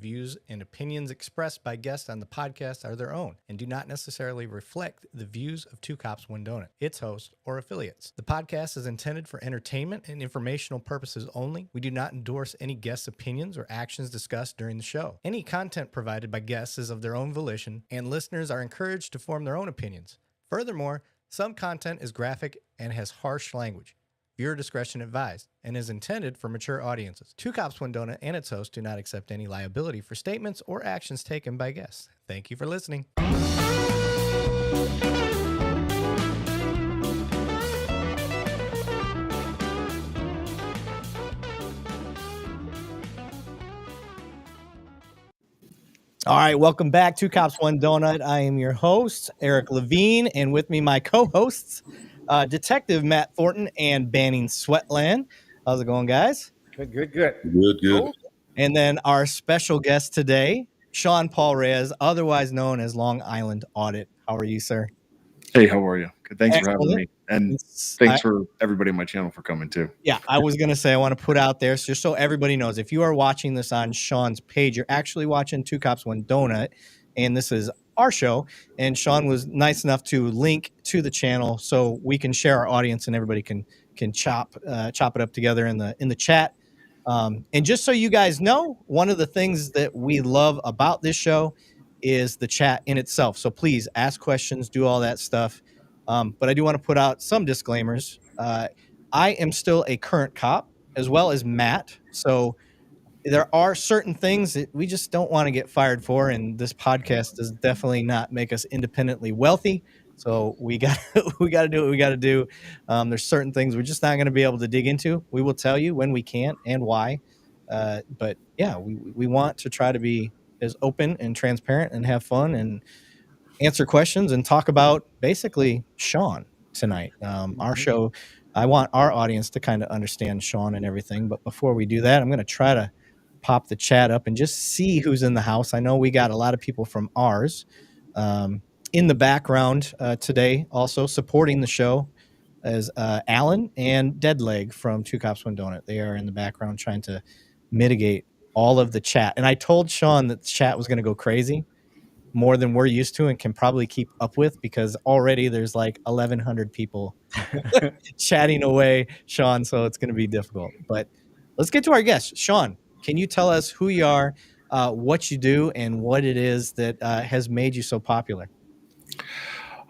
views and opinions expressed by guests on the podcast are their own and do not necessarily reflect the views of Two Cops, One Donut, its host, or affiliates. The podcast is intended for entertainment and informational purposes only. We do not endorse any guests' opinions or actions discussed during the show. Any content provided by guests is of their own volition, and listeners are encouraged to form their own opinions. Furthermore, some content is graphic and has harsh language. Viewer discretion advised and is intended for mature audiences. Two Cops, One Donut and its host do not accept any liability for statements or actions taken by guests. Thank you for listening. All right, welcome back. Two Cops, One Donut. I am your host, Erik Lavigne, and with me, my co-hosts, Detective Matt Thornton and Banning Sweatland. How's it going, guys? Good. Cool. And then our special guest today, Sean Paul Reyes, otherwise known as Long Island Audit. How are you, sir? Hey, how are you? Good. Thanks Excellent. for having me. And thanks for everybody on my channel for coming too. Yeah, I was going to say, I want to put out there, just so everybody knows, if you are watching this on Sean's page, you're actually watching Two Cops, One Donut, and this is our show. And Sean was nice enough to link to the channel so we can share our audience and everybody can chop it up together in the chat. And just so you guys know, one of the things that we love about this show is the chat in itself. So please ask questions, do all that stuff. But I do want to put out some disclaimers. I am still a current cop, as well as Matt. So there are certain things that we just don't want to get fired for, and this podcast does definitely not make us independently wealthy. So we got to do what we got to do. There's certain things we're just not going to be able to dig into. We will tell you when we can and why. But yeah, we want to try to be as open and transparent and have fun and answer questions and talk about basically Sean tonight. Our show, I want our audience to kind of understand Sean and everything. But before we do that, I'm going to try to pop the chat up and just see who's in the house. I know we got a lot of people from ours in the background today, also supporting the show as Alan and Deadleg from Two Cops, One Donut. They are in the background trying to mitigate all of the chat. And I told Sean that the chat was going to go crazy, more than we're used to and can probably keep up with, because already there's like 1,100 people chatting away, Sean, so it's going to be difficult. But let's get to our guest. Sean, can you tell us who you are, what you do, and what it is that has made you so popular?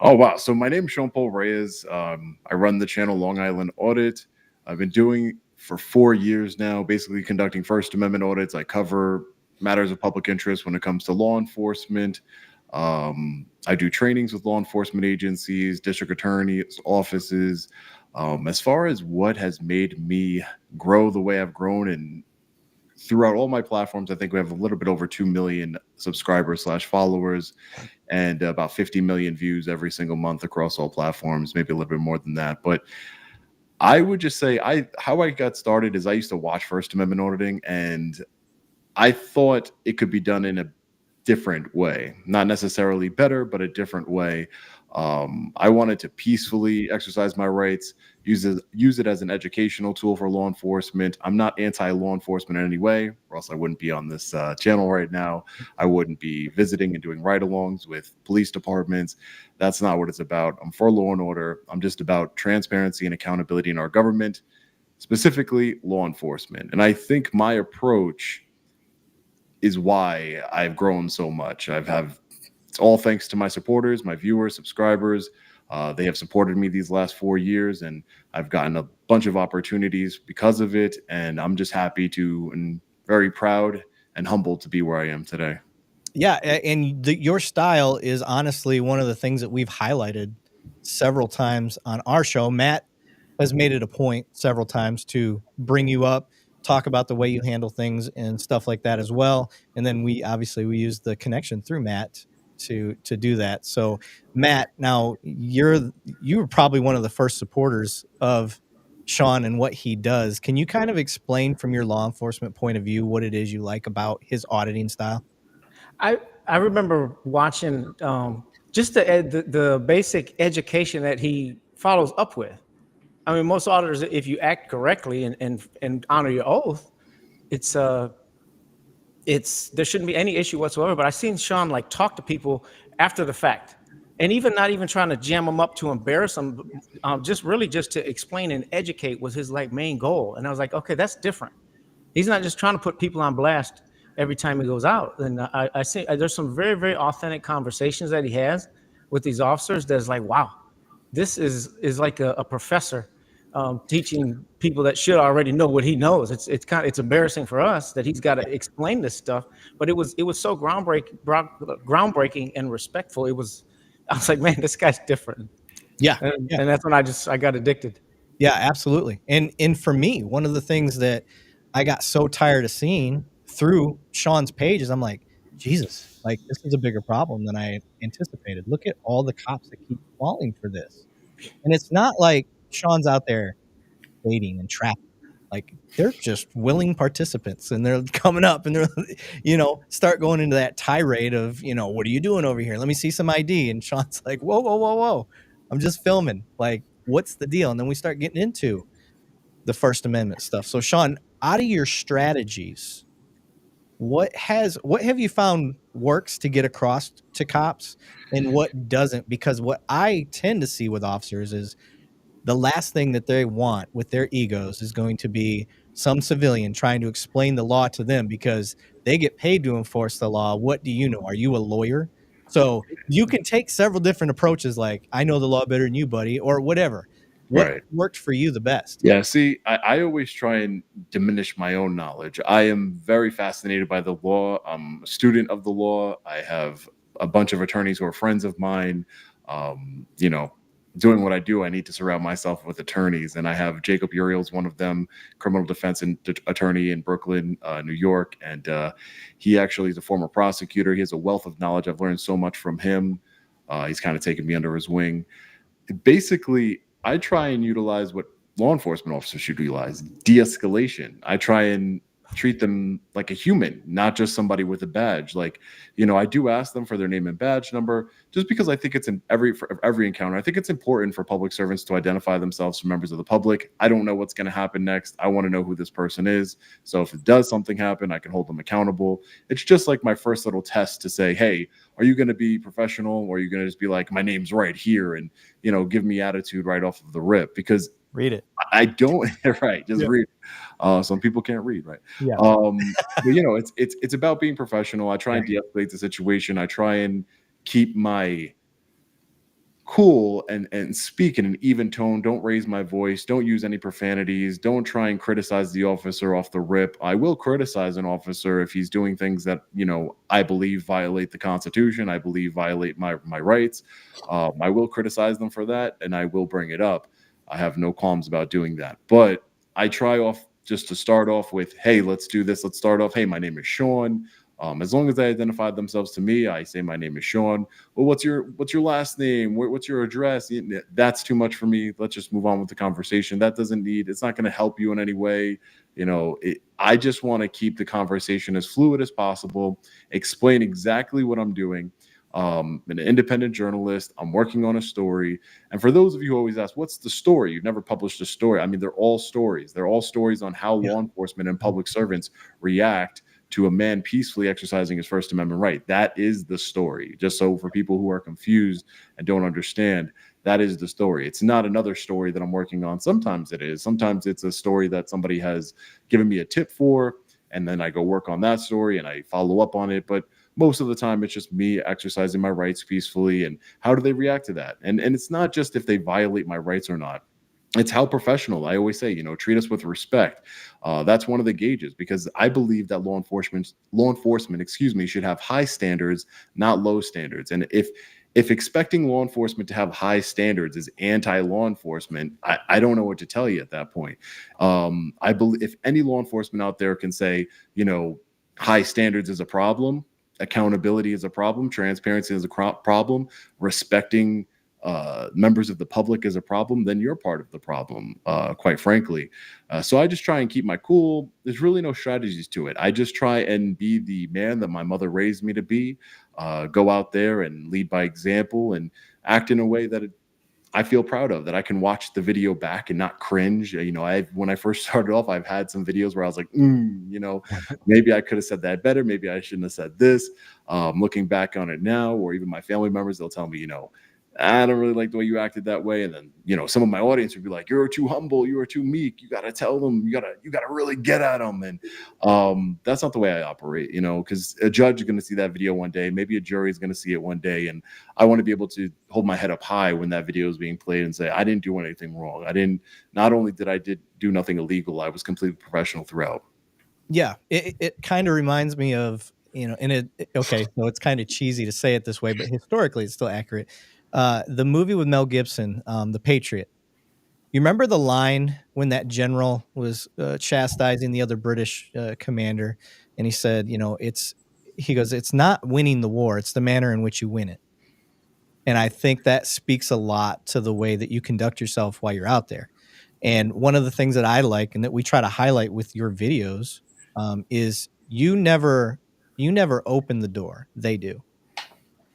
Oh, wow. So my name is Sean Paul Reyes. I run the channel Long Island Audit. I've been doing for 4 years now, basically conducting First Amendment audits. I cover matters of public interest when it comes to law enforcement. I do trainings with law enforcement agencies, district attorneys' offices. As far as what has made me grow the way I've grown, and throughout all my platforms, I think we have a little bit over 2 million subscribers / followers and about 50 million views every single month across all platforms, maybe a little bit more than that. But I would just say how I got started is I used to watch First Amendment auditing, and I thought it could be done in a different way, not necessarily better, but a different way. I wanted to peacefully exercise my rights, use it as an educational tool for law enforcement. I'm not anti-law enforcement in any way, or else I wouldn't be on this channel right now. I wouldn't be visiting and doing ride-alongs with police departments. That's not what it's about. I'm for law and order. I'm just about transparency and accountability in our government, specifically law enforcement. And I think my approach is why I've grown so much. It's all thanks to my supporters, my viewers, subscribers. They have supported me these last 4 years, and I've gotten a bunch of opportunities because of it. And I'm just happy and very proud and humbled to be where I am today. Yeah, and your style is honestly one of the things that we've highlighted several times on our show. Matt has made it a point several times to bring you up, talk about the way you handle things and stuff like that as well. And then we use the connection through Matt to do that. So Matt, now you were probably one of the first supporters of Sean and what he does. Can you kind of explain from your law enforcement point of view what it is you like about his auditing style? I remember watching just the basic education that he follows up with. I mean, most auditors, if you act correctly and honor your oath, it's there shouldn't be any issue whatsoever. But I seen Sean like talk to people after the fact, and even not even trying to jam them up to embarrass them, just really just to explain and educate was his like main goal. And I was like, okay, that's different. He's not just trying to put people on blast every time he goes out. And I see there's some very, very authentic conversations that he has with these officers that's like, wow, this is like a professor teaching people that should already know what he knows. It's embarrassing for us that he's got to explain this stuff, but it was so groundbreaking and respectful. I was like, man, this guy's different. Yeah. And that's when I got addicted. Yeah, absolutely. And for me, one of the things that I got so tired of seeing through Sean's page is I'm like, Jesus, like this is a bigger problem than I anticipated. Look at all the cops that keep falling for this. And it's not like Sean's out there dating and trapping. Like they're just willing participants, and they're coming up and they're, start going into that tirade of, what are you doing over here? Let me see some ID. And Sean's like, whoa, whoa, whoa, whoa. I'm just filming. Like, what's the deal? And then we start getting into the First Amendment stuff. So Sean, out of your strategies, what have you found works to get across to cops and what doesn't? Because what I tend to see with officers is the last thing that they want with their egos is going to be some civilian trying to explain the law to them because they get paid to enforce the law. What do you know? Are you a lawyer? So you can take several different approaches, like I know the law better than you, buddy, or whatever. What worked for you the best? Yeah, see, I always try and diminish my own knowledge. I am very fascinated by the law. I'm a student of the law. I have a bunch of attorneys who are friends of mine. Doing what I do, I need to surround myself with attorneys. And I have Jacob Uriel's one of them, criminal defense attorney in Brooklyn, New York. And he actually is a former prosecutor. He has a wealth of knowledge. I've learned so much from him. He's kind of taken me under his wing. Basically, I try and utilize what law enforcement officers should utilize: de-escalation. I try and treat them like a human, not just somebody with a badge. Like, I do ask them for their name and badge number, just because I think it's for every encounter. I think it's important for public servants to identify themselves to members of the public. I don't know what's going to happen next. I want to know who this person is. So if it does something happen, I can hold them accountable. It's just like my first little test to say, hey, are you going to be professional, or are you going to just be like, my name's right here, and give me attitude right off of the rip? Because read it. I don't right. Just read. Some people can't read, right? Yeah. But it's about being professional. I try and de-escalate the situation. I try and keep my cool and speak in an even tone. Don't raise my voice. Don't use any profanities. Don't try and criticize the officer off the rip. I will criticize an officer if he's doing things that, I believe violate the Constitution. I believe violate my rights. I will criticize them for that, and I will bring it up. I have no qualms about doing that. But I try just to start off with, hey, let's do this. Let's start off, hey, my name is Sean. As long as they identified themselves to me, I say my name is Sean. Well, what's your last name? What's your address? That's too much for me. Let's just move on with the conversation. It's not going to help you in any way. I just want to keep the conversation as fluid as possible, explain exactly what I'm doing. I'm an independent journalist. I'm working on a story. And for those of you who always ask, what's the story? You've never published a story. I mean, they're all stories. They're all stories on how law enforcement and public servants react to a man peacefully exercising his First Amendment right. That is the story. Just so for people who are confused and don't understand, that is the story. It's not another story that I'm working on. Sometimes it is. Sometimes it's a story that somebody has given me a tip for, and then I go work on that story and I follow up on it. But most of the time, it's just me exercising my rights peacefully. And how do they react to that? And it's not just if they violate my rights or not. It's how professional. I always say, treat us with respect. That's one of the gauges, because I believe that law enforcement, should have high standards, not low standards. And if expecting law enforcement to have high standards is anti-law enforcement, I don't know what to tell you at that point. I believe if any law enforcement out there can say, high standards is a problem, accountability is a problem, transparency is a problem, respecting members of the public is a problem, then you're part of the problem, quite frankly. So I just try and keep my cool. There's really no strategies to it. I just try and be the man that my mother raised me to be, go out there and lead by example and act in a way that I feel proud of, that I can watch the video back and not cringe. You know, when I first started off, I've had some videos where I was like, you know, maybe I could have said that better. Maybe I shouldn't have said this. Looking back on it now, or even my family members, they'll tell me, you know, I don't really like the way you acted that way. And then, you know, some of my audience would be like, you're too humble, you are too meek. You got to tell them, you got to really get at them. And that's not the way I operate, you know, because a judge is going to see that video one day. Maybe a jury is going to see it one day. And I want to be able to hold my head up high when that video is being played and say, I didn't do anything wrong. Not only did I do nothing illegal, I was completely professional throughout. Yeah. It kind of reminds me of, you know, and okay, so it's kind of cheesy to say it this way, but historically it's still accurate. The movie with Mel Gibson, The Patriot. You remember the line when that general was chastising the other British commander, and he said, you know, he goes, it's not winning the war, it's the manner in which you win it. And I think that speaks a lot to the way that you conduct yourself while you're out there. And one of the things that I like and that we try to highlight with your videos is you never open the door. They do.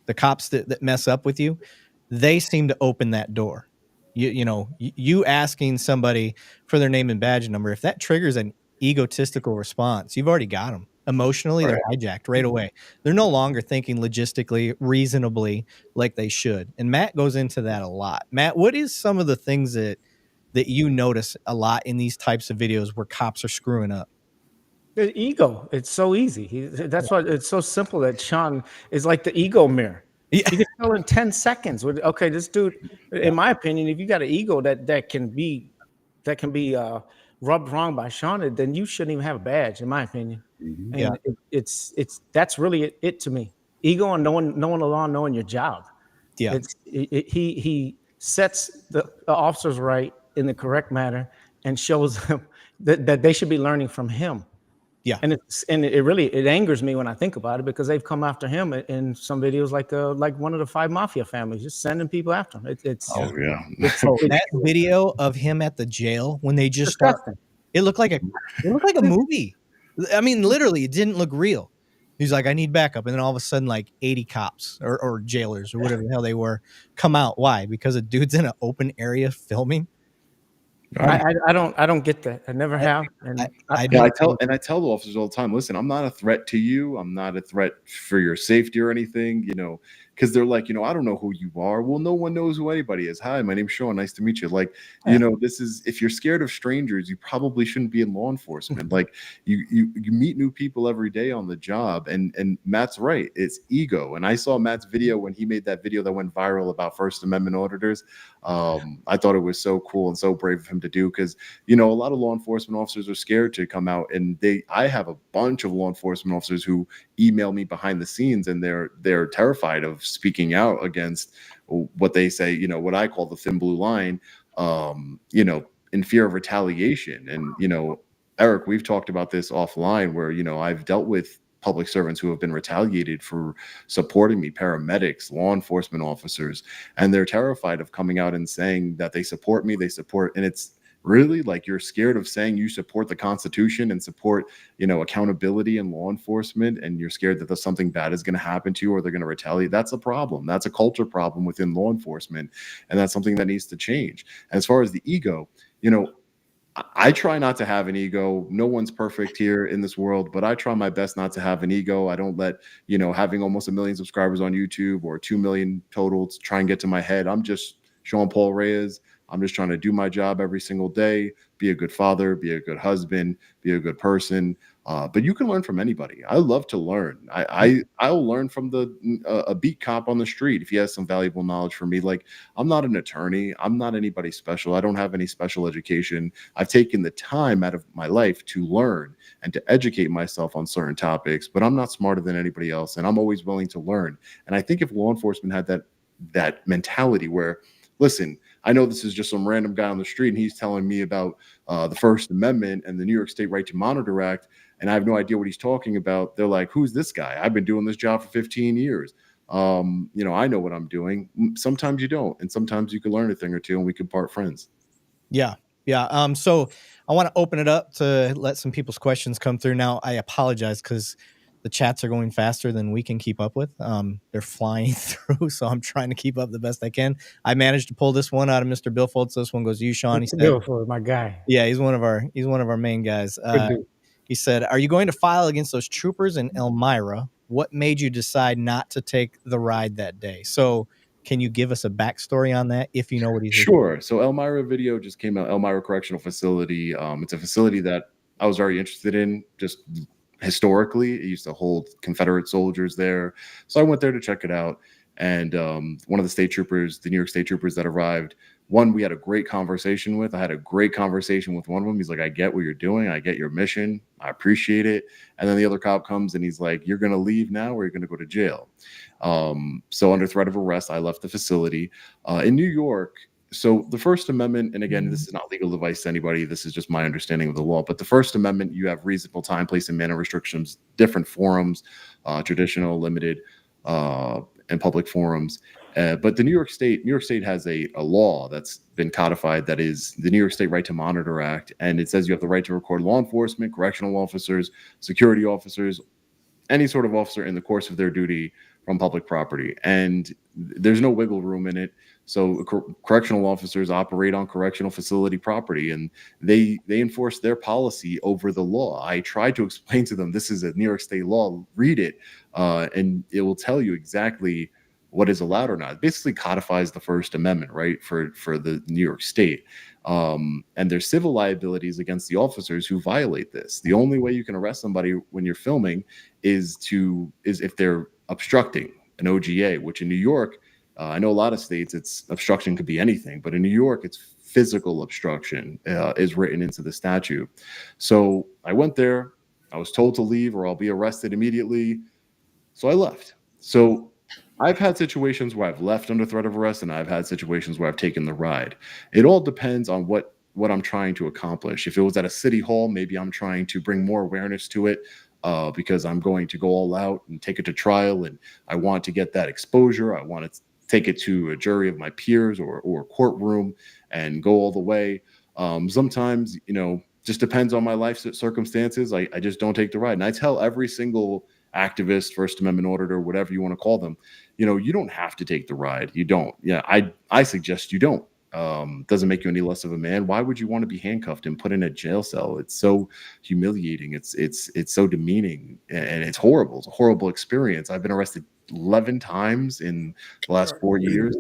The cops that mess up with you, they seem to open that door. You know, you asking somebody for their name and badge number, if that triggers an egotistical response, you've already got them. Emotionally, they're hijacked right away. They're no longer thinking logistically, reasonably like they should. And Matt goes into that a lot. Matt, what is some of the things that you notice a lot in these types of videos where cops are screwing up? The ego. It's so easy. That's why it's so simple that Sean is like the ego mirror. Yeah. You can tell in 10 seconds. Okay, this dude, in my opinion, if you got an ego that can be rubbed wrong by Sean, then you shouldn't even have a badge, in my opinion. And it's that's really it to me. Ego and knowing the law, knowing your job. Yeah. He sets the officers right in the correct manner and shows them that they should be learning from him. Yeah. And it really angers me when I think about it, because they've come after him in some videos like one of the 5 mafia families, just sending people after him. It's that video of him at the jail when they just it looked like a movie. I mean, literally, it didn't look real. He's like, I need backup, and then all of a sudden, like 80 cops or jailers or whatever the hell they were come out. Why? Because a dude's in an open area filming. I don't get that. I never have. And I tell the officers all the time, listen, I'm not a threat to you. I'm not a threat for your safety or anything, you know, because they're like, you know, I don't know who you are. Well, no one knows who anybody is. Hi, my name's Sean. Nice to meet you. Like, you know, if you're scared of strangers, you probably shouldn't be in law enforcement. Like you meet new people every day on the job. And Matt's right. It's ego. And I saw Matt's video when he made that video that went viral about First Amendment auditors. I thought it was so cool and so brave of him to do, because, you know, a lot of law enforcement officers are scared to come out, and I have a bunch of law enforcement officers who email me behind the scenes, and they're terrified of speaking out against what they say, you know, what I call the thin blue line, you know, in fear of retaliation. And, you know, Erik, we've talked about this offline where, you know, I've dealt with public servants who have been retaliated for supporting me, paramedics, law enforcement officers, and they're terrified of coming out and saying that they support me, and it's really like, you're scared of saying you support the Constitution and support, you know, accountability in law enforcement, and you're scared that there's something bad is going to happen to you or they're going to retaliate. That's a problem. That's a culture problem within law enforcement, and that's something that needs to change. And as far as the ego, you know, I try not to have an ego. No one's perfect here in this world, but I try my best not to have an ego. I don't let, you know, having almost 1 million subscribers on YouTube or 2 million total to try and get to my head. I'm just Sean Paul Reyes. I'm just trying to do my job every single day, be a good father, be a good husband, be a good person. But you can learn from anybody. I love to learn. I'll learn from a beat cop on the street if he has some valuable knowledge for me. Like, I'm not an attorney. I'm not anybody special. I don't have any special education. I've taken the time out of my life to learn and to educate myself on certain topics, but I'm not smarter than anybody else, and I'm always willing to learn. And I think if law enforcement had that mentality where, listen, I know this is just some random guy on the street and he's telling me about the First Amendment and the New York State Right to Monitor Act, and I have no idea what he's talking about. They're like, who's this guy? I've been doing this job for 15 years. You know, I know what I'm doing. Sometimes you don't, and sometimes you can learn a thing or two, and we can part friends. Yeah. So I want to open it up to let some people's questions come through. Now, I apologize because the chats are going faster than we can keep up with. They're flying through, so I'm trying to keep up the best I can. I managed to pull this one out of Mr. Billfold, so this one goes to you, Sean. He said, Billfold, my guy. yeah, he's one of our main guys. Good dude. He said, are you going to file against those troopers in Elmira? What made you decide not to take the ride that day? So can you give us a backstory on that if you know what he's Sure. So Elmira video just came out, Elmira Correctional Facility. It's a facility that I was very interested in just historically. It used to hold Confederate soldiers there. So I went there to check it out. And one of the state troopers, the New York State troopers that arrived, one we had a great conversation with. I had a great conversation with one of them. He's like, I get what you're doing. I get your mission. I appreciate it. And then the other cop comes and he's like, you're going to leave now or you're going to go to jail. So under threat of arrest, I left the facility. In New York, so the First Amendment, and again, this is not legal advice to anybody. This is just my understanding of the law. But the First Amendment, you have reasonable time, place, and manner restrictions, different forums, traditional, limited, and public forums. But the New York State has a law that's been codified that is the New York State Right to Monitor Act. And it says you have the right to record law enforcement, correctional officers, security officers, any sort of officer in the course of their duty from public property. And there's no wiggle room in it. So correctional officers operate on correctional facility property and they enforce their policy over the law. I tried to explain to them, this is a New York State law, read it, and it will tell you exactly what is allowed or not. It basically codifies the First Amendment, right, for the New York State. And there's civil liabilities against the officers who violate this. The only way you can arrest somebody when you're filming is if they're obstructing an OGA, which in New York, I know a lot of states, it's obstruction could be anything, but in New York, it's physical obstruction is written into the statute. So I went there. I was told to leave or I'll be arrested immediately. So I left. So I've had situations where I've left under threat of arrest, and I've had situations where I've taken the ride. It all depends on what I'm trying to accomplish. If it was at a city hall, maybe I'm trying to bring more awareness to it because I'm going to go all out and take it to trial, and I want to get that exposure. I want to take it to a jury of my peers or a courtroom and go all the way. Sometimes, just depends on my life circumstances. I just don't take the ride. And I tell every single activist, First Amendment auditor, whatever you want to call them, you don't have to take the ride. You don't. Yeah, I suggest you don't. Doesn't make you any less of a man. Why would you want to be handcuffed and put in a jail cell? It's so humiliating. It's so demeaning, and it's horrible. It's a horrible experience. I've been arrested 11 times in the last 4 years.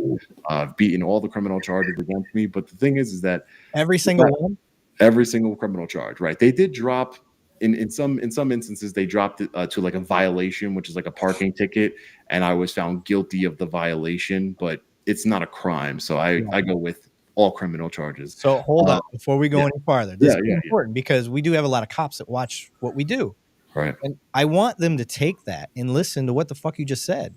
I've beaten all the criminal charges against me. But the thing is that every single one, every single criminal charge, right? They did drop. In some instances, they dropped it to like a violation, which is like a parking ticket, and I was found guilty of the violation, but it's not a crime. So I go with all criminal charges. So hold on before we go any farther. This is important because we do have a lot of cops that watch what we do. Right. And I want them to take that and listen to what the fuck you just said.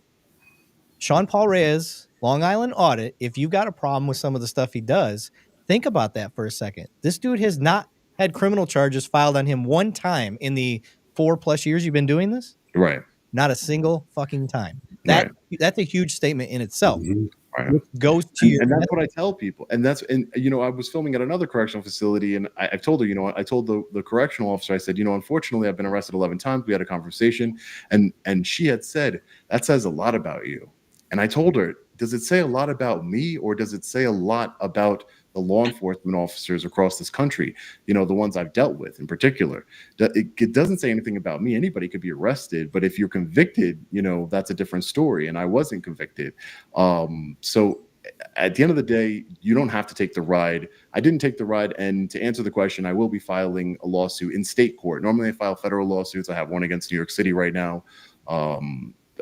Sean Paul Reyes, Long Island Audit, if you've got a problem with some of the stuff he does, think about that for a second. This dude has not had criminal charges filed on him one time in the 4+ years you've been doing this? Right. Not a single fucking time. That's a huge statement in itself. Mm-hmm. Right. Which goes to your and that's what I tell people. And I was filming at another correctional facility, and I told her, I told the correctional officer, I said, unfortunately, I've been arrested 11 times. We had a conversation, and she had said, that says a lot about you. And I told her, does it say a lot about me, or does it say a lot about the law enforcement officers across this country, the ones I've dealt with in particular? It doesn't say anything about me. Anybody could be arrested, but if you're convicted, that's a different story. And I wasn't convicted. So at the end of the day, you don't have to take the ride. I didn't take the ride. And to answer the question, I will be filing a lawsuit in state court. Normally I file federal lawsuits. I have one against New York City right now.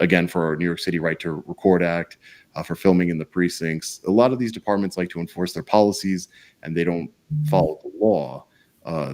Again, for our New York City Right to Record Act, for filming in the precincts. A lot of these departments like to enforce their policies, and they don't follow the law.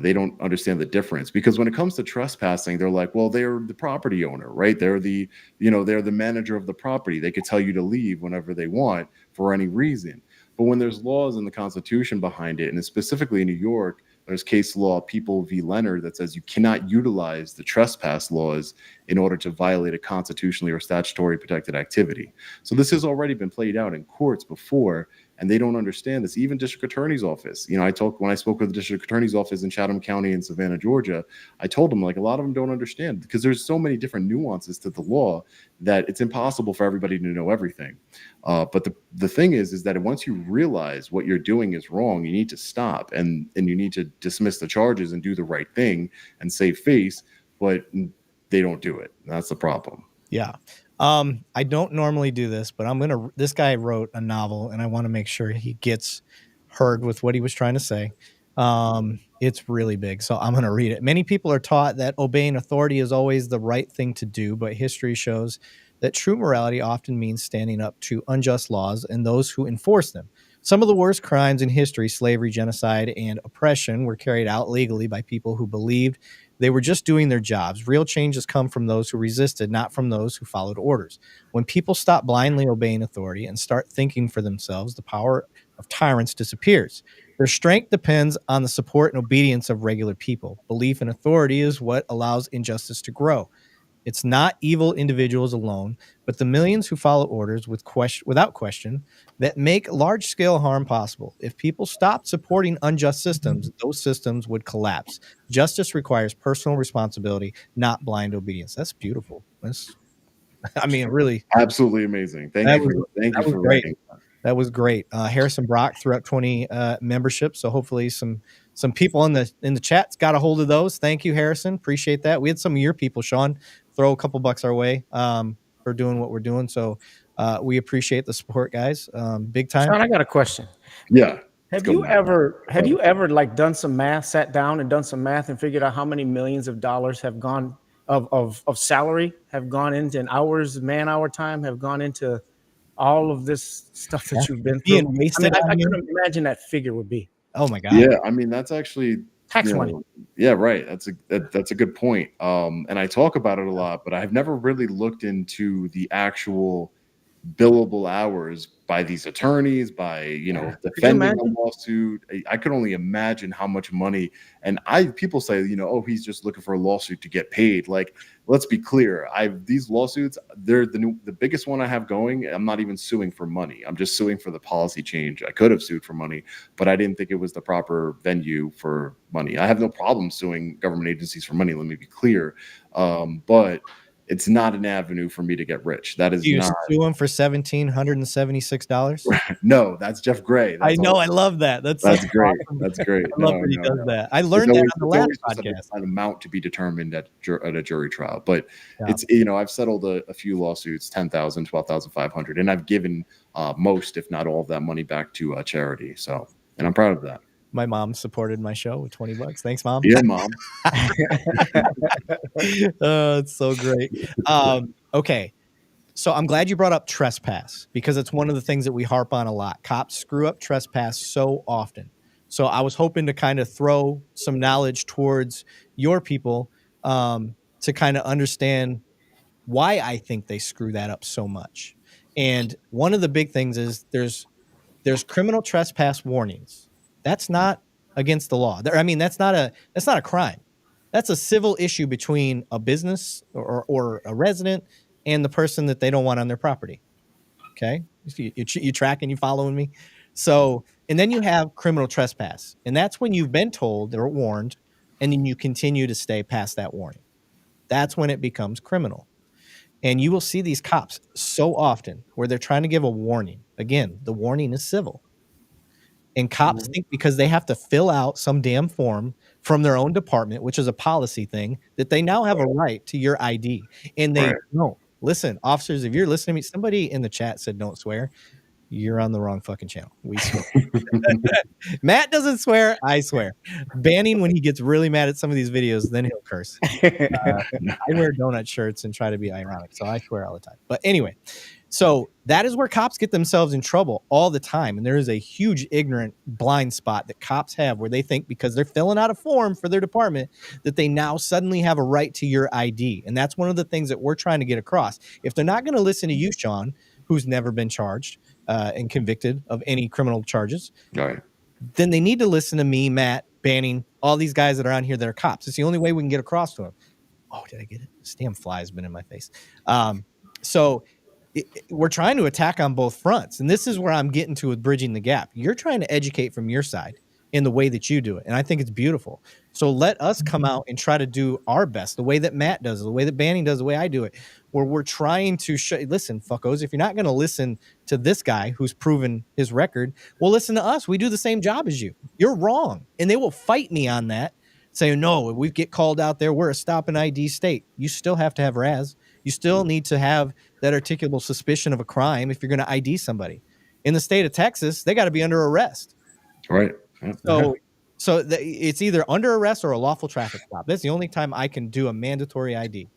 They don't understand the difference, because when it comes to trespassing, they're like, well, they're the property owner, right? They're the manager of the property. They could tell you to leave whenever they want for any reason. But when there's laws in the Constitution behind it, and specifically in New York, there's case law, People v. Leonard, that says you cannot utilize the trespass laws in order to violate a constitutionally or statutory protected activity. So this has already been played out in courts before, and they don't understand this. Even district attorney's office, when I spoke with the district attorney's office in Chatham County in Savannah, Georgia, I told them, like, a lot of them don't understand because there's so many different nuances to the law that it's impossible for everybody to know everything. But the thing is that once you realize what you're doing is wrong, you need to stop and you need to dismiss the charges and do the right thing and save face, but they don't do it. That's the problem. Yeah. I don't normally do this, but this guy wrote a novel and I want to make sure he gets heard with what he was trying to say. It's really big, so I'm going to read it. Many people are taught that obeying authority is always the right thing to do, but history shows that true morality often means standing up to unjust laws and those who enforce them. Some of the worst crimes in history, slavery, genocide, and oppression, were carried out legally by people who believed they were just doing their jobs. Real changes come from those who resisted, not from those who followed orders. When people stop blindly obeying authority and start thinking for themselves, the power of tyrants disappears. Their strength depends on the support and obedience of regular people. Belief in authority is what allows injustice to grow. It's not evil individuals alone, but the millions who follow orders without question that make large-scale harm possible. If people stopped supporting unjust systems, those systems would collapse. Justice requires personal responsibility, not blind obedience. That's beautiful. Really. Absolutely amazing. Thank you for writing. That was great. Harrison Brock threw up 20 memberships, so hopefully some people in the chat's got a hold of those. Thank you, Harrison. Appreciate that. We had some of your people, Sean, throw a couple bucks our way for doing what we're doing. So we appreciate the support, guys. Big time. Sean, I got a question. Yeah. Have you ever like done some math, sat down and done some math and figured out how many millions of dollars have gone of salary have gone into, and hours, man hour time have gone into all of this stuff that you've been through? I couldn't imagine that figure would be. Oh my God. Yeah, that's actually tax money. Yeah, right. That's a good point. And I talk about it a lot, but I've never really looked into the actual billable hours by these attorneys, by defending a lawsuit. I could only imagine how much money. And people say, he's just looking for a lawsuit to get paid. Like, let's be clear. These lawsuits, they're the biggest one I have going. I'm not even suing for money. I'm just suing for the policy change. I could have sued for money, but I didn't think it was the proper venue for money. I have no problem suing government agencies for money. Let me be clear. But it's not an avenue for me to get rich. That is not. Do you sue him for $1,776? No, that's Jeff Gray. I know. I love that. That's great. Awesome. That's great. I love when he does that. I learned that on the last podcast. An amount to be determined at a jury trial, but it's I've settled a few lawsuits, $10,000, $12,500, and I've given most, if not all, of that money back to charity. So, and I'm proud of that. My mom supported my show with $20. Thanks, Mom. Yeah, Mom. Oh, it's so great. Okay. So I'm glad you brought up trespass because it's one of the things that we harp on a lot. Cops screw up trespass so often. So I was hoping to kind of throw some knowledge towards your people to kind of understand why I think they screw that up so much. And one of the big things is there's criminal trespass warnings. That's not against the law. That's not a crime. That's a civil issue between a business or a resident and the person that they don't want on their property. Okay, you tracking, you following me? So, and then you have criminal trespass, and that's when you've been told or warned, and then you continue to stay past that warning. That's when it becomes criminal. And you will see these cops so often where they're trying to give a warning. Again, the warning is civil. And cops think because they have to fill out some damn form from their own department, which is a policy thing, that they now have a right to your ID. And they don't. Listen, officers, if you're listening to me, somebody in the chat said don't swear. You're on the wrong fucking channel. We swear. Matt doesn't swear. I swear. Banning when he gets really mad at some of these videos, then he'll curse. I wear donut shirts and try to be ironic, so I swear all the time. But anyway, so that is where cops get themselves in trouble all the time. And there is a huge ignorant blind spot that cops have where they think because they're filling out a form for their department that they now suddenly have a right to your ID. And that's one of the things that we're trying to get across. If they're not going to listen to you, Sean, who's never been charged and convicted of any criminal charges, then they need to listen to me, Matt, Banning, all these guys that are on here that are cops. It's the only way we can get across to them. Oh, did I get it? This damn fly has been in my face. So we're trying to attack on both fronts. And this is where I'm getting to with bridging the gap. You're trying to educate from your side in the way that you do it. And I think it's beautiful. So let us come out and try to do our best, the way that Matt does, the way that Banning does, the way I do it, where we're trying to listen, fuckos, if you're not going to listen to this guy who's proven his record, well, listen to us. We do the same job as you. You're wrong. And they will fight me on that, saying, no, if we get called out there, we're a stop and ID state. You still have to have RAS. You still need to have that articulable suspicion of a crime if you're going to ID somebody. In the state of Texas, they got to be under arrest. Right. So it's either under arrest or a lawful traffic stop. That's the only time I can do a mandatory ID.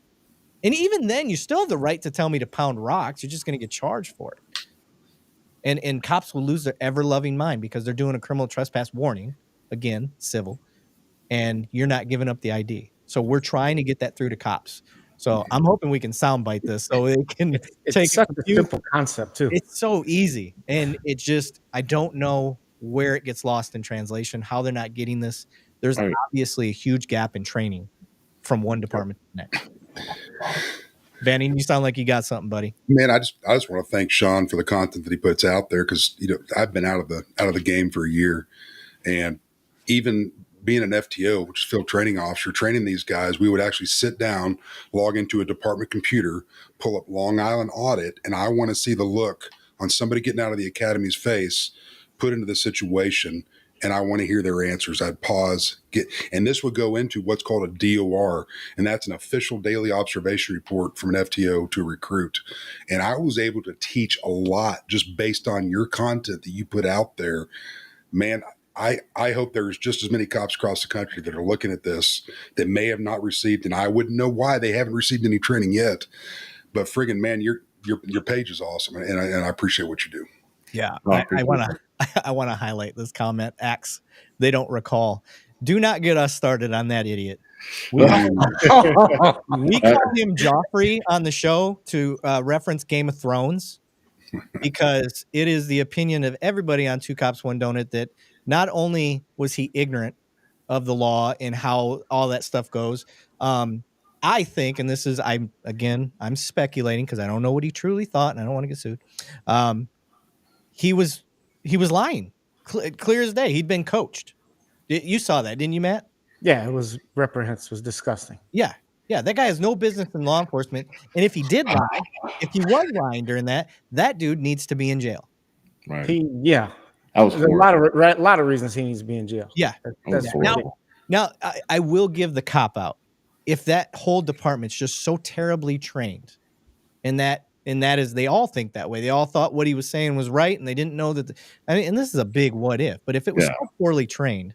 And even then, you still have the right to tell me to pound rocks. You're just going to get charged for it. And cops will lose their ever-loving mind because they're doing a criminal trespass warning, again, civil, and you're not giving up the ID. So we're trying to get that through to cops. So I'm hoping we can soundbite this so they can it's such a simple concept too. It's so easy. And it just, I don't know where it gets lost in translation, how they're not getting this. There's obviously a huge gap in training from one department to the next. Banning, you sound like you got something, buddy. Man, I just want to thank Sean for the content that he puts out there, because I've been out of the game for a year, and even being an FTO, which is field training officer, training these guys, we would actually sit down, log into a department computer, pull up Long Island Audit, and I want to see the look on somebody getting out of the academy's face, put into the situation, and I want to hear their answers. I'd pause, and this would go into what's called a DOR, and that's an official daily observation report from an FTO to a recruit. And I was able to teach a lot just based on your content that you put out there. Man, I hope there's just as many cops across the country that are looking at this that may have not received, and I wouldn't know why they haven't received any training yet. But friggin' man, your page is awesome, and I appreciate what you do. Yeah, I want to highlight this comment. Axe, they don't recall. Do not get us started on that idiot. We call him Joffrey on the show to reference Game of Thrones, because it is the opinion of everybody on Two Cops, One Donut that not only was he ignorant of the law and how all that stuff goes, I think, and this is, I'm speculating because I don't know what he truly thought and I don't want to get sued. He was lying, clear as day. He'd been coached. You saw that, didn't you, Matt? Yeah, it was reprehensible. It was disgusting. Yeah. That guy has no business in law enforcement. And if he did lie, if he was lying during that dude needs to be in jail. Right. There's a lot of reasons he needs to be in jail. Yeah. Now I will give the cop out. If that whole department's just so terribly trained, and that is, they all think that way. They all thought what he was saying was right, and they didn't know that. And this is a big what if. But if it was so poorly trained,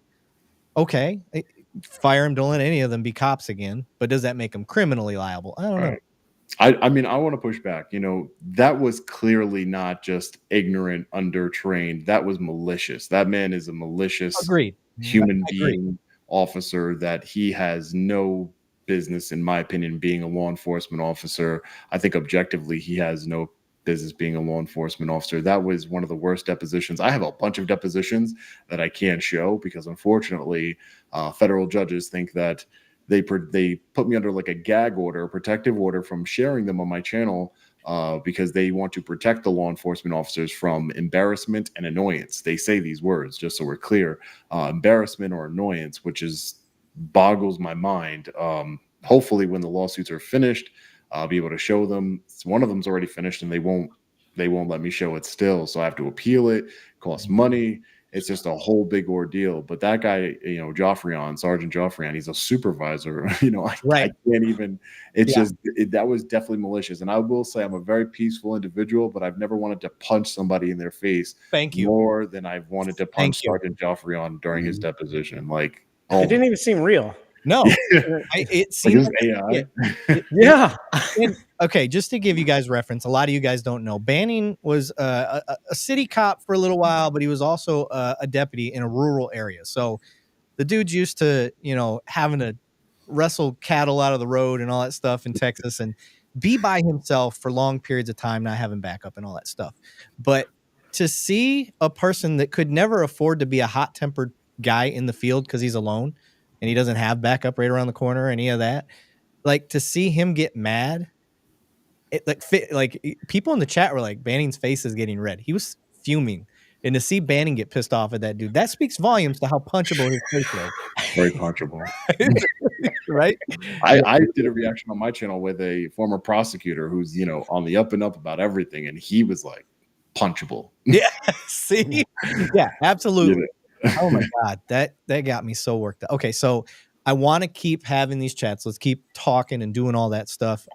okay, fire him. Don't let any of them be cops again. But does that make them criminally liable? I don't know. I mean, I want to push back. That was clearly not just ignorant, undertrained. That was malicious. That man is a malicious human being officer that he has no business, in my opinion, being a law enforcement officer. I think objectively he has no business being a law enforcement officer. That was one of the worst depositions. I have a bunch of depositions that I can't show because unfortunately federal judges think that they put me under like a gag order, a protective order from sharing them on my channel because they want to protect the law enforcement officers from embarrassment and annoyance. They say these words, just so we're clear, embarrassment or annoyance, which boggles my mind. Hopefully when the lawsuits are finished, I'll be able to show them. One of them's already finished and they won't let me show it still. So I have to appeal it. It costs money. It's just a whole big ordeal. But that guy, Sergeant Joffrion, he's a supervisor. I can't even. That was definitely malicious. And I will say I'm a very peaceful individual, but I've never wanted to punch somebody in their face. Thank you. More than I've wanted to punch Sergeant Joffrion during his deposition. It didn't even seem real. No, it seems AI. Yeah. Okay, just to give you guys reference, a lot of you guys don't know, Banning was a city cop for a little while, but he was also a deputy in a rural area. So the dude's used to, having to wrestle cattle out of the road and all that stuff in Texas and be by himself for long periods of time, not having backup and all that stuff. But to see a person that could never afford to be a hot-tempered guy in the field because he's alone and he doesn't have backup right around the corner or any of that, like to see him get mad people in the chat were like, Banning's face is getting red. He was fuming. And to see Banning get pissed off at that dude, that speaks volumes to how punchable his face was. Very punchable. Right? I did a reaction on my channel with a former prosecutor who's, you know, on the up and up about everything, and he was like punchable. Yeah. See? Yeah, absolutely. You Oh my God. That got me so worked up. Okay, so I want to keep having these chats. Let's keep talking and doing all that stuff.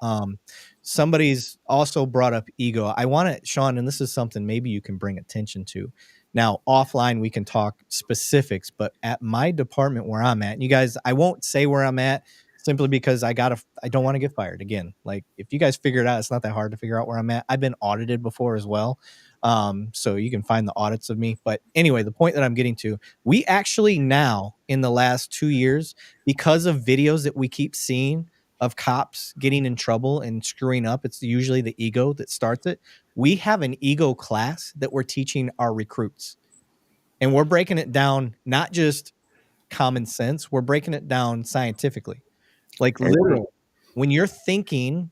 Somebody's also brought up ego. I want to, Sean, and this is something maybe you can bring attention to. Now, offline, we can talk specifics, but at my department where I'm at, and you guys, I won't say where I'm at simply because I don't want to get fired again. Like, if you guys figure it out, it's not that hard to figure out where I'm at. I've been audited before as well. So you can find the audits of me. But anyway, the point that I'm getting to, we actually now in the last 2 years, because of videos that we keep seeing of cops getting in trouble and screwing up, it's usually the ego that starts it. We have an ego class that we're teaching our recruits, and we're breaking it down, not just common sense. We're breaking it down scientifically. Like literally, when you're thinking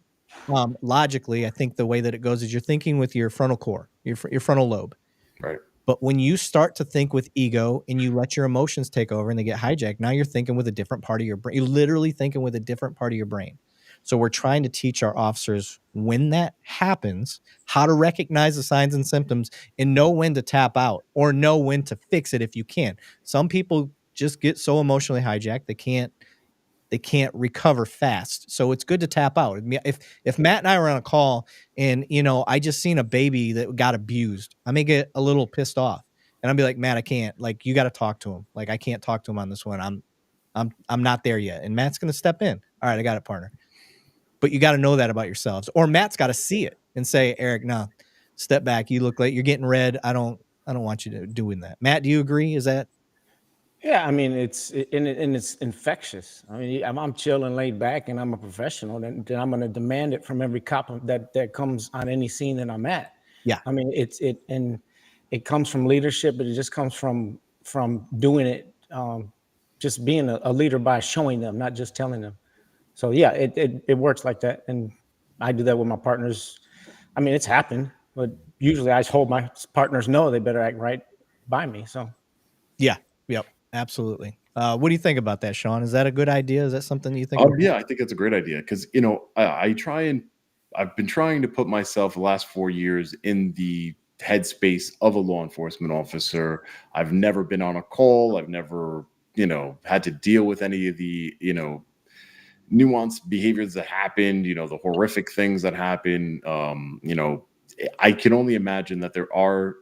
logically, I think the way that it goes is you're thinking with your frontal core, your frontal lobe. Right. But when you start to think with ego and you let your emotions take over and they get hijacked, now you're thinking with a different part of your brain. You're literally thinking with a different part of your brain. So we're trying to teach our officers when that happens, how to recognize the signs and symptoms and know when to tap out or know when to fix it if you can. Some people just get so emotionally hijacked they can't recover fast. So it's good to tap out. If Matt and I were on a call and, you know, I just seen a baby that got abused, I may get a little pissed off and I'll be like, Matt, I can't, like, you got to talk to him. Like, I can't talk to him on this one. I'm not there yet. And Matt's going to step in. All right, I got it, partner. But you got to know that about yourselves, or Matt's got to see it and say, Eric, no, step back. You look like you're getting red. I don't want you to doing that. Matt, do you agree? Is that? Yeah, I mean, it's infectious. I mean, I'm chilling, laid back, and I'm a professional. Then I'm going to demand it from every cop that comes on any scene that I'm at. Yeah, I mean, it comes from leadership, but it just comes from doing it, just being a leader by showing them, not just telling them. So yeah, it works like that, and I do that with my partners. I mean, it's happened, but usually I hold my partners know they better act right by me. So yeah, yep. Absolutely. What do you think about that, Sean? Is that a good idea? Is that something you think? Yeah, I think it's a great idea because, you know, I've been trying to put myself the last 4 years in the headspace of a law enforcement officer. I've never been on a call. I've never, you know, had to deal with any of the, you know, nuanced behaviors that happened, you know, the horrific things that happen. You know, I can only imagine that there are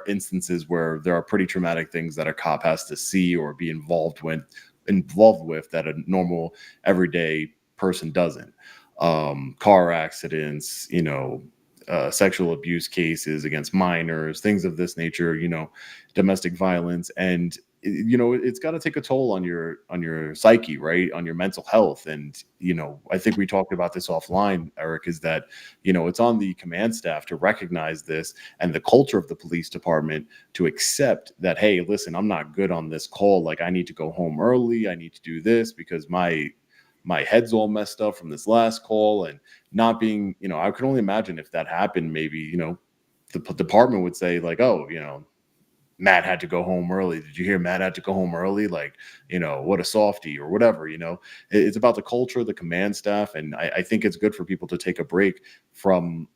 instances where there are pretty traumatic things that a cop has to see or be involved with that a normal everyday person doesn't. Car accidents, you know, sexual abuse cases against minors, things of this nature, you know, domestic violence. And you know, it's got to take a toll on your psyche, right? On your mental health. And, you know, I think we talked about this offline, Eric, is that, you know, it's on the command staff to recognize this and the culture of the police department to accept that, hey, listen, I'm not good on this call. Like, I need to go home early. I need to do this because my head's all messed up from this last call. And not being, you know, I can only imagine if that happened, maybe, you know, the department would say like, oh, you know, Matt had to go home early. Did you hear Matt had to go home early? Like, you know, what a softie or whatever, you know. It's about the culture, the command staff. And I think it's good for people to take a break from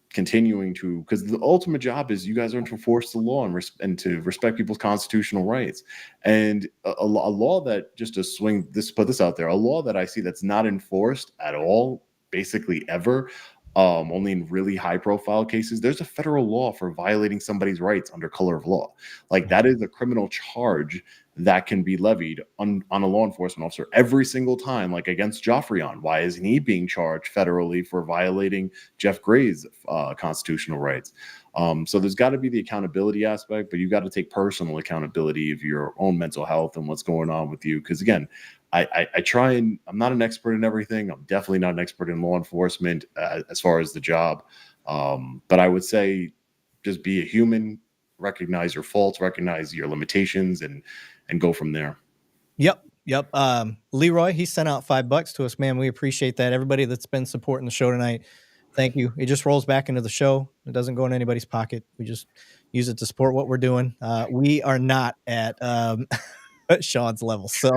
continuing to, because the ultimate job is you guys are to enforce the law and to respect people's constitutional rights. And a law that, just to put this out there, a law that I see that's not enforced at all, basically ever, only in really high profile cases, there's a federal law for violating somebody's rights under color of law. Like, that is a criminal charge that can be levied on a law enforcement officer every single time, like against Joffrion. Why isn't he being charged federally for violating Jeff Gray's constitutional rights? So there's got to be the accountability aspect, but you got to take personal accountability of your own mental health and what's going on with you. Because again, I try, and I'm not an expert in everything. I'm definitely not an expert in law enforcement as far as the job. But I would say just be a human, recognize your faults, recognize your limitations, and go from there. Yep. Leroy, he sent out $5 to us, man. We appreciate that. Everybody that's been supporting the show tonight, Thank you. It just rolls back into the show. It doesn't go in anybody's pocket. We just use it to support what we're doing. We are not at Sean's level, so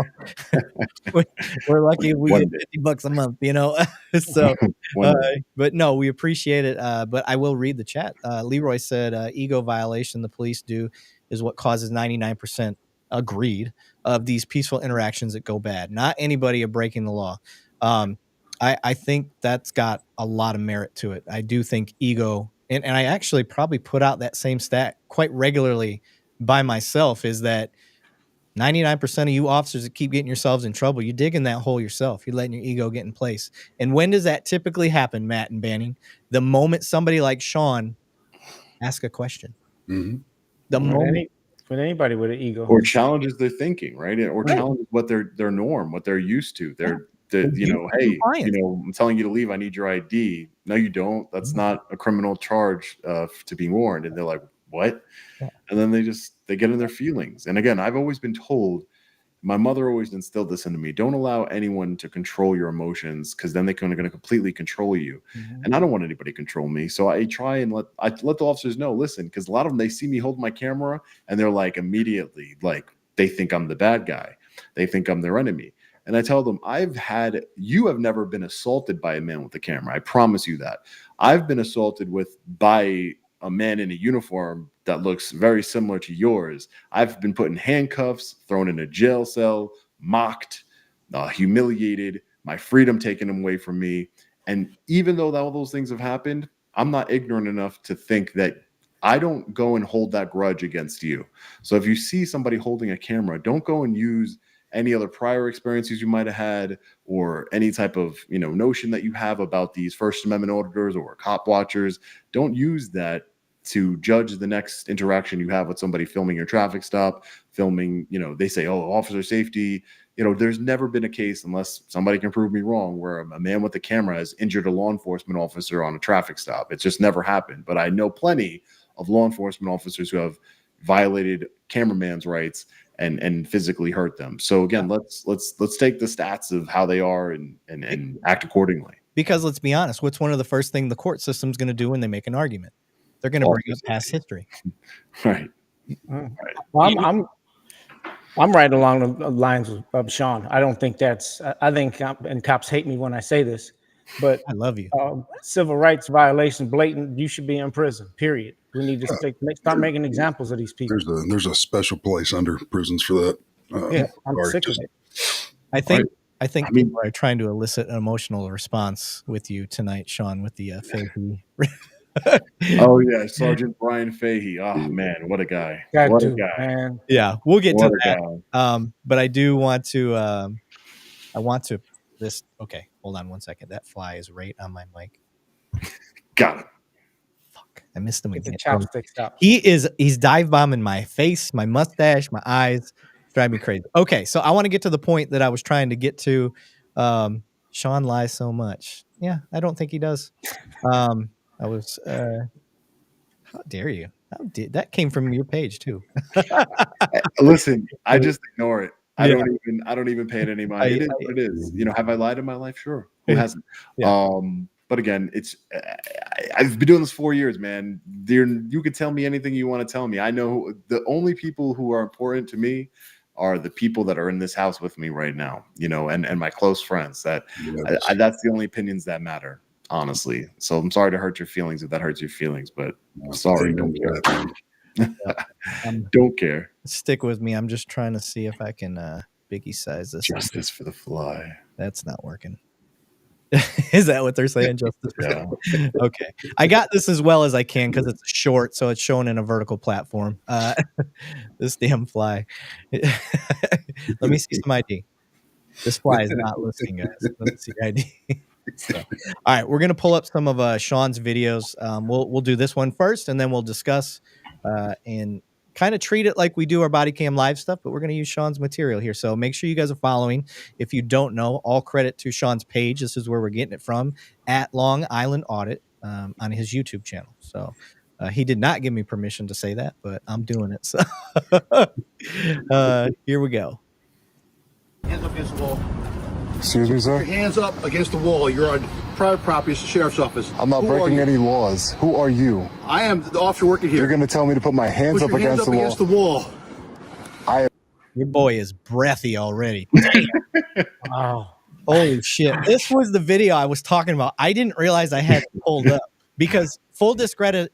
we're lucky if we One get day. $50 a month, you know. So, One day. but no, we appreciate it. But I will read the chat. Leroy said, "Ego violation the police do is what causes 99% agreed of these peaceful interactions that go bad. Not anybody breaking the law." I think that's got a lot of merit to it. I do think ego, and I actually probably put out that same stat quite regularly by myself, is that 99% of you officers that keep getting yourselves in trouble, you're digging that hole yourself. You're letting your ego get in place. And when does that typically happen, Matt and Banning? The moment somebody like Sean asks a question. Mm-hmm. The moment. With anybody with an ego. Or challenges their thinking, right? Or challenges what their norm, what they're used to. Hey, I'm telling you to leave. I need your ID. No, you don't. That's not a criminal charge to be warned. And they're like, what? Yeah. And then they get in their feelings. And again, I've always been told, my mother always instilled this into me: don't allow anyone to control your emotions, because then they're going to completely control you. Mm-hmm. And I don't want anybody to control me. So I try and let the officers know, listen, because a lot of them, they see me hold my camera and they're like, immediately, like, they think I'm the bad guy. They think I'm their enemy. And I tell them, you have never been assaulted by a man with a camera. I promise you that. I've been assaulted by a man in a uniform that looks very similar to yours. I've been put in handcuffs, thrown in a jail cell, mocked, humiliated, my freedom taken away from me. And even though all those things have happened, I'm not ignorant enough to think that I don't go and hold that grudge against you. So if you see somebody holding a camera, don't go and use any other prior experiences you might have had, or any type of notion that you have about these First Amendment auditors or cop watchers. Don't use that to judge the next interaction you have with somebody filming your traffic stop, filming, they say, oh, officer safety. There's never been a case, unless somebody can prove me wrong, where a man with a camera has injured a law enforcement officer on a traffic stop. It's just never happened. But I know plenty of law enforcement officers who have violated cameraman's rights and physically hurt them. So again, let's take the stats of how they are and act accordingly. Because let's be honest, what's one of the first things the court system's going to do when they make an argument? They're going to bring up past history. Right. Well, I'm right along the lines of Sean. I don't think I think, and cops hate me when I say this, but I love you. Civil rights violation, blatant, you should be in prison, period. We need to start making examples of these people. There's a special place under prisons for that. I'm sick of it. I think people are trying to elicit an emotional response with you tonight, Sean, with the Fahey. Oh yeah, Sergeant Brian Fahey. Oh man, what a guy! What a guy, man. Yeah, we'll get to that. But I do want to. Okay, hold on one second. That fly is right on my mic. Got it. Fuck, I missed him again. Stop. He's dive bombing my face, my mustache, my eyes. Drive me crazy. Okay, so I want to get to the point that I was trying to get to. Sean lies so much. Yeah, I don't think he does. I was. How dare you? That came from your page too. Listen, I just ignore it. I don't even pay it any mind. It is what it is. Have I lied in my life? Sure. Who hasn't? Yeah. But again, I've been doing this 4 years, man. You could tell me anything you want to tell me. I know the only people who are important to me are the people that are in this house with me right now, and my close friends. That's the only opinions that matter, honestly. So I'm sorry to hurt your feelings if that hurts your feelings, but sorry, don't care. Don't care. Stick with me. I'm just trying to see if I can biggie size this. Justice for the fly. That's not working. Is that what they're saying? Justice? Yeah. Okay. I got this as well as I can because it's short, so it's shown in a vertical platform. This damn fly. Let me see some ID. This fly is not listening, guys. Let me see ID. So, all right, we're gonna pull up some of Sean's videos. We'll do this one first, and then we'll discuss and kind of treat it like we do our body cam live stuff, but we're going to use Sean's material here. So make sure you guys are following. If you don't know, all credit to Sean's page. This is where we're getting it from, at Long Island Audit on his YouTube channel. So he did not give me permission to say that, but I'm doing it. So here we go. Indivisible Excuse me, Your sir? hands up against the wall. You're on private property. It's the sheriff's office. I'm not Who are breaking you? any laws. Who are you? I am the officer working here. You're going to tell me to put my hands Put up your hands against up the against wall? the wall. Your boy is breathy already. Wow. Holy shit. This was the video I was talking about. I didn't realize I had it pulled up because full discretion,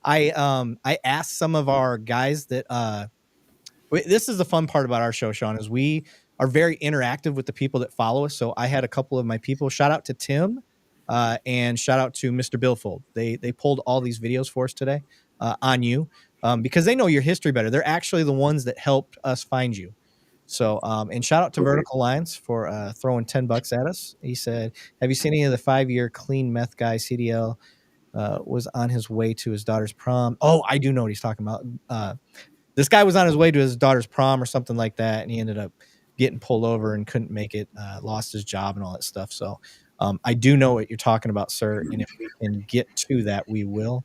I asked some of our guys that this is the fun part about our show, Sean, is we are very interactive with the people that follow us. So I had a couple of my people, shout out to Tim and shout out to Mr. Billfold. They pulled all these videos for us today on you because they know your history better. They're actually the ones that helped us find you. So, and shout out to Vertical Lines for throwing $10 at us. He said, have you seen any of the 5-year clean meth guy? CDL was on his way to his daughter's prom. Oh, I do know what he's talking about. This guy was on his way to his daughter's prom or something like that, and he ended up getting pulled over and couldn't make it, lost his job and all that stuff. So I do know what you're talking about, sir, and if we can get to that, we will.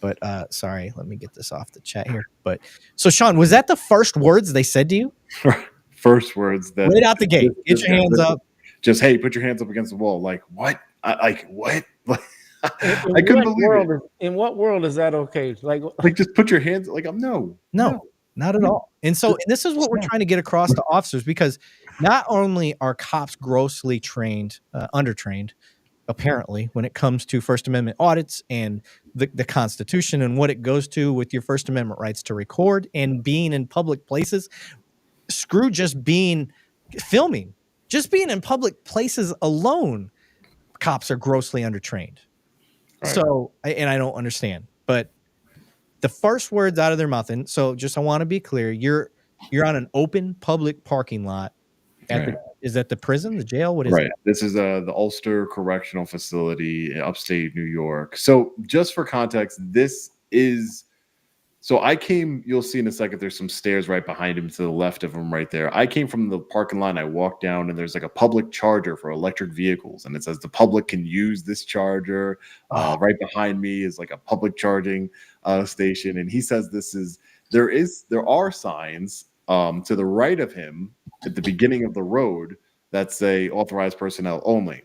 But sorry, let me get this off the chat here. But so, Sean, was that the first words they said to you? First words that right out the gate. Get your hands up. Just, hey, put your hands up against the wall. Like what? What? In I couldn't believe it. In what world is that okay? Like just put your hands. Like no, not at all. And so this is what we're trying to get across to officers, because not only are cops grossly trained, undertrained, apparently, when it comes to First Amendment audits and the Constitution and what it goes to with your First Amendment rights to record and being in public places. Screw just filming, just being in public places alone. Cops are grossly undertrained. Right. So, and I don't understand, but the first words out of their mouth. And so I want to be clear. You're on an open public parking lot. Is that the prison, the jail? What is it? This is the Ulster Correctional Facility in upstate New York. So just for context, you'll see in a second, there's some stairs right behind him to the left of him right there. I came from the parking lot, I walked down, and there's like a public charger for electric vehicles. And it says the public can use this charger. Right behind me is like a public charging station. And he says there are signs to the right of him at the beginning of the road that say authorized personnel only.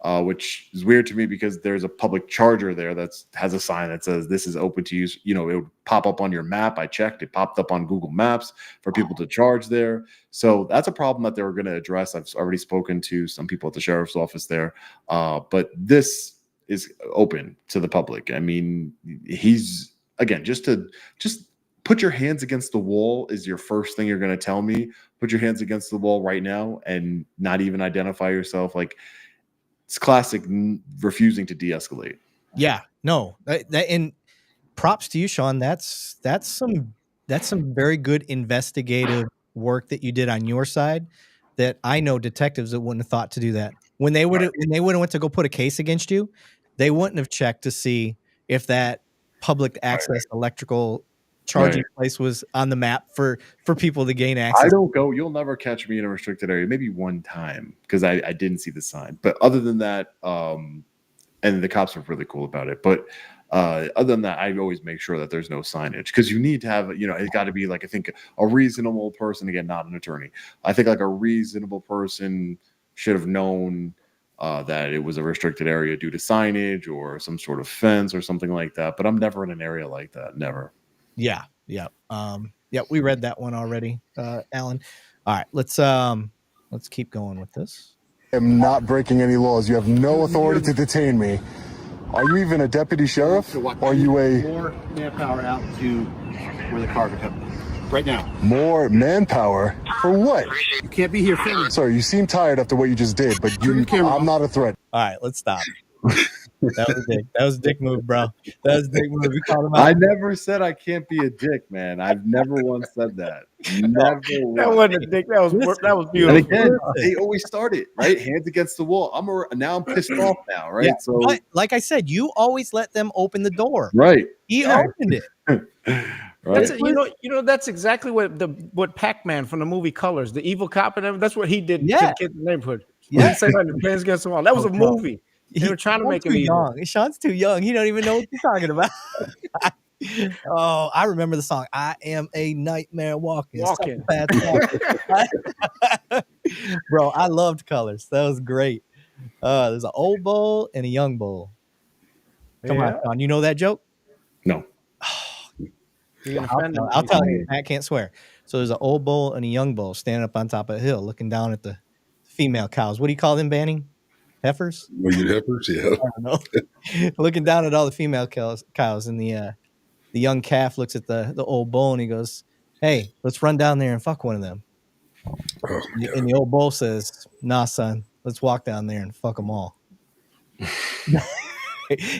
Which is weird to me because there's a public charger there that has a sign that says this is open to use. It would pop up on your map. I checked. It popped up on Google Maps for people to charge there. So that's a problem that they were going to address. I've already spoken to some people at the sheriff's office there. But this is open to the public. I mean, he's, again, just put your hands against the wall is your first thing you're going to tell me. Put your hands against the wall right now and not even identify yourself. Like, it's classic refusing to de-escalate. Yeah, no, and props to you, Sean. That's some very good investigative work that you did on your side. That I know detectives that wouldn't have thought to do that when they would have went to go put a case against you. They wouldn't have checked to see if that public access electrical charging place was on the map for people to gain access. I don't go. You'll never catch me in a restricted area. Maybe one time because I didn't see the sign. But other than that, and the cops were really cool about it. But other than that, I always make sure that there's no signage because you need to have, it's got to be like, I think a reasonable person, again, not an attorney. I think like a reasonable person should have known that it was a restricted area due to signage or some sort of fence or something like that. But I'm never in an area like that. Never. Yeah. We read that one already, Alan. All right, let's keep going with this. I am not breaking any laws. You have no authority to detain me. Are you even a deputy sheriff? Are you more manpower out to where the car could come right now? More manpower for what? You can't be here filming. Sorry, you seem tired after what you just did, but I'm not a threat. All right, let's stop. That was a dick move, bro. That was a dick move. We called him out. I never said I can't be a dick, man. I've never once said that. Never. That wasn't a dick. That was beautiful. And again, they always start it right, hands against the wall. I'm pissed off now, right? Yeah, so, but like I said, you always let them open the door. Right. He opened it. Right. That's exactly what Pac-Man from the movie Colors, the evil cop, and that's what he did to the kids in the neighborhood. Yeah, say like the Hands Against the Wall. That was a movie. They were trying to make him young. Sean's too young. He don't even know what you're talking about. Oh, I remember the song. I am a nightmare walking. Walking. Psychopath walking. Bro, I loved Colors. That was great. There's an old bull and a young bull. Come on, Yeah. Sean. You know that joke? No. You're gonna offend them. I'll tell you. Matt can't swear. So there's an old bull and a young bull standing up on top of a hill looking down at the female cows. What do you call them, Banning? Heifers? Well, you heifers, yeah. I don't know. Looking down at all the female cows, and the young calf looks at the old bull and he goes, "Hey, let's run down there and fuck one of them." Oh, my God. And the old bull says, "Nah, son, let's walk down there and fuck them all."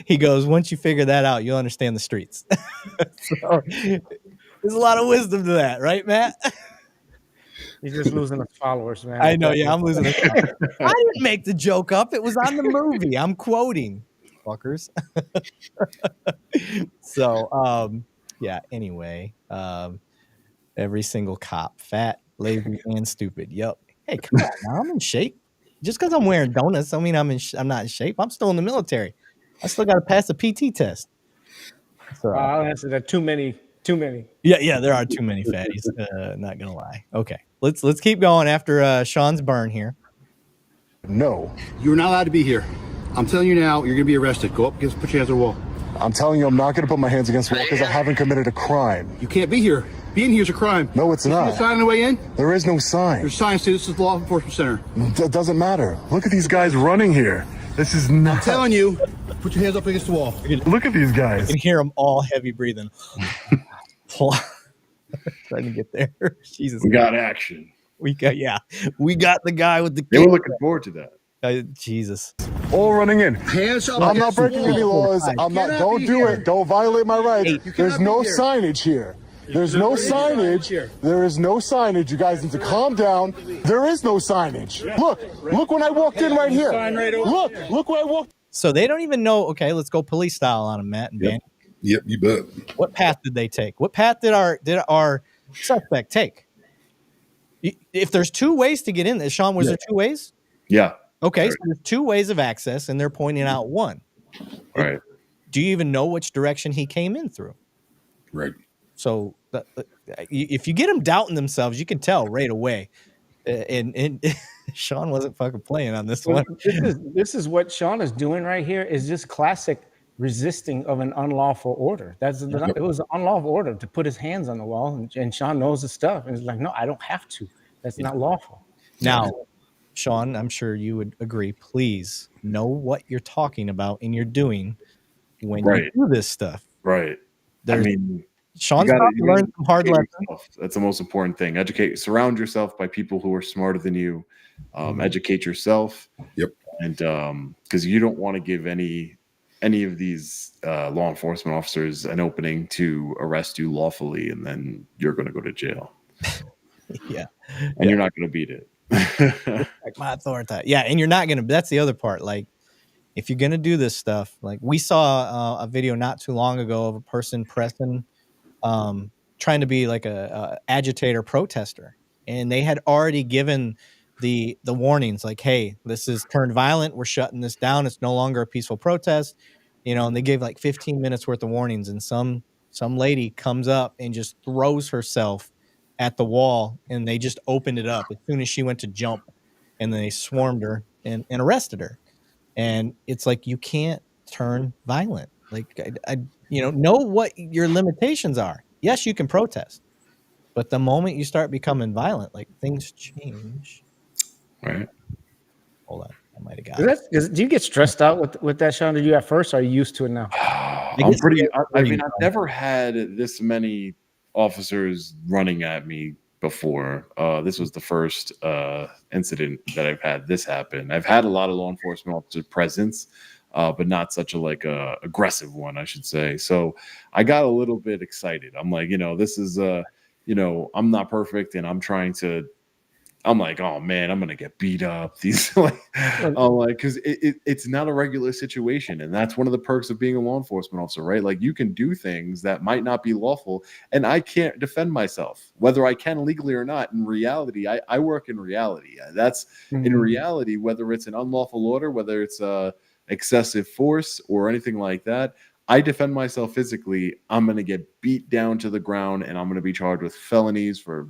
He goes, "Once you figure that out, you'll understand the streets." So, there's a lot of wisdom to that, right, Matt? He's just losing his followers, man. I know, yeah, I'm losing it. I didn't make the joke up. It was on the movie. I'm quoting, fuckers. So, yeah, anyway, every single cop, fat, lazy, and stupid. Yep. Hey, come on now, I'm in shape. Just because I'm wearing donuts, I mean I'm not in shape. I'm still in the military. I still got to pass the PT test. So, I'll answer that. Too many. yeah, there are too many fatties. Not gonna lie. Okay, let's keep going after Sean's burn here. No. You're not allowed to be here. I'm telling you now, you're going to be arrested. Go up, put your hands on the wall. I'm telling you, I'm not going to put my hands against the wall because I haven't committed a crime. You can't be here. Being here is a crime. No, it's You see not. the sign on the way in? There is no sign. There's signs say this is the Law Enforcement Center. That doesn't matter. Look at these guys running here. This is not. I'm telling you, put your hands up against the wall. Look at these guys. You can hear them all heavy breathing. Trying to get there. Jesus. We got action. We got the guy with the They were looking forward to that. Jesus. All running in. Hands up. I'm not against the breaking any wall. laws. I'm not. cannot Don't be do here. it. Don't violate my rights. You There's cannot no be here. signage here. There's no signage. There is no signage. You guys need to calm down. There is no signage. Look when I walked in right here. Look where I walked. So they don't even know. Okay, let's go police style on them, Matt and Yep. Ben. Yep, you bet. What path did they take? What path did our suspect take? If there's two ways to get in there, Sean, was there two ways? Yeah. Okay, Right. so there's two ways of access, and they're pointing out one. Right. Do you even know which direction he came in through? Right. So if you get them doubting themselves, you can tell right away. And Sean wasn't fucking playing on this one. This is what Sean is doing right here. Is just classic resisting of an unlawful order. It was an unlawful order to put his hands on the wall, and Sean knows his stuff, and he's like, no, I don't have to. That's not lawful. Now, Sean, I'm sure you would agree. Please know what you're talking about and you're doing when you do this stuff. Right. There's, I mean, Sean's you about to learn some hard educate lessons. yourself. That's the most important thing. Surround yourself by people who are smarter than you. Educate yourself. Yep. And because you don't want to give any of these law enforcement officers an opening to arrest you lawfully, and then you're going to go to jail. Yeah. And you're not going to beat it. Like my authority. Yeah, and you're not gonna. That's the other part. Like, if you're gonna do this stuff, like we saw a video not too long ago of a person pressing, trying to be like a agitator protester, and they had already given the warnings, like, hey, this is turned violent. We're shutting this down. It's no longer a peaceful protest, and they gave like 15 minutes worth of warnings, and some lady comes up and just throws herself at the wall, and they just opened it up as soon as she went to jump, and then they swarmed her and arrested her. And it's like, you can't turn violent. Like, I know what your limitations are. Yes, you can protest, but the moment you start becoming violent, like, things change. Right. Hold on, I might have got it. Do you get stressed out with that, Sean? Did you at first, or are you used to it now? I'm pretty. I mean, I've never had this many officers running at me before. This was the first incident that I've had this happen. I've had a lot of law enforcement officer presence, but not such a aggressive one, I should say. So I got a little bit excited. I'm like, this is I'm not perfect, and I'm like, oh man, I'm gonna get beat up. These because it's not a regular situation, and that's one of the perks of being a law enforcement officer, right? Like, you can do things that might not be lawful, and I can't defend myself, whether I can legally or not. In reality, I work in reality. That's in reality, whether it's an unlawful order, whether it's excessive force or anything like that. I defend myself physically, I'm going to get beat down to the ground, and I'm going to be charged with felonies for,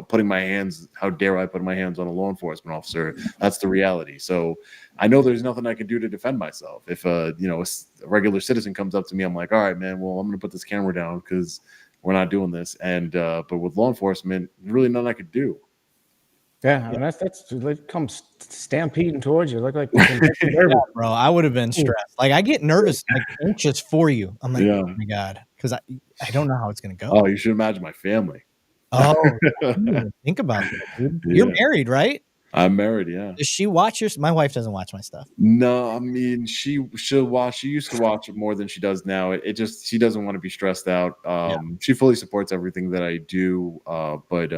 putting my hands. How dare I put my hands on a law enforcement officer? That's the reality. So I know there's nothing I can do to defend myself. If a regular citizen comes up to me, I'm like, all right, man, well, I'm going to put this camera down because we're not doing this. And but with law enforcement, really nothing I could do. Yeah, and that's it comes stampeding towards you. Look like Bro, I would have been stressed. Like, I get nervous, like anxious for you. I'm like, oh my God, because I don't know how it's gonna go. Oh, you should imagine my family. Oh, I didn't even think about that, dude. You're married, right? I'm married, yeah. Does she watch your? My wife doesn't watch my stuff. No, I mean she'll watch. She used to watch it more than she does now. It just she doesn't want to be stressed out. She fully supports everything that I do. But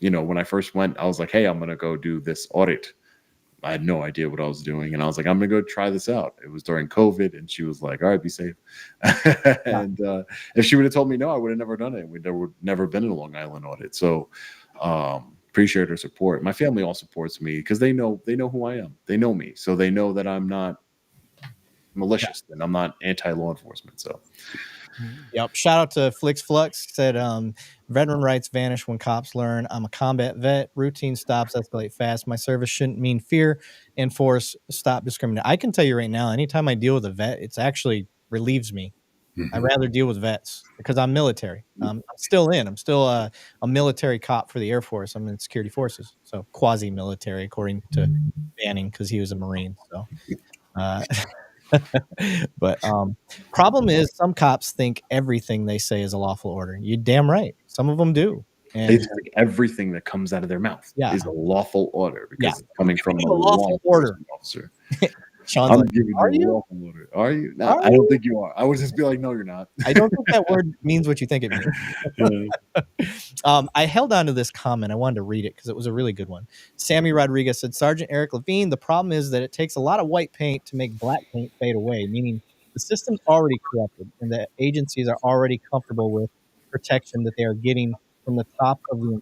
when I first went, I was like, hey, I'm gonna go do this audit. I had no idea what I was doing, and I was like, I'm gonna go try this out. It was during COVID, and she was like, all right, be safe. And if she would have told me no, I would have never done it. There would never been a Long Island audit. So appreciate her support. My family all supports me because they know who I am. They know me, so they know that I'm not malicious and I'm not anti-law enforcement. So yep. Shout out to Flix Flux, said veteran rights vanish when cops learn. I'm a combat vet. Routine stops escalate fast. My service shouldn't mean fear and force. Stop discriminating. I can tell you right now, anytime I deal with a vet, it's actually relieves me. I'd rather deal with vets because I'm military. I'm still a military cop for the Air Force. I'm in security forces, so quasi-military according to Banning because he was a Marine. So, but problem is some cops think everything they say is a lawful order. You're damn right. Some of them do. And they think everything that comes out of their mouth is a lawful order because it's coming from a lawful order officer. Sean's I'm like, giving are you a you? lawful order. Are you? No, I don't think you are. I would just be like, no, you're not. I don't think that word means what you think it means. I held on to this comment. I wanted to read it because it was a really good one. Sammy Rodriguez said, Sergeant Erik Lavigne, the problem is that it takes a lot of white paint to make black paint fade away, meaning the system's already corrupted and the agencies are already comfortable with protection that they are getting from the top of the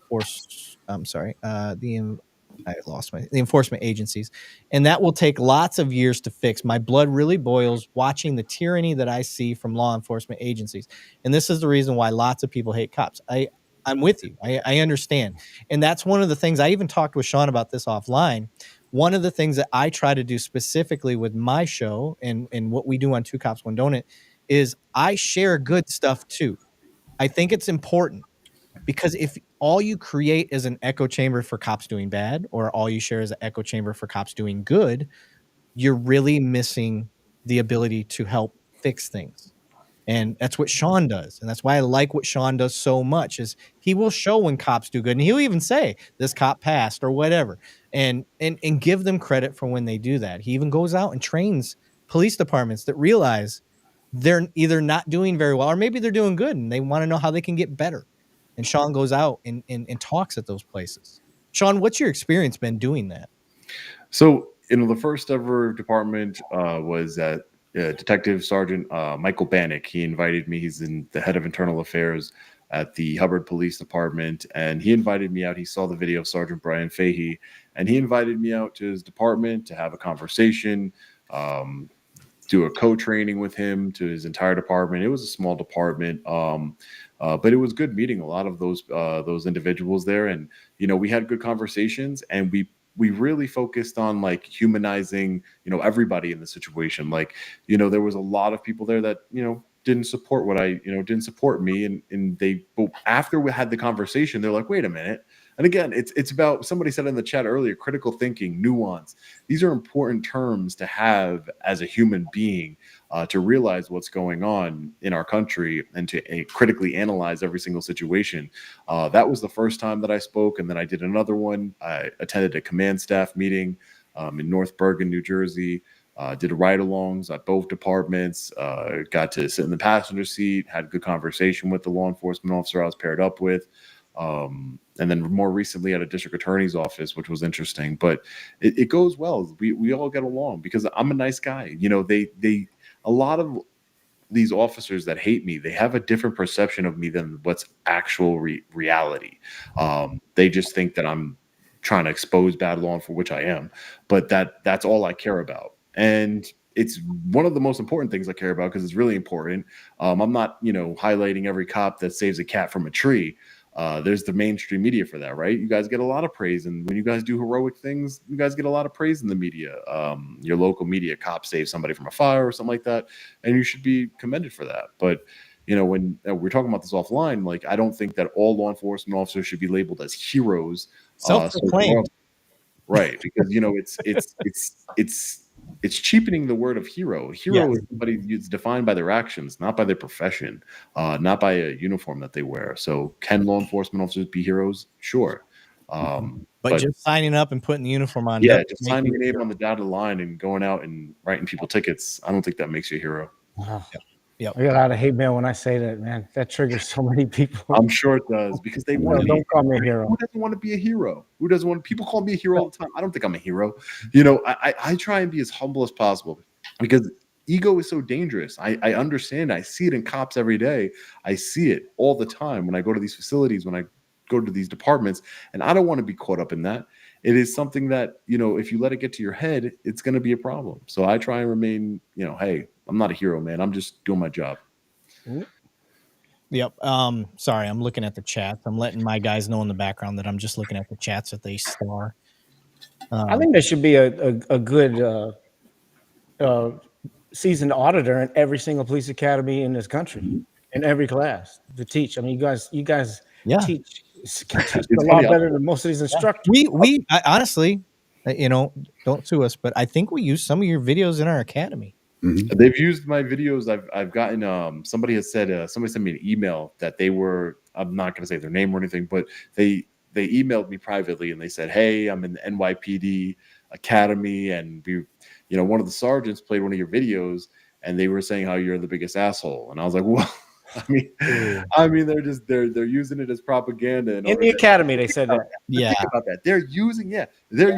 the enforcement agencies, and that will take lots of years to fix. My blood really boils watching the tyranny that I see from law enforcement agencies, and this is the reason why lots of people hate cops. I'm with you. I understand, and that's one of the things I even talked with Sean about this offline. One of the things that I try to do specifically with my show and what we do on Two Cops One Donut is I share good stuff too. I think it's important. Because if all you create is an echo chamber for cops doing bad, or all you share is an echo chamber for cops doing good, you're really missing the ability to help fix things. And that's what Sean does. And that's why I like what Sean does so much is he will show when cops do good. And he'll even say this cop passed or whatever, and give them credit for when they do that. He even goes out and trains police departments that realize they're either not doing very well or maybe they're doing good and they want to know how they can get better. And Sean goes out and talks at those places. Sean, what's your experience been doing that? So, the first ever department was at Detective Sergeant Michael Bannock. He invited me. He's the head of internal affairs at the Hubbard Police Department. And he invited me out. He saw the video of Sergeant Brian Fahey. And he invited me out to his department to have a conversation, do a co-training with him to his entire department. It was a small department. But it was good meeting a lot of those individuals there, and we had good conversations, and we really focused on like humanizing everybody in the situation. Like there was a lot of people there that didn't support didn't support me, and but after we had the conversation, they're like, wait a minute. And again, it's about, somebody said in the chat earlier, critical thinking, nuance. These are important terms to have as a human being, to realize what's going on in our country and to critically analyze every single situation. That was the first time that I spoke. And then I did another one. I attended a command staff meeting in North Bergen, New Jersey. Did ride-alongs at both departments, got to sit in the passenger seat, had a good conversation with the law enforcement officer I was paired up with. And then more recently at a district attorney's office, which was interesting, but it goes well. We all get along because I'm a nice guy. A lot of these officers that hate me, they have a different perception of me than what's actual reality. They just think that I'm trying to expose bad law, for which I am, but that's all I care about. And it's one of the most important things I care about because it's really important. I'm not, highlighting every cop that saves a cat from a tree. There's the mainstream media for that, right? You guys get a lot of praise, and when you guys do heroic things, you guys get a lot of praise in the media. Your local media cop saves somebody from a fire or something like that, and you should be commended for that. But when we're talking about this offline, like, I don't think that all law enforcement officers should be labeled as heroes. Self-proclaimed. Right, because it's cheapening the word of hero. Hero is somebody who's defined by their actions, not by their profession, not by a uniform that they wear. So can law enforcement officers be heroes? Sure. But just signing up and putting the uniform on. Yeah, just signing your name on the dotted line and going out and writing people tickets, I don't think that makes you a hero. Wow. Yep. I get a lot of hate mail when I say that, man. That triggers so many people. I'm sure it does, because they want to don't call me a hero. Who doesn't want to be a hero? Who doesn't want? People call me a hero all the time. I don't think I'm a hero. I try and be as humble as possible, because ego is so dangerous. I understand. I see it in cops every day. I see it all the time when I go to these facilities, when I go to these departments, and I don't want to be caught up in that. It is something that, if you let it get to your head, it's going to be a problem. So I try and remain, hey, I'm not a hero, man. I'm just doing my job. Yep. Sorry, I'm looking at the chats. I'm letting my guys know in the background that I'm just looking at the chats that they star. I think there should be a good seasoned auditor in every single police academy in this country, in every class to teach. I mean, you guys teach the law better than most of these instructors. I honestly, don't sue us, but I think we use some of your videos in our academy. Mm-hmm. They've used my videos. I've gotten somebody has said somebody sent me an email that they were, I'm not going to say their name or anything, but they emailed me privately and they said, hey, I'm in the NYPD academy, and one of the sergeants played one of your videos and they were saying how you're the biggest asshole. And I was like, well, I mean, they're using it as propaganda. In the academy, they said that. Yeah, think about that. They're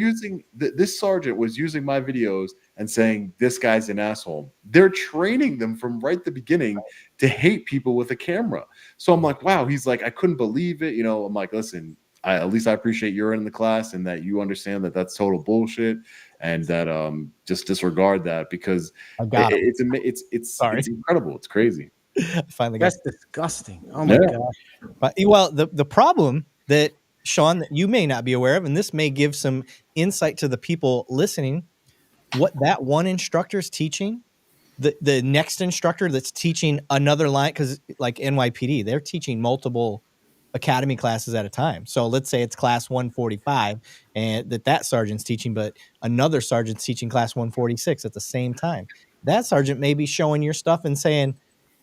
using this sergeant was using my videos and saying this guy's an asshole. They're training them from right the beginning to hate people with a camera. So I'm like, wow. He's like, I couldn't believe it. I'm like, listen, at least I appreciate you're in the class and that you understand that that's total bullshit, and that just disregard that, because it's incredible. It's crazy. Finally, that's disgusting. Oh my god! But the problem that, Sean, that you may not be aware of, and this may give some insight to the people listening, what that one instructor is teaching, the next instructor that's teaching another line, because like NYPD, they're teaching multiple academy classes at a time. So let's say it's class 145 and that sergeant's teaching, but another sergeant's teaching class 146 at the same time. That sergeant may be showing your stuff and saying,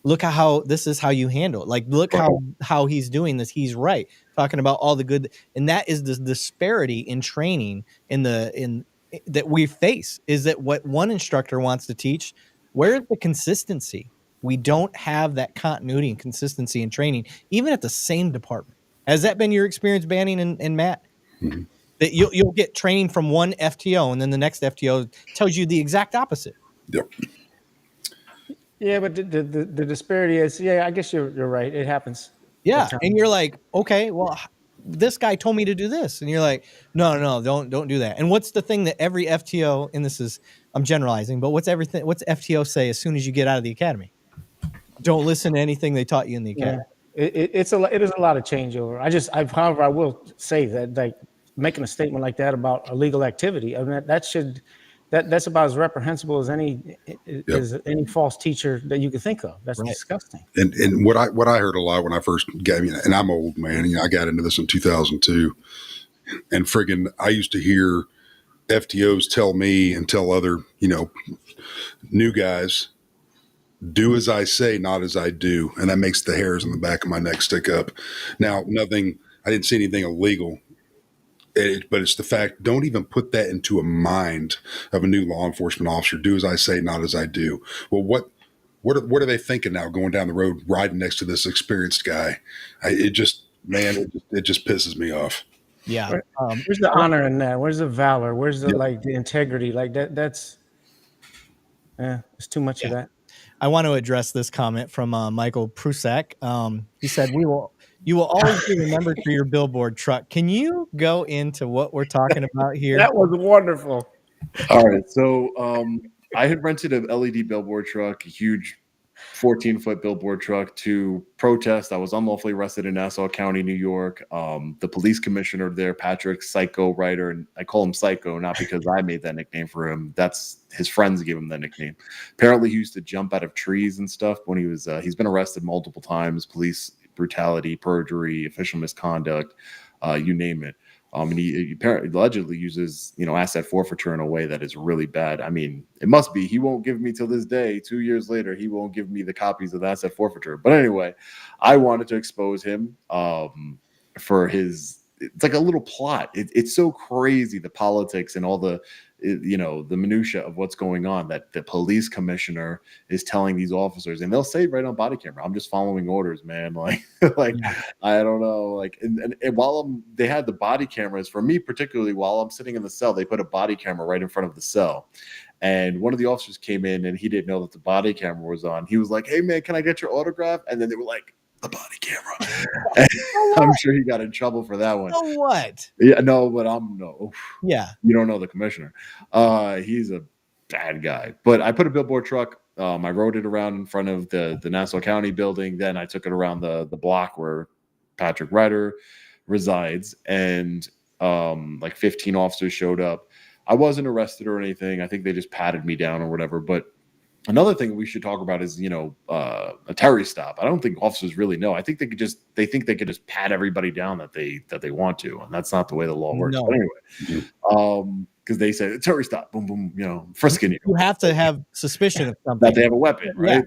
look how this is how you handle it. Like, look how he's doing this. He's right. Talking about all the good. And that is the disparity in training that we face, is that what one instructor wants to teach, where's the consistency? We don't have that continuity and consistency in training, even at the same department. Has that been your experience, Banning and Matt? Mm-hmm. That you'll get training from one FTO and then the next FTO tells you the exact opposite. Yep. Yeah, but the disparity is, I guess you're right. It happens. Yeah, and you're like, okay, well, this guy told me to do this, and you're like, no, don't do that. And what's the thing that every FTO, and I'm generalizing, but what's FTO say as soon as you get out of the academy? Don't listen to anything they taught you in the academy. Yeah. It is a lot of changeover. However, I will say that, like, making a statement like that about illegal activity, I mean, that's about as reprehensible as any false teacher that you could think of. That's disgusting. And what I heard a lot when I first got, and I'm old, man. I got into this in 2002, and friggin' I used to hear FTOs tell me and tell other new guys, do as I say, not as I do, and that makes the hairs on the back of my neck stick up. Now, I didn't see anything illegal. But it's the fact, don't even put that into a mind of a new law enforcement officer. Do as I say, not as I do. Well, what are they thinking now going down the road, riding next to this experienced guy? It just pisses me off. Yeah. Where's the honor in that? Where's the valor? Where's the the integrity? Like that's it's too much of that. I want to address this comment from Michael Prusak. He said, you will always be remembered for your billboard truck. Can you go into what we're talking about here? That was wonderful. All right. So I had rented an LED billboard truck, a huge 14-foot billboard truck, to protest. I was unlawfully arrested in Nassau County, New York. The police commissioner there, Patrick Psycho Writer, and I call him Psycho not because I made that nickname for him. That's his friends gave him that nickname. Apparently, he used to jump out of trees and stuff when he was. He's been arrested multiple times: police brutality, perjury, official misconduct, you name it. And he apparently allegedly uses, asset forfeiture in a way that is really bad. I mean, it must be. He won't give me till this day, 2 years later, he won't give me the copies of the asset forfeiture. But anyway, I wanted to expose him for his. It's like a little plot. It's so crazy, the politics and all the minutia of what's going on, that the police commissioner is telling these officers, and they'll say right on body camera, I'm just following orders, man. Like I don't know. Like, and while they had the body cameras, for me particularly, while I'm sitting in the cell, they put a body camera right in front of the cell. And one of the officers came in and he didn't know that the body camera was on. He was like, hey man, can I get your autograph? And then they were like, the body camera. I'm sure he got in trouble for that one. Oh, what? Yeah, no, but Yeah. You don't know the commissioner. He's a bad guy. But I put a billboard truck. I rode it around in front of the Nassau County building. Then I took it around the block where Patrick Ryder resides, and like 15 officers showed up. I wasn't arrested or anything. I think they just patted me down or whatever. But another thing we should talk about is, a Terry stop. I don't think officers really know. I think they think they could just pat everybody down that they want to, and that's not the way the law works. No. But anyway, because they say Terry stop, boom, boom, frisking you. You have to have suspicion of something. That they have a weapon, right?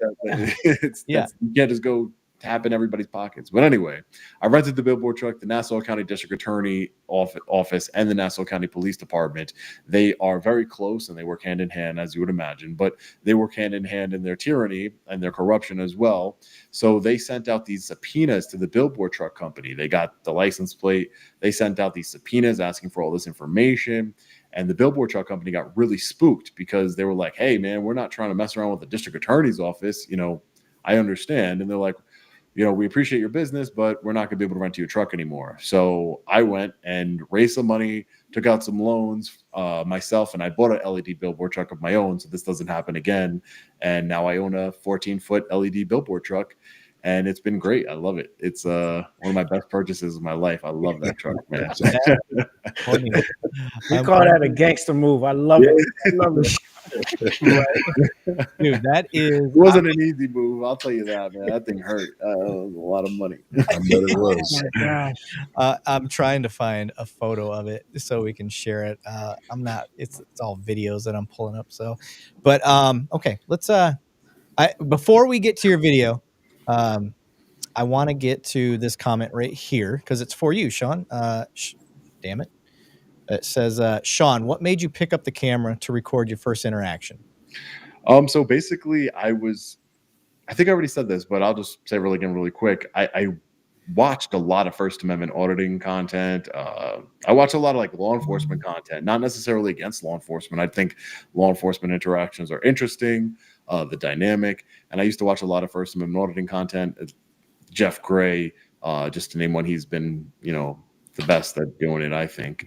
Yeah. You can't just go tap in everybody's pockets. But anyway, I rented the billboard truck. The Nassau County District Attorney office and the Nassau County Police Department, they are very close and they work hand in hand, as you would imagine, but they work hand in hand in their tyranny and their corruption as well. So they sent out these subpoenas to the billboard truck company. They got the license plate. They sent out these subpoenas asking for all this information. And the billboard truck company got really spooked because they were like, hey man, we're not trying to mess around with the district attorney's office. I understand. And they're like, we appreciate your business, but we're not going to be able to rent you a truck anymore. So I went and raised some money, took out some loans myself, and I bought an LED billboard truck of my own so this doesn't happen again. And now I own a 14-foot LED billboard truck, and it's been great. I love it. It's one of my best purchases of my life. I love that truck, man. We call that a gangster move. I love it. I love it. Dude, that is. It wasn't an easy move, I'll tell you that, man. That thing hurt. It was a lot of money. I bet it was. Oh my gosh. I'm trying to find a photo of it so we can share it. I'm not. It's all videos that I'm pulling up. So, but okay. Let's. Before we get to your video, I want to get to this comment right here because it's for you, Sean. Damn it. It says, Sean, what made you pick up the camera to record your first interaction? So basically, I think I already said this, but I'll just say really quick. I watched a lot of First Amendment auditing content. I watched a lot of like law enforcement content, not necessarily against law enforcement. I think law enforcement interactions are interesting, the dynamic. And I used to watch a lot of First Amendment auditing content. Jeff Gray, just to name one, he's been, the best at doing it, I think.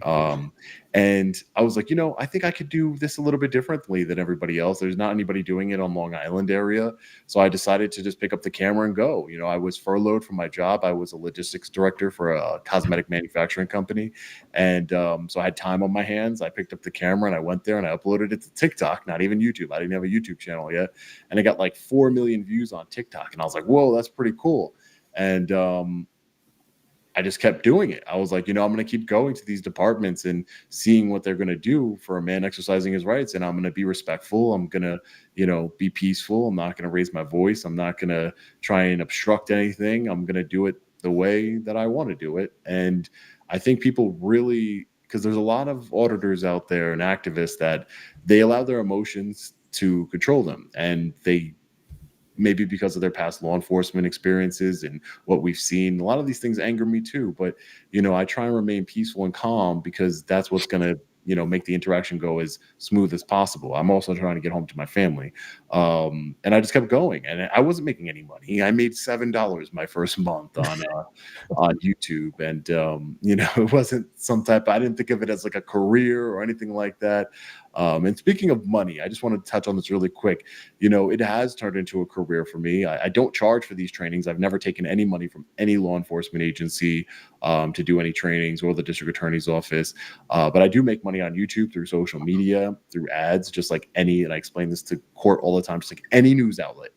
And I was like, I think I could do this a little bit differently than everybody else. There's not anybody doing it on Long Island area. So I decided to just pick up the camera and go. I was furloughed from my job. I was a logistics director for a cosmetic manufacturing company. And so I had time on my hands. I picked up the camera and I went there and I uploaded it to TikTok, not even YouTube. I didn't have a YouTube channel yet. And it got like 4 million views on TikTok. And I was like, whoa, that's pretty cool. And I just kept doing it. I was like, I'm going to keep going to these departments and seeing what they're going to do for a man exercising his rights. And I'm going to be respectful. I'm going to, be peaceful. I'm not going to raise my voice. I'm not going to try and obstruct anything. I'm going to do it the way that I want to do it. And I think people really, because there's a lot of auditors out there and activists that they allow their emotions to control them. And they, maybe because of their past law enforcement experiences and what we've seen, a lot of these things anger me too. But, I try and remain peaceful and calm because that's what's going to, make the interaction go as smooth as possible. I'm also trying to get home to my family. And I just kept going and I wasn't making any money. I made $7 my first month on YouTube. And, it wasn't I didn't think of it as like a career or anything like that. And speaking of money, I just want to touch on this really quick. You know, it has turned into a career for me. I don't charge for these trainings. I've never taken any money from any law enforcement agency to do any trainings or the district attorney's office. But I do make money on YouTube through social media, through ads, just like any, and I explain this to court all the time, just like any news outlet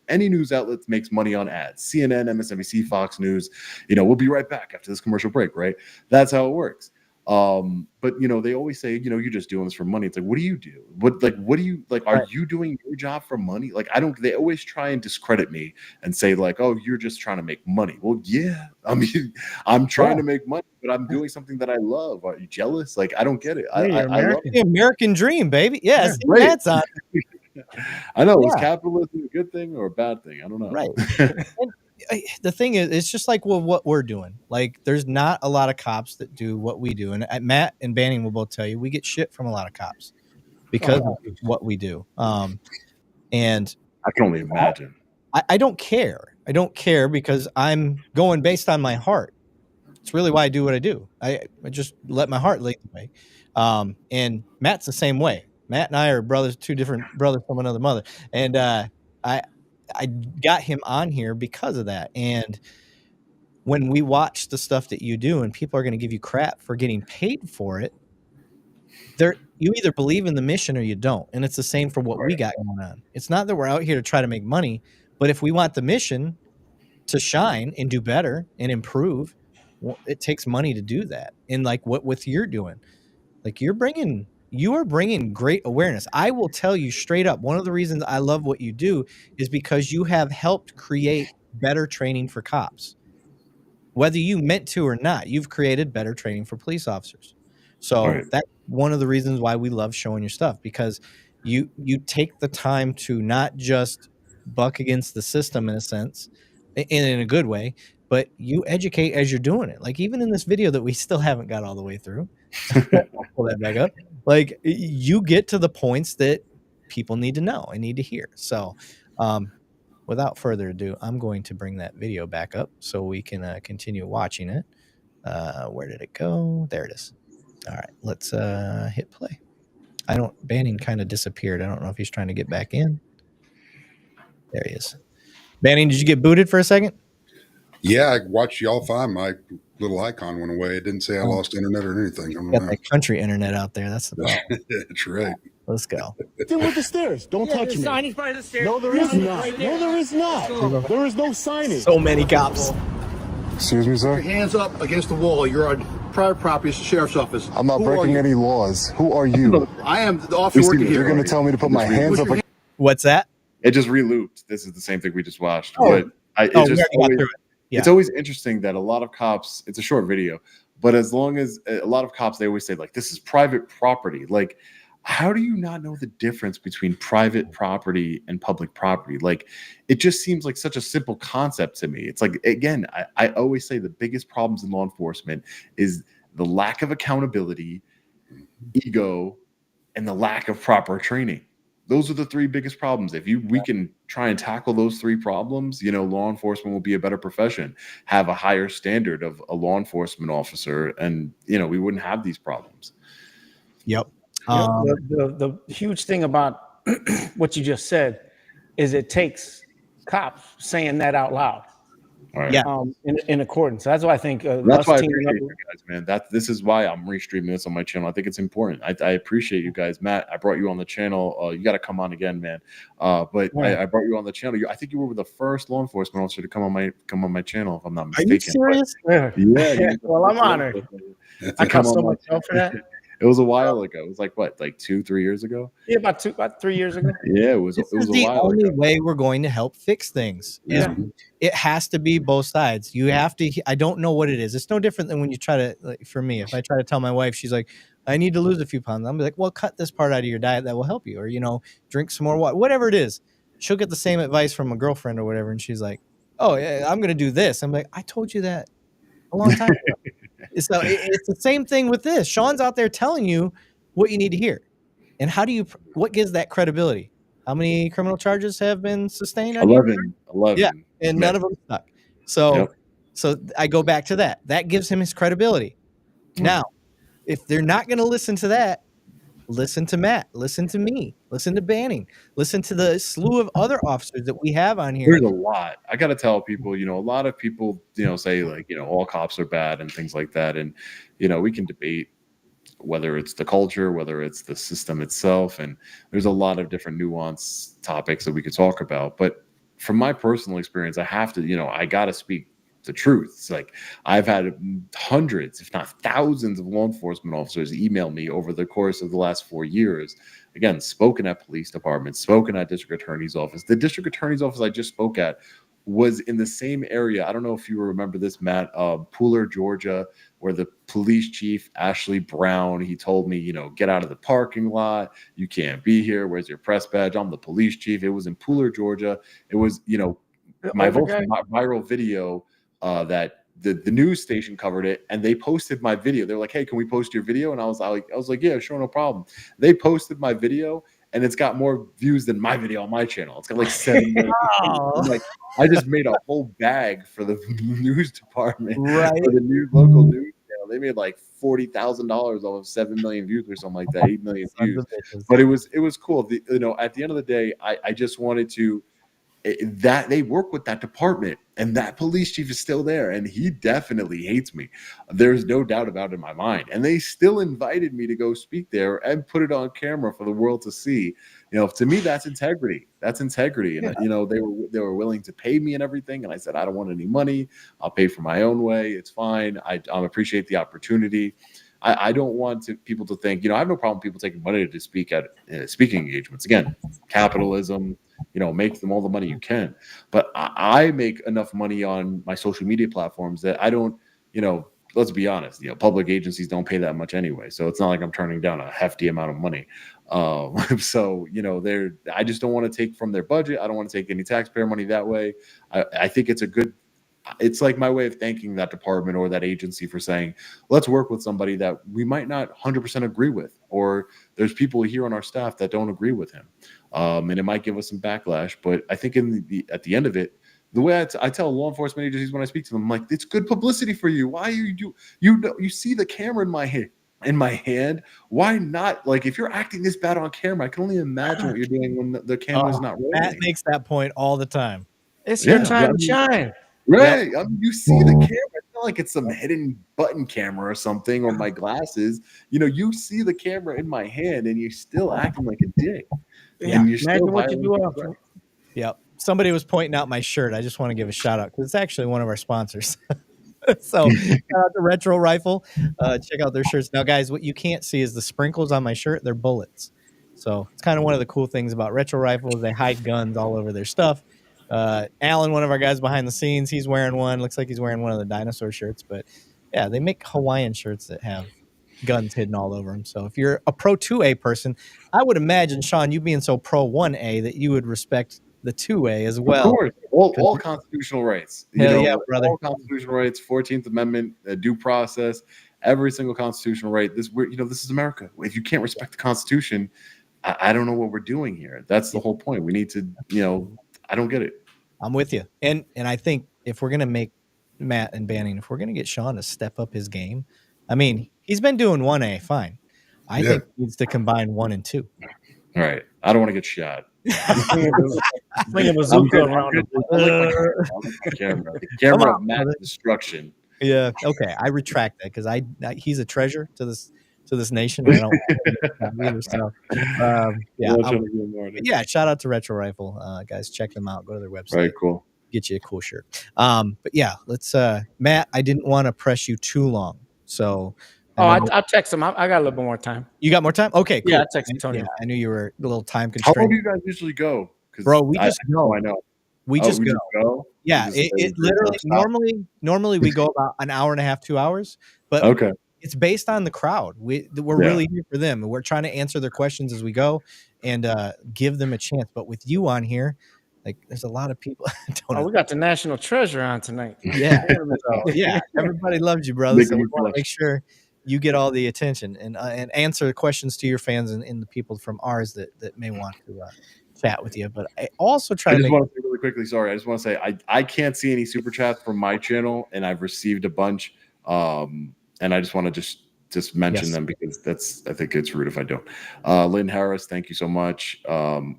makes money on ads. CNN, MSNBC, Fox News, you know, we'll be right back after this commercial break, right? That's how it works. But you know, they always say, you know, you're just doing this for money. It's like, what do you do? What do you like? Are you doing your job for money? Like, they always try and discredit me and say like, oh, you're just trying to make money. Well, yeah, I mean, I'm trying to make money, but I'm doing something that I love. Are you jealous? Like, I don't get it. I love the American dream, baby. Yes, right. that's on. I know. Is capitalism a good thing or a bad thing? I don't know. Right. The thing is, it's just like what we're doing. Like, there's not a lot of cops that do what we do, and Matt and Banning will both tell you we get shit from a lot of cops because of what we do. And I can only imagine. I don't care. I don't care because I'm going based on my heart. It's really why I do what I do. I just let my heart lead the way. And Matt's the same way. Matt and I are brothers, two different brothers from another mother, and I got him on here because of that. And when we watch the stuff that you do and people are going to give you crap for getting paid for it, you either believe in the mission or you don't. And it's the same for what we got going on. It's not that we're out here to try to make money, but if we want the mission to shine and do better and improve, well, it takes money to do that. And like what you're doing, like you are bringing great awareness. I will tell you straight up, one of the reasons I love what you do is because you have helped create better training for cops. Whether you meant to or not, you've created better training for police officers. So that's one of the reasons why we love showing your stuff, because you take the time to not just buck against the system in a sense, in a good way, but you educate as you're doing it. Like even in this video that we still haven't got all the way through, I'll pull that back up. Like you get to the points that people need to know and need to hear. So without further ado, I'm going to bring that video back up so we can continue watching it. Where did it go? There it is. All right, let's hit play. Banning kind of disappeared. I don't know if he's trying to get back in. There he is. Banning, did you get booted for a second? Yeah, I watched y'all fine. My little icon went away. It didn't say I lost internet or anything. I don't Got know. that country internet out there. That's the problem. That's right. Let's go. Deal with the stairs. Don't touch me. Signage by the stairs. No, there is not. No, there is not. There is no signage. So many cops. Excuse me, sir. Hands up against the wall. You're on private property. It's the sheriff's office. I'm not breaking any laws. Who are you? I am the officer working here. You're going to tell me to put my hands up. What's that? It just re-looped. This is the same thing we just watched. Oh. But We already got through it. Yeah. It's always interesting that a lot of cops, it's a short video, but as long as a lot of cops, they always say like, this is private property. Like, how do you not know the difference between private property and public property? Like, it just seems like such a simple concept to me. It's like, again, I always say the biggest problems in law enforcement is the lack of accountability, ego, and the lack of proper training. Those are the three biggest problems. If we can try and tackle those three problems, you know, law enforcement will be a better profession, have a higher standard of a law enforcement officer, and, you know, we wouldn't have these problems. Yep. The huge thing about what you just said is it takes cops saying that out loud. All right. Yeah. In accordance. That's why I think that's why I appreciate you guys, man. This is why I'm restreaming this on my channel. I think it's important. I appreciate you guys. Matt, I brought you on the channel. You got to come on again, man. But I brought you on the channel. I think you were the first law enforcement officer to come on my channel, if I'm not mistaken. Are you serious? Yeah. Well, I'm honored. I got so much help for that. It was a while ago. It was like what, like 2-3 years ago? Yeah, about 3 years ago. Yeah, it was a while ago. The only way we're going to help fix things. Yeah. It has to be both sides. You have to. I don't know what it is. It's no different than when you try to. Like, for me, if I try to tell my wife, she's like, "I need to lose a few pounds." I'm like, "Well, cut this part out of your diet that will help you," or drink some more water. Whatever it is, she'll get the same advice from a girlfriend or whatever, and she's like, "Oh, yeah, I'm going to do this." I'm like, "I told you that a long time ago." So it's the same thing with this. Sean's out there telling you what you need to hear, and what gives that credibility? How many criminal charges have been sustained? 11. Yeah, and none of them stuck. So I go back to that. That gives him his credibility. Now, if they're not going to listen to that, listen to Matt, listen to me, listen to Banning, listen to the slew of other officers that we have on here. There's a lot. I got to tell people, a lot of people, say like, all cops are bad and things like that. And, we can debate whether it's the culture, whether it's the system itself. And there's a lot of different nuanced topics that we could talk about. But from my personal experience, I have to, I got to speak the truth. It's like I've had hundreds, if not thousands, of law enforcement officers email me over the course of the last 4 years. Again, spoken at police departments, spoken at district attorney's office. The district attorney's office I just spoke at was in the same area. I don't know if you remember this, Matt, Pooler, Georgia, where the police chief, Ashley Brown, he told me, get out of the parking lot. You can't be here. Where's your press badge? I'm the police chief. It was in Pooler, Georgia. It was, my viral video that the news station covered it, and they posted my video. They're like, hey, can we post your video? And I was like, yeah, sure, no problem. They posted my video, and it's got more views than my video on my channel. It's got like 7 million views. Like, I just made a whole bag for the news department, right? For the local news channel. They made like $40,000 off of 7 million views or something like that, 8 million views. But it was cool. At the end of the day, I just wanted to. That they work with that department, and that police chief is still there, and he definitely hates me. There's no doubt about it in my mind. And they still invited me to go speak there and put it on camera for the world to see. To me, that's integrity. That's integrity. And they were willing to pay me and everything. And I said, I don't want any money. I'll pay for my own way. It's fine. I appreciate the opportunity. I don't want people to think, I have no problem with people taking money to speak at speaking engagements. Again, capitalism. Make them all the money you can. But I make enough money on my social media platforms that I don't, let's be honest, public agencies don't pay that much anyway. So it's not like I'm turning down a hefty amount of money. So, I just don't want to take from their budget. I don't want to take any taxpayer money that way. I think it's like my way of thanking that department or that agency for saying, let's work with somebody that we might not 100% agree with, or there's people here on our staff that don't agree with him. And it might give us some backlash, but I think at the end of it, the way I tell law enforcement agencies when I speak to them, I'm like, it's good publicity for you. Why you see the camera in my hand? Why not? Like, if you're acting this bad on camera, I can only imagine what you're doing when the camera's not rolling. Matt makes that point all the time. It's your time to shine. Right. Yep. You see the camera. It's not like it's some hidden button camera or something, or my glasses. You see the camera in my hand, and you're still acting like a dick. Yeah. And you're still what you do. Yep. Somebody was pointing out my shirt. I just want to give a shout out because it's actually one of our sponsors. So shout out to Retro Rifle. Check out their shirts. Now, guys, what you can't see is the sprinkles on my shirt. They're bullets. So it's kind of one of the cool things about Retro Rifle is they hide guns all over their stuff. Alan, one of our guys behind the scenes, he's wearing one. Looks like he's wearing one of the dinosaur shirts. But yeah, they make Hawaiian shirts that have guns hidden all over them. So if you're a pro 2A person, I would imagine, Sean, you being so pro 1A that you would respect the 2A as well. Of course, all constitutional rights. Yeah, brother. All constitutional rights, 14th Amendment, due process, every single constitutional right. This is America. If you can't respect the Constitution, I don't know what we're doing here. That's the whole point. We need to, I don't get it. I'm with you. And I think if we're going to make Matt and Banning, if we're going to get Sean to step up his game, I mean, he's been doing 1A, fine. I think he needs to combine 1 and 2. All right. I don't want to get shot. Swing a bazooka around the camera of mass destruction. Yeah. Okay. I retract that because he's a treasure to this nation. I don't either, so, yeah. Shout out to Retro Rifle, guys. Check them out. Go to their website. Very cool. Get you a cool shirt. But yeah, let's. Matt, I didn't want to press you too long, so. I'll text him. I got a little bit more time. You got more time? Okay, cool. Yeah, I texted Tony. Yeah, I knew you were a little time constrained. How long do you guys usually go? Bro, we just go. I know. We just go. Yeah, it literally normally we go about an hour and a half, 2 hours. But okay, it's based on the crowd. We're really here for them, and we're trying to answer their questions as we go and give them a chance. But with you on here, like, there's a lot of people. We got the national treasure on tonight. Yeah, yeah. Everybody loves you, brother. So we want to make sure you get all the attention and answer questions to your fans and the people from ours that may want to chat with you. But I also want to say really quickly, sorry, I just want to say I can't see any super chats from my channel, and I've received a bunch. And I just want to just mention Yes. them because I think it's rude if I don't. Lynn Harris, thank you so much.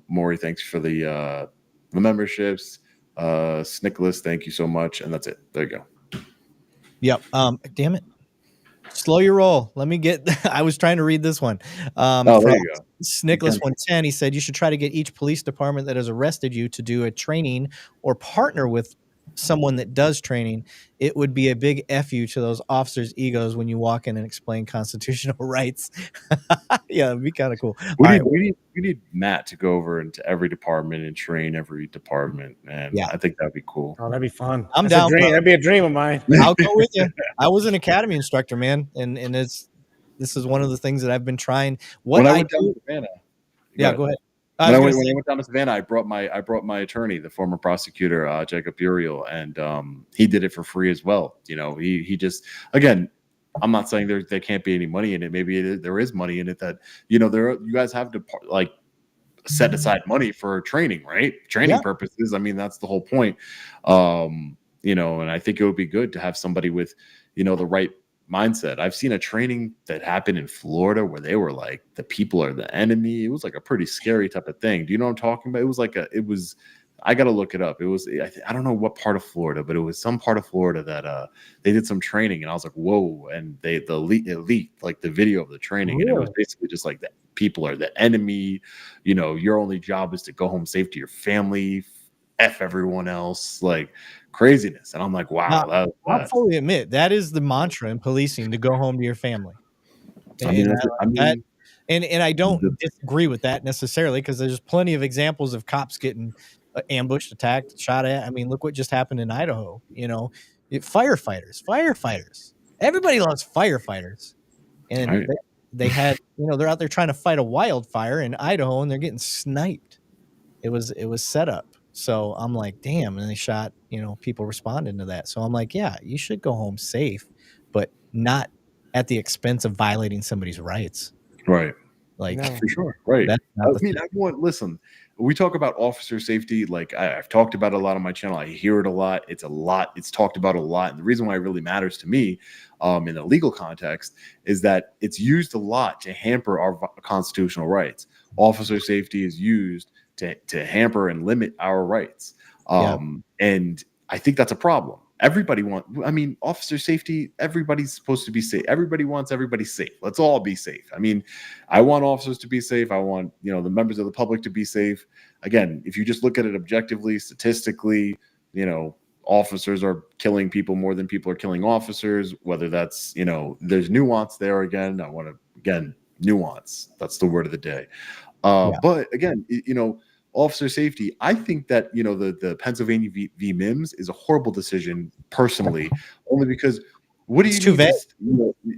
Maury, thanks for the memberships. Nicholas, thank you so much. And that's it. There you go. Yep. Damn it. Slow your roll. Let me get. I was trying to read this one. Oh, there you go. Nicholas 110. He said you should try to get each police department that has arrested you to do a training or partner with someone that does training. It would be a big fu to those officers' egos when you walk in and explain constitutional rights. Yeah, it'd be kind of cool. We need Matt to go over into every department and train every department, and Yeah. I think that'd be cool. Oh, that'd be fun. I'm That's a down, dream. bro. That'd be a dream of mine. I'll go with you. I was an academy instructor, man, and this is one of the things that I've been trying. When I went down to Savannah, go ahead. When I went down to Savannah, I brought my attorney, the former prosecutor, Jacob Uriel, and he did it for free as well. You know, he just, again, I'm not saying there can't be any money in it. Maybe there is money in it that, you know, you guys have to like set aside money for training, right? Training purposes. I mean, that's the whole point. You know, and I think it would be good to have somebody with, you know, the right mindset. I've seen a training that happened in Florida where they were like, the people are the enemy. It was like a pretty scary type of thing. Do you know what I'm talking about? It was like I got to look it up. It was, I don't know what part of Florida, but it was some part of Florida that they did some training, and I was like, whoa. And it leaked like the video of the training. And it was basically just like that people are the enemy. You know, your only job is to go home safe to your family, F everyone else, like craziness. And I'm like, wow. I'll fully admit that is the mantra in policing, to go home to your family. And I don't disagree with that necessarily, because there's plenty of examples of cops getting ambushed, attacked, shot at. I mean, look what just happened in Idaho. You know, firefighters. Everybody loves firefighters, and they had, you know, they're out there trying to fight a wildfire in Idaho, and they're getting sniped. It was set up. So I'm like, damn, and they shot, you know, people responding to that. So I'm like, yeah, you should go home safe, but not at the expense of violating somebody's rights. Right. Like, no, for sure. Right. I mean, everyone, listen, we talk about officer safety. Like I've talked about it a lot on my channel. I hear it a lot. It's talked about a lot. And the reason why it really matters to me in the legal context is that it's used a lot to hamper our constitutional rights. Officer safety is used to hamper and limit our rights. And I think that's a problem. Officer safety, everybody's supposed to be safe. Everybody wants everybody safe. Let's all be safe. I mean, I want officers to be safe. I want, you know, the members of the public to be safe. Again, if you just look at it objectively, statistically, you know, officers are killing people more than people are killing officers, whether that's, you know, there's nuance there. Again, nuance. That's the word of the day. But again, you know, officer safety, I think that, you know, the Pennsylvania v. Mims is a horrible decision personally, only because what do you too vague?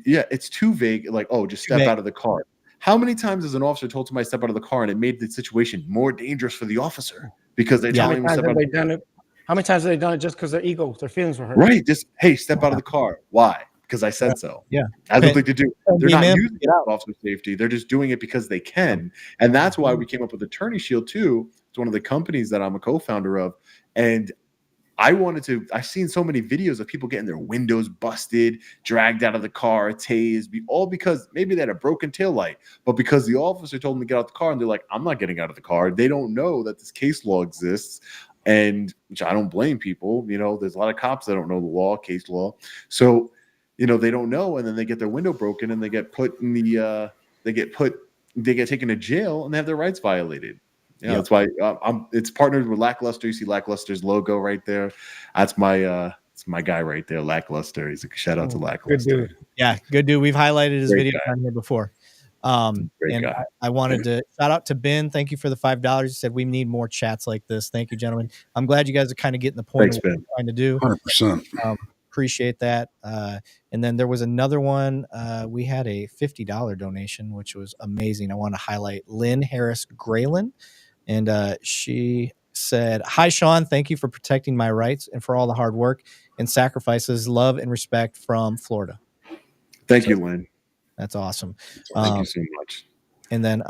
It's too vague. Like, oh, just step out of the car. How many times has an officer told somebody to step out of the car and it made the situation more dangerous for the officer because they tell him to step out of the car? How many times have they done it just because their egos, their feelings were hurt? Right. Just, hey, step out of the car. Why? Because I said so. Yeah. Has nothing to do. They're not using it for officer safety. They're just doing it because they can. And that's why we came up with Attorney Shield too. It's one of the companies that I'm a co-founder of. And I've seen so many videos of people getting their windows busted, dragged out of the car, tased, all because maybe they had a broken taillight, but because the officer told them to get out the car and they're like, I'm not getting out of the car. They don't know that this case law exists. And which I don't blame people. You know, there's a lot of cops that don't know the law, case law. So, you know, they don't know, and then they get their window broken and they get put in the they get taken to jail and they have their rights violated. Yeah, that's why it's partnered with Lackluster. You see Lackluster's logo right there. That's it's my guy right there, Lackluster. He's a shout out to Lackluster. Good dude. Yeah, good dude. We've highlighted his Great video guy. on here before. And I wanted to shout out to Ben. Thank you for the $5. He said we need more chats like this. Thank you, gentlemen. I'm glad you guys are kind of getting the point Thanks, of what Ben. we're trying to do. 100%. Appreciate that. And then there was another one. We had a $50 donation, which was amazing. I want to highlight Lynn Harris Graylin. And she said, "Hi, Sean. Thank you for protecting my rights and for all the hard work and sacrifices. Love and respect from Florida." Thank you, Lynn. That's awesome. Thank you so much. And then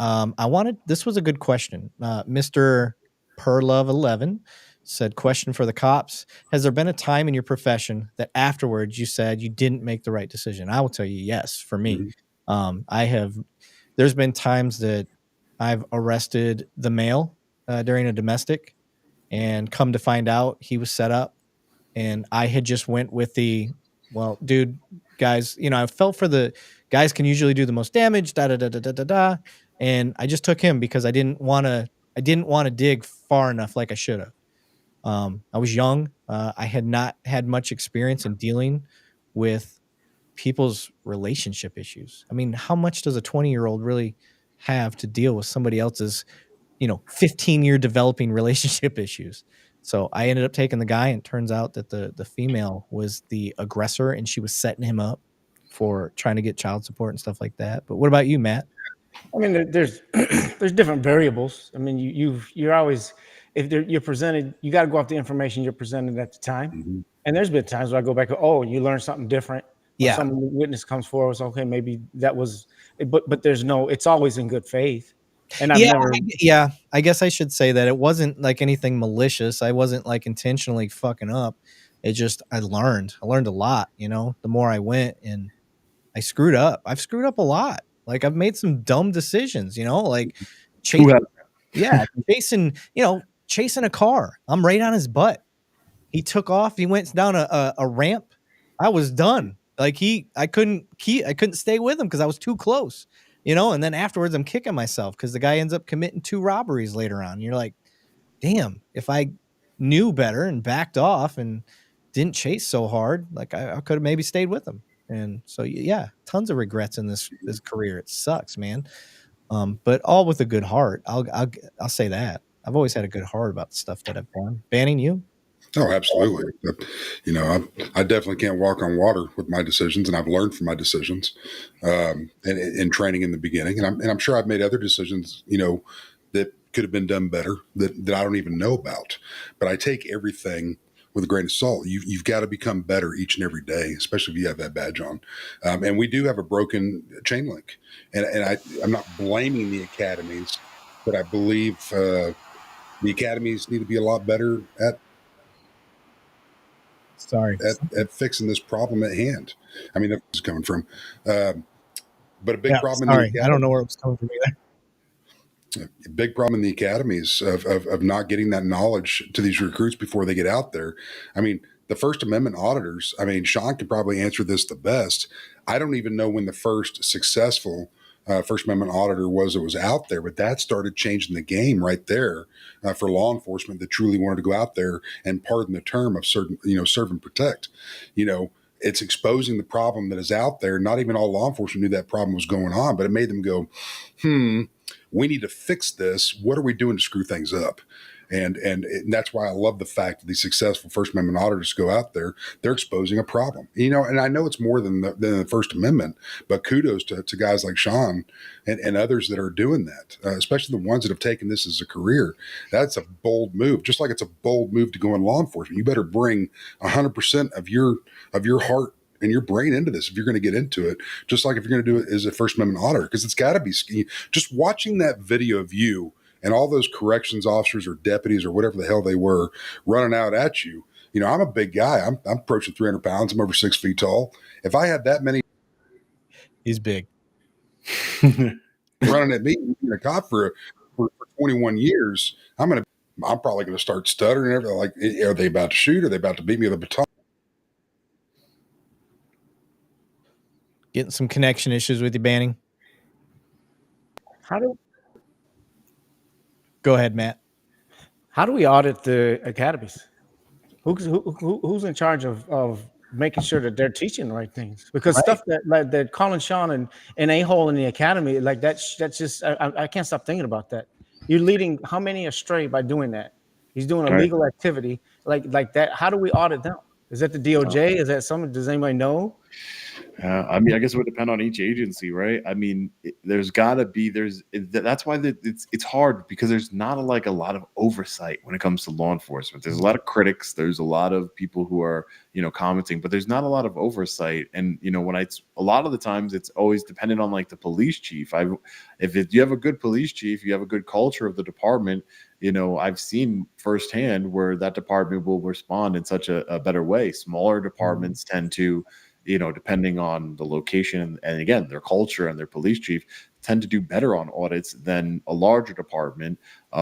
this was a good question. Mr. Perlove11 said, question for the cops. Has there been a time in your profession that afterwards you said you didn't make the right decision? I will tell you, yes, for me. There's been times that I've arrested the male during a domestic, and come to find out he was set up, and I had just went with the, well, dude, guys, I felt for the guys can usually do the most damage, and I just took him because I didn't want to dig far enough like I should have. I was young. I had not had much experience in dealing with people's relationship issues. I mean, how much does a 20-year-old really have to deal with somebody else's, 15-year developing relationship issues? So I ended up taking the guy, and it turns out that the female was the aggressor, and she was setting him up for trying to get child support and stuff like that. But what about you, Matt? I mean, there's there's different variables. I mean, you're always, if you're presented, you got to go off the information you're presented at the time. And there's been times where I go back, you learn something different. Yeah. Some witness comes forward, it's okay, maybe that was, but there's no, it's always in good faith. And I've never. I guess I should say that it wasn't like anything malicious. I wasn't like intentionally fucking up. It just, I learned a lot, the more I went, and I screwed up. I've screwed up a lot. Like, I've made some dumb decisions, like chasing a car. I'm right on his butt. He took off. He went down a ramp. I was done. Like I couldn't stay with him because I was too close, and then afterwards I'm kicking myself because the guy ends up committing 2 robberies later on. You're like, damn, if I knew better and backed off and didn't chase so hard, like I could have maybe stayed with him. And so, yeah, tons of regrets in this career. It sucks, man. But all with a good heart. I'll say that. I've always had a good heart about the stuff that I've done. Banning, you? Oh, absolutely. I definitely can't walk on water with my decisions, and I've learned from my decisions and in training in the beginning. And I'm sure I've made other decisions, that could have been done better that I don't even know about. But I take everything with a grain of salt. You've got to become better each and every day, especially if you have that badge on. And we do have a broken chain link. And I'm not blaming the academies, but I believe the academies need to be a lot better at fixing this problem at hand. I mean, that's where it's coming from. But a big problem. Sorry, I don't know where it was coming from either. A big problem in the academies of not getting that knowledge to these recruits before they get out there. I mean, the First Amendment auditors, Sean could probably answer this the best. I don't even know when the first successful First Amendment auditor was out there, but that started changing the game right there for law enforcement that truly wanted to go out there and, pardon the term, of serve and protect. It's exposing the problem that is out there. Not even all law enforcement knew that problem was going on, but it made them go, we need to fix this. What are we doing to screw things up? And that's why I love the fact that these successful First Amendment auditors go out there. They're exposing a problem, and I know it's more than the First Amendment, but kudos to guys like Sean and others that are doing that, especially the ones that have taken this as a career. That's a bold move, just like it's a bold move to go in law enforcement. You better bring 100% of your heart and your brain into this if you're going to get into it, just like if you're going to do it as a First Amendment auditor, because it's got to be just watching that video of you and all those corrections officers or deputies or whatever the hell they were running out at you. I'm a big guy. I'm approaching 300 pounds. I'm over 6 feet tall. If I had that many, he's big, running at me, being a cop for 21 years, I'm probably going to start stuttering. Everything. Like, are they about to shoot? Are they about to beat me with a baton? Getting some connection issues with you, Banning. Go ahead, Matt. How do we audit the academies? Who's in charge of making sure that they're teaching the right things? Because stuff that calling Sean an a-hole in the academy, like that's just I can't stop thinking about that. You're leading how many astray by doing that? He's doing a legal activity like that. How do we audit them? Is that the DOJ? Is that someone? Does anybody know? I mean, I guess it would depend on each agency, right? I mean, there's got to be that's why it's hard because there's not a lot of oversight when it comes to law enforcement. There's a lot of critics, there's a lot of people who are commenting, but there's not a lot of oversight. And when a lot of the times it's always dependent on like the police chief. If you have a good police chief, you have a good culture of the department. I've seen firsthand where that department will respond in such a better way. Smaller departments tend to, depending on the location and again, their culture and their police chief, tend to do better on audits than a larger department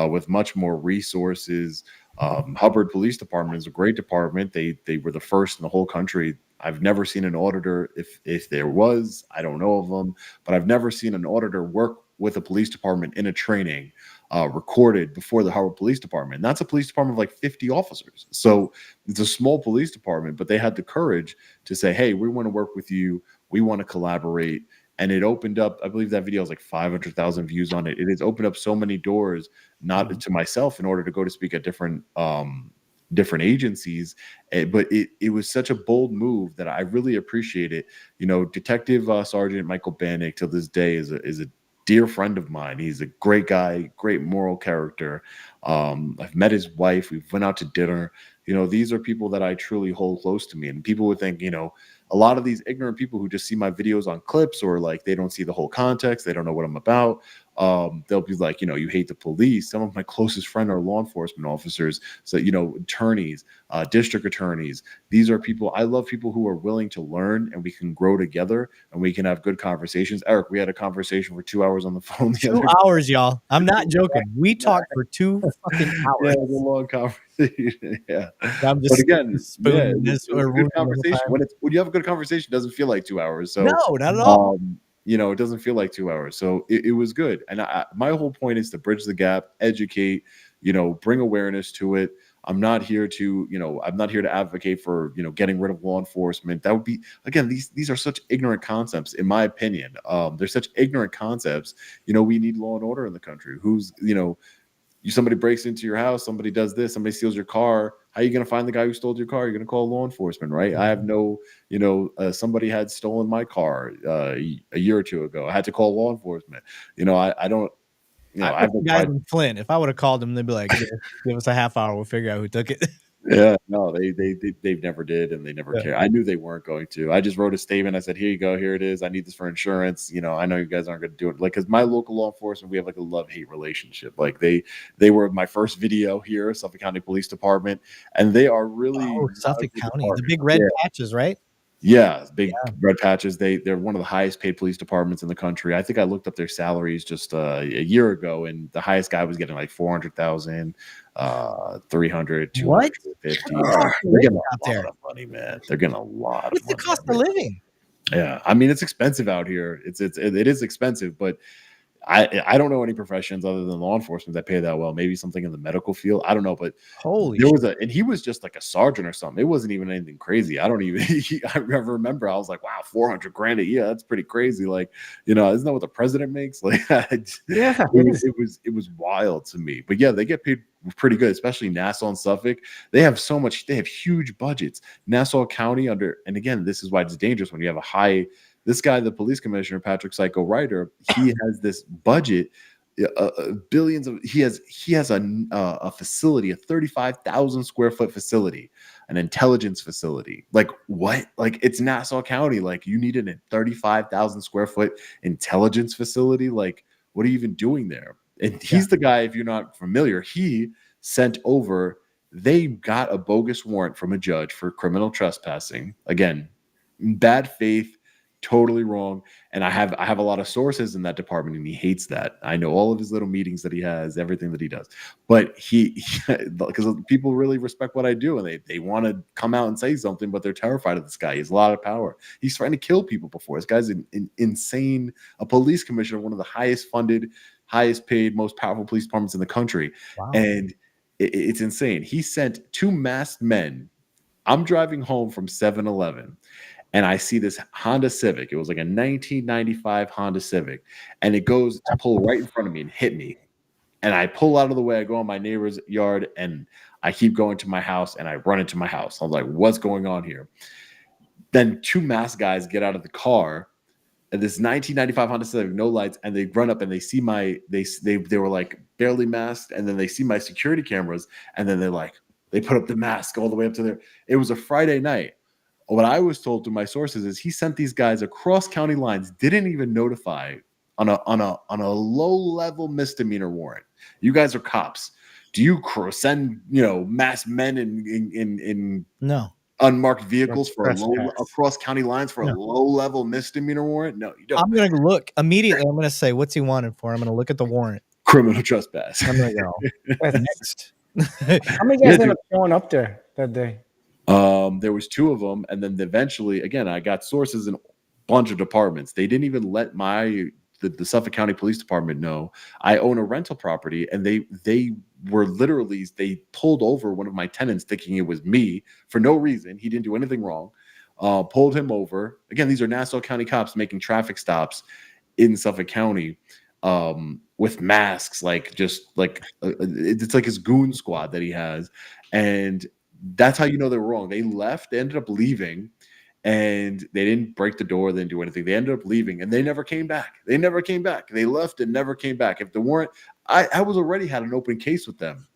with much more resources. Hubbard Police Department is a great department. They were the first in the whole country. I've never seen an auditor, if there was, I don't know of them, but I've never seen an auditor work with a police department in a training recorded before the Hubbard Police Department. And that's a police department of like 50 officers. So it's a small police department, but they had the courage to say, hey, we want to work with you. We want to collaborate. And it opened up, I believe that video has like 500,000 views on it. It has opened up so many doors, not to myself in order to go to speak at different agencies, but it was such a bold move that I really appreciate it. Detective Sergeant Michael Bannick to this day is a dear friend of mine. He's a great guy, great moral character. I've met his wife. We've went out to dinner. These are people that I truly hold close to me. And people would think, a lot of these ignorant people who just see my videos on clips or like they don't see the whole context, they don't know what I'm about. They'll be like, you hate the police. Some of my closest friends are law enforcement officers. So, attorneys, district attorneys. These are people, I love people who are willing to learn and we can grow together and we can have good conversations. Eric, we had a conversation for 2 hours on the phone. 2 hours, y'all. I'm not joking. We talked for 2 fucking hours. Yeah, it was a long conversation. Yeah. I'm just but again, spooning this it was a good conversation. When you have a good conversation, it doesn't feel like 2 hours. So no, not at all. it doesn't feel like 2 hours. So it was good. And my whole point is to bridge the gap, educate, bring awareness to it. I'm not here to advocate for, getting rid of law enforcement. That would be, again, these are such ignorant concepts, in my opinion. They're such ignorant concepts. We need law and order in the country. Somebody breaks into your house, somebody does this, somebody steals your car. How are you going to find the guy who stole your car? You're going to call law enforcement, right? I have somebody had stolen my car a year or two ago. I had to call law enforcement. I don't. I put the guys in Flint. If I would have called them, they'd be like, "Give us a half hour. We'll figure out who took it." Yeah, no, they never did, and they never care. I knew they weren't going to. I just wrote a statement. I said, "Here you go. Here it is. I need this for insurance." I know you guys aren't going to do it. Like, because my local law enforcement, we have like a love-hate relationship. Like they were my first video here, Suffolk County Police Department, and they are really Suffolk County, the big red patches, right? Yeah, big red patches. They're one of the highest paid police departments in the country. I think I looked up their salaries just a year ago, and the highest guy was getting like 400,000, 300, 250. They're getting a lot of money, man. They're getting a lot. What's the cost of living? Yeah, I mean, it's expensive out here. It is expensive, but I don't know any professions other than law enforcement that pay that well. Maybe something in the medical field. I don't know, but and he was just like a sergeant or something. It wasn't even anything crazy. I remember I was like, wow, 400 grand a year. That's pretty crazy. Like, isn't that what the president makes? Like, it was wild to me. But yeah, they get paid pretty good, especially Nassau and Suffolk. They have huge budgets. Nassau County and again, this is why it's dangerous when you have this guy, the police commissioner, Patrick Psycho Ryder, he has this budget, billions of. He has a facility, a 35,000 square foot facility, an intelligence facility. Like what? Like it's Nassau County. Like you needed a 35,000 square foot intelligence facility. Like what are you even doing there? And he's the guy. If you're not familiar, he sent over. They got a bogus warrant from a judge for criminal trespassing. Again, bad faith. Totally wrong. And I have a lot of sources in that department, and he hates that. I know all of his little meetings that he has, everything that he does. But because people really respect what I do, and they want to come out and say something, but they're terrified of this guy. He has a lot of power. He's trying to kill people before. This guy's insane. A police commissioner, one of the highest funded, highest paid, most powerful police departments in the country. Wow. And it's insane. He sent 2 masked men. I'm driving home from 7-Eleven. And I see this Honda Civic. It was like a 1995 Honda Civic. And it goes to pull right in front of me and hit me. And I pull out of the way. I go in my neighbor's yard and I keep going to my house and I run into my house. I'm like, what's going on here? Then 2 masked guys get out of the car, and this 1995 Honda Civic, no lights, and they run up and they see they were like barely masked, and then they see my security cameras, and then they put up the mask all the way up to there. It was a Friday night. What I was told through my sources is he sent these guys across county lines, didn't even notify on a low level misdemeanor warrant. You guys are cops. Do you send masked men in No. unmarked vehicles for Trespass. across county lines for a low level misdemeanor warrant? No, you don't. I'm gonna look immediately. I'm gonna say, what's he wanted for? I'm gonna look at the warrant. Criminal trespass. I'm gonna go next. How many guys ended up showing up there that day? There was 2 of them, and then eventually, again, I got sources in a bunch of departments. They didn't even let the Suffolk County Police Department know I own a rental property, and they were literally, they pulled over one of my tenants thinking it was me for no reason. He didn't do anything wrong. Pulled him over. Again, these are Nassau County cops making traffic stops in Suffolk County with masks, it's like his goon squad that he has. And that's how you know they were wrong. They left. They ended up leaving, and they didn't break the door. They didn't do anything. They ended up leaving, and they never came back. They left and never came back. If the warrant, I was already had an open case with them.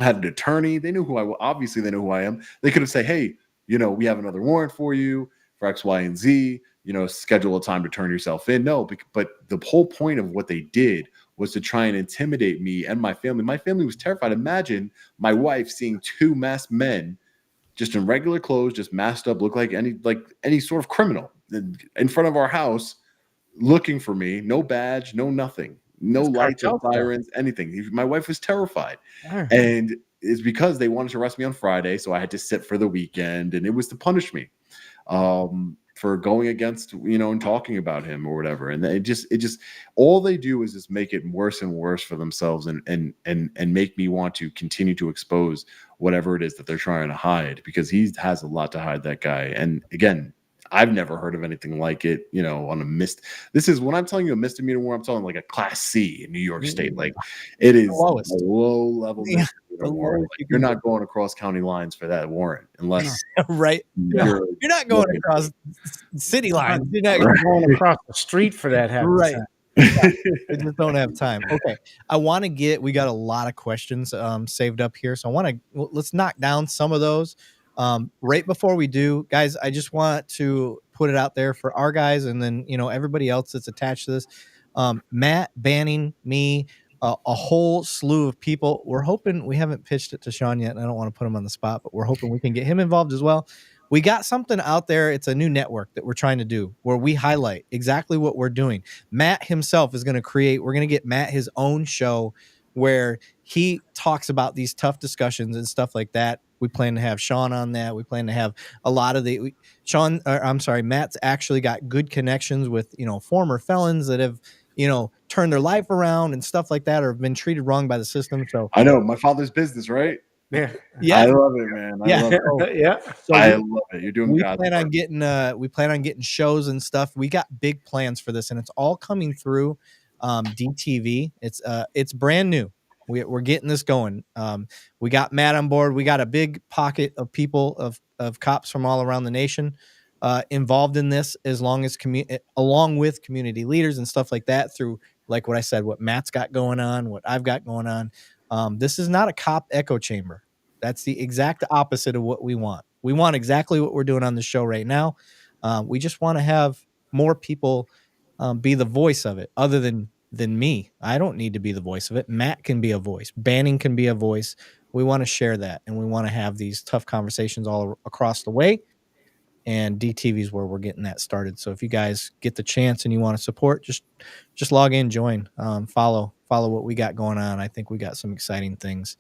I had an attorney. They knew who I was. Obviously, they know who I am. They could have said, hey, we have another warrant for you for X, Y, and Z. Schedule a time to turn yourself in. No, but the whole point of what they did was to try and intimidate me and my family. My family was terrified. Imagine my wife seeing 2 masked men just in regular clothes, just masked up, look like any sort of criminal in front of our house, looking for me. No badge, no nothing, no lights or sirens, anything. My wife was terrified. And it's because they wanted to arrest me on Friday, so I had to sit for the weekend, and it was to punish me for going against, and talking about him or whatever. And it just all they do is just make it worse and worse for themselves, and make me want to continue to expose whatever it is that they're trying to hide, because he has a lot to hide, that guy. And again, I've never heard of anything like it, on a this is, when I'm telling you a misdemeanor warrant, I'm telling like a Class C in New York State. Like, it is a low level misdemeanor warrant. Like, you're not going across county lines for that warrant unless right. You're not going across city lines. You're not going across the street for that. Right. I just don't have time. Okay. We got a lot of questions saved up here. So let's knock down some of those. Right before we do, guys, I just want to put it out there for our guys, and then everybody else that's attached to this. Matt banning me, a whole slew of people. We're hoping, we haven't pitched it to Sean yet, and I don't want to put him on the spot, but we're hoping we can get him involved as well. We got something out there. It's a new network that we're trying to do where we highlight exactly what we're doing. Matt himself is going to we're going to get Matt his own show where he talks about these tough discussions and stuff like that. We plan to have Sean on that. We plan to have a lot of Matt's actually got good connections with, former felons that have, turned their life around and stuff like that, or have been treated wrong by the system. So I know my father's business, right? Yeah. I love it, man. I love it. Yeah. So I love it. You're doing God's work. We plan on getting shows and stuff. We got big plans for this, and it's all coming through DTV. It's brand new. We're getting this going. We got Matt on board. We got a big pocket of people of cops from all around the nation involved in this, along with community leaders and stuff like that, through, like what I said, what Matt's got going on, what I've got going on. This is not a cop echo chamber. That's the exact opposite of what we want. We want exactly what we're doing on the show right now. We just want to have more people be the voice of it, other than me. I don't need to be the voice of it. Matt can be a voice. Banning can be a voice. We want to share that, and we want to have these tough conversations all across the way. And DTV is where we're getting that started. So if you guys get the chance and you want to support, just log in, join, follow what we got going on. I think we got some exciting things.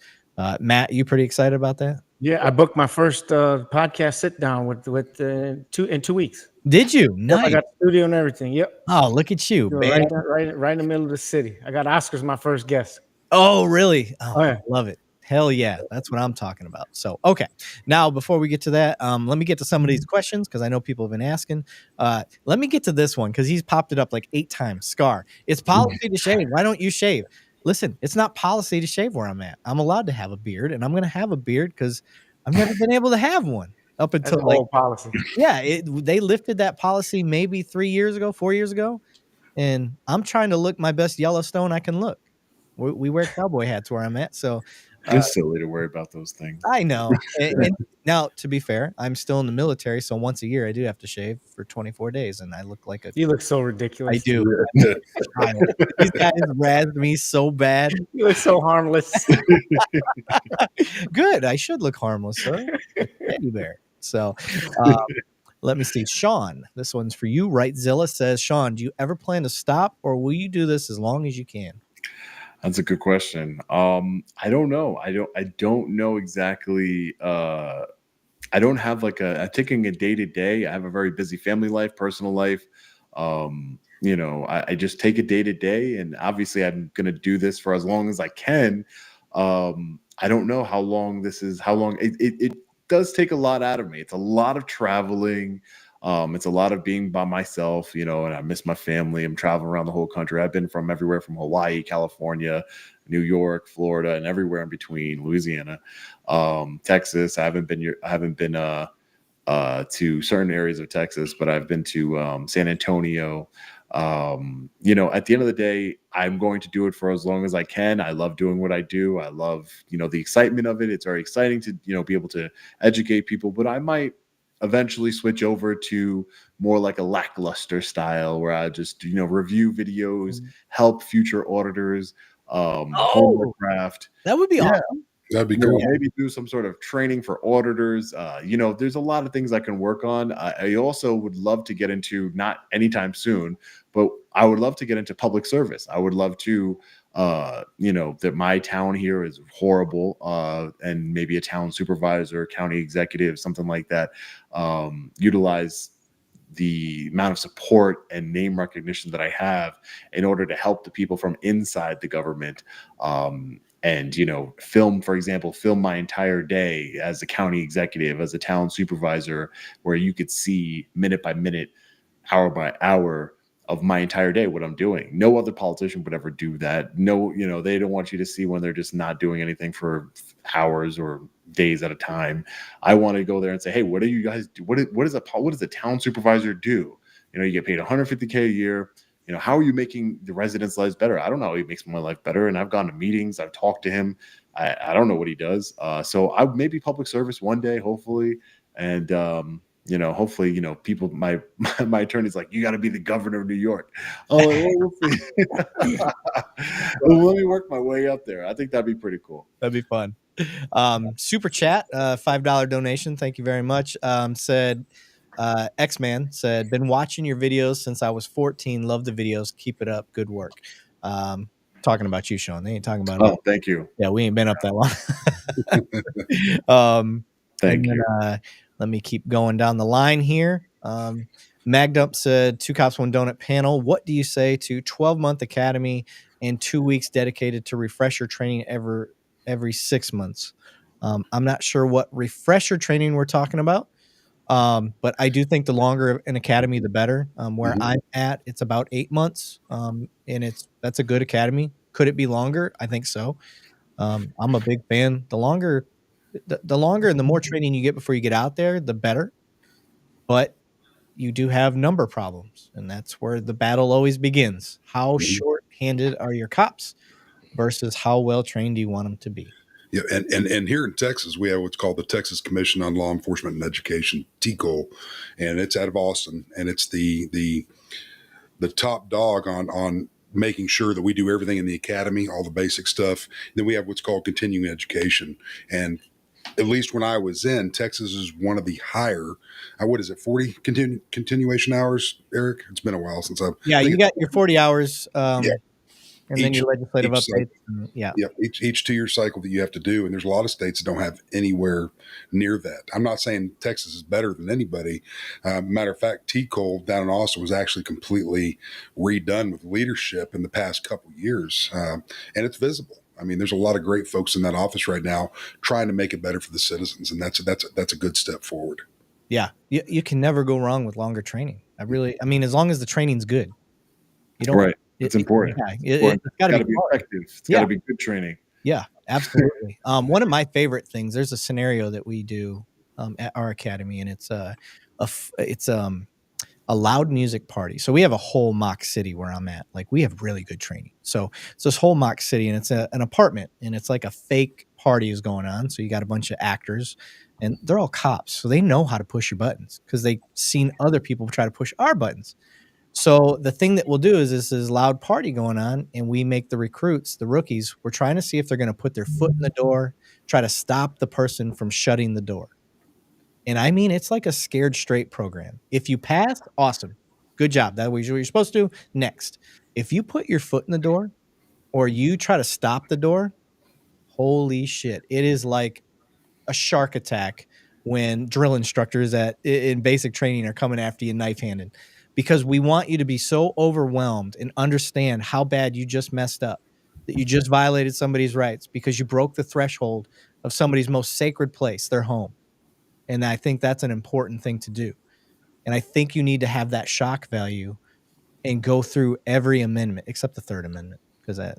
Matt, you pretty excited about that? Yeah, I booked my first podcast sit down with in 2 weeks. Did you? Nice. Yep, I got the studio and everything. Yep. Oh, look at you. Right in the middle of the city. I got Oscar's my first guest. Oh, really? Oh, yeah. Love it. Hell yeah. That's what I'm talking about. So, okay. Now, before we get to that, let me get to some of these questions, because I know people have been asking. Let me get to this one, because he's popped it up like 8 times. Scar, it's policy to shave. Why don't you shave? Listen, it's not policy to shave where I'm at. I'm allowed to have a beard, and I'm going to have a beard because I've never been able to have one. up That's until an like old policy. yeah, they lifted that policy maybe 3 years ago, 4 years ago, and I'm trying to look my best Yellowstone I can look. We wear cowboy hats where I'm at, so It's silly to worry about those things. I know. And now, to be fair, I'm still in the military, so once a year I do have to shave for 24 days, and I look like a You look so I ridiculous. do. These guys razzed me so bad. You look so harmless. Good. I should look harmless, sir. Teddy bear. So, let me see. Sean, this one's for you. Rightzilla says, Sean, do you ever plan to stop, or will you do this as long as you can? That's a good question. I don't know. I don't know exactly. I don't have like I'm taking a day to day. I have a very busy family life, personal life. I just take it day to day, and obviously I'm going to do this for as long as I can. I don't know how long this is. How long it does take a lot out of me. It's a lot of traveling. It's a lot of being by myself, and I miss my family. I'm traveling around the whole country. I've been from everywhere from Hawaii, California, New York, Florida, and everywhere in between, Louisiana, Texas. I haven't been to certain areas of Texas, but I've been to San Antonio. At the end of the day, I'm going to do it for as long as I can. I love doing what I do. I love, the excitement of it. It's very exciting to, be able to educate people, but I might eventually switch over to more like a lackluster style where I just, review videos, help future auditors, homework craft. That would be awesome. That'd be cool. Maybe do some sort of training for auditors. There's a lot of things I can work on. I also would love to get into, not anytime soon, but I would love to get into public service. I would love to, that my town here is horrible, and maybe a town supervisor, county executive, something like that, utilize the amount of support and name recognition that I have in order to help the people from inside the government. And, film my entire day as a county executive, as a town supervisor, where you could see minute by minute, hour by hour of my entire day, what I'm doing. No other politician would ever do that. No, they don't want you to see when they're just not doing anything for hours or days at a time. I want to go there and say, hey, what do you guys do? What does a town supervisor do? You get paid $150K a year. How are you making the residents' lives better? I don't know how he makes my life better. And I've gone to meetings. I've talked to him. I don't know what he does. So I maybe public service one day, hopefully. And, hopefully, people, my attorney's like, you got to be the governor of New York. Oh, we'll see. Well, let me work my way up there. I think that'd be pretty cool. That'd be fun. Super chat, $5 donation. Thank you very much. Said, X-Man said, been watching your videos since I was 14. Love the videos. Keep it up. Good work. Talking about you, Sean. They ain't talking about me. Thank you. Yeah, we ain't been up that long. Thank you. Let me keep going down the line here. Magdump said, 2 Cops, 1 Donut panel. What do you say to 12-month academy and 2 weeks dedicated to refresher training every 6 months? I'm not sure what refresher training we're talking about. But I do think the longer an academy, the better. Where I'm at, it's about 8 months. And that's a good academy. Could it be longer? I think so. I'm a big fan. The longer and the more training you get before you get out there, the better. But you do have number problems, and that's where the battle always begins. How short-handed are your cops versus how well trained do you want them to be? Yeah, and here in Texas, we have what's called the Texas Commission on Law Enforcement and Education, TCOL, and it's out of Austin, and it's the top dog on making sure that we do everything in the academy, all the basic stuff. Then we have what's called continuing education, and at least when I was in, Texas is one of the higher. What is it, 40 continuation hours, Eric? It's been a while since I've. Yeah, you got your 40 hours. Yeah. And then your legislative updates. Each 2-year cycle that you have to do. And there's a lot of states that don't have anywhere near that. I'm not saying Texas is better than anybody. Matter of fact, TCOL down in Austin was actually completely redone with leadership in the past couple of years. And it's visible. I mean, there's a lot of great folks in that office right now trying to make it better for the citizens. And that's a good step forward. Yeah. You can never go wrong with longer training. I mean, as long as the training's good. You don't. Right. It's important. It's got to be effective. It's got to be good training. Yeah, absolutely. One of my favorite things, there's a scenario that we do at our academy, and it's a loud music party. So we have a whole mock city where I'm at. Like, we have really good training. So it's this whole mock city, and it's an apartment, and it's like a fake party is going on. So you got a bunch of actors, and they're all cops. So they know how to push your buttons because they've seen other people try to push our buttons. So the thing that we'll do is this is loud party going on, and we make the recruits, the rookies, we're trying to see if they're going to put their foot in the door, try to stop the person from shutting the door. And I mean, it's like a scared straight program. If you pass, awesome. Good job. That was what you're supposed to do. Next. If you put your foot in the door or you try to stop the door, holy shit. It is like a shark attack when drill instructors in basic training are coming after you knife handed, because we want you to be so overwhelmed and understand how bad you just messed up, that you just violated somebody's rights because you broke the threshold of somebody's most sacred place, their home. And I think that's an important thing to do. And I think you need to have that shock value and go through every amendment except the Third Amendment. Because I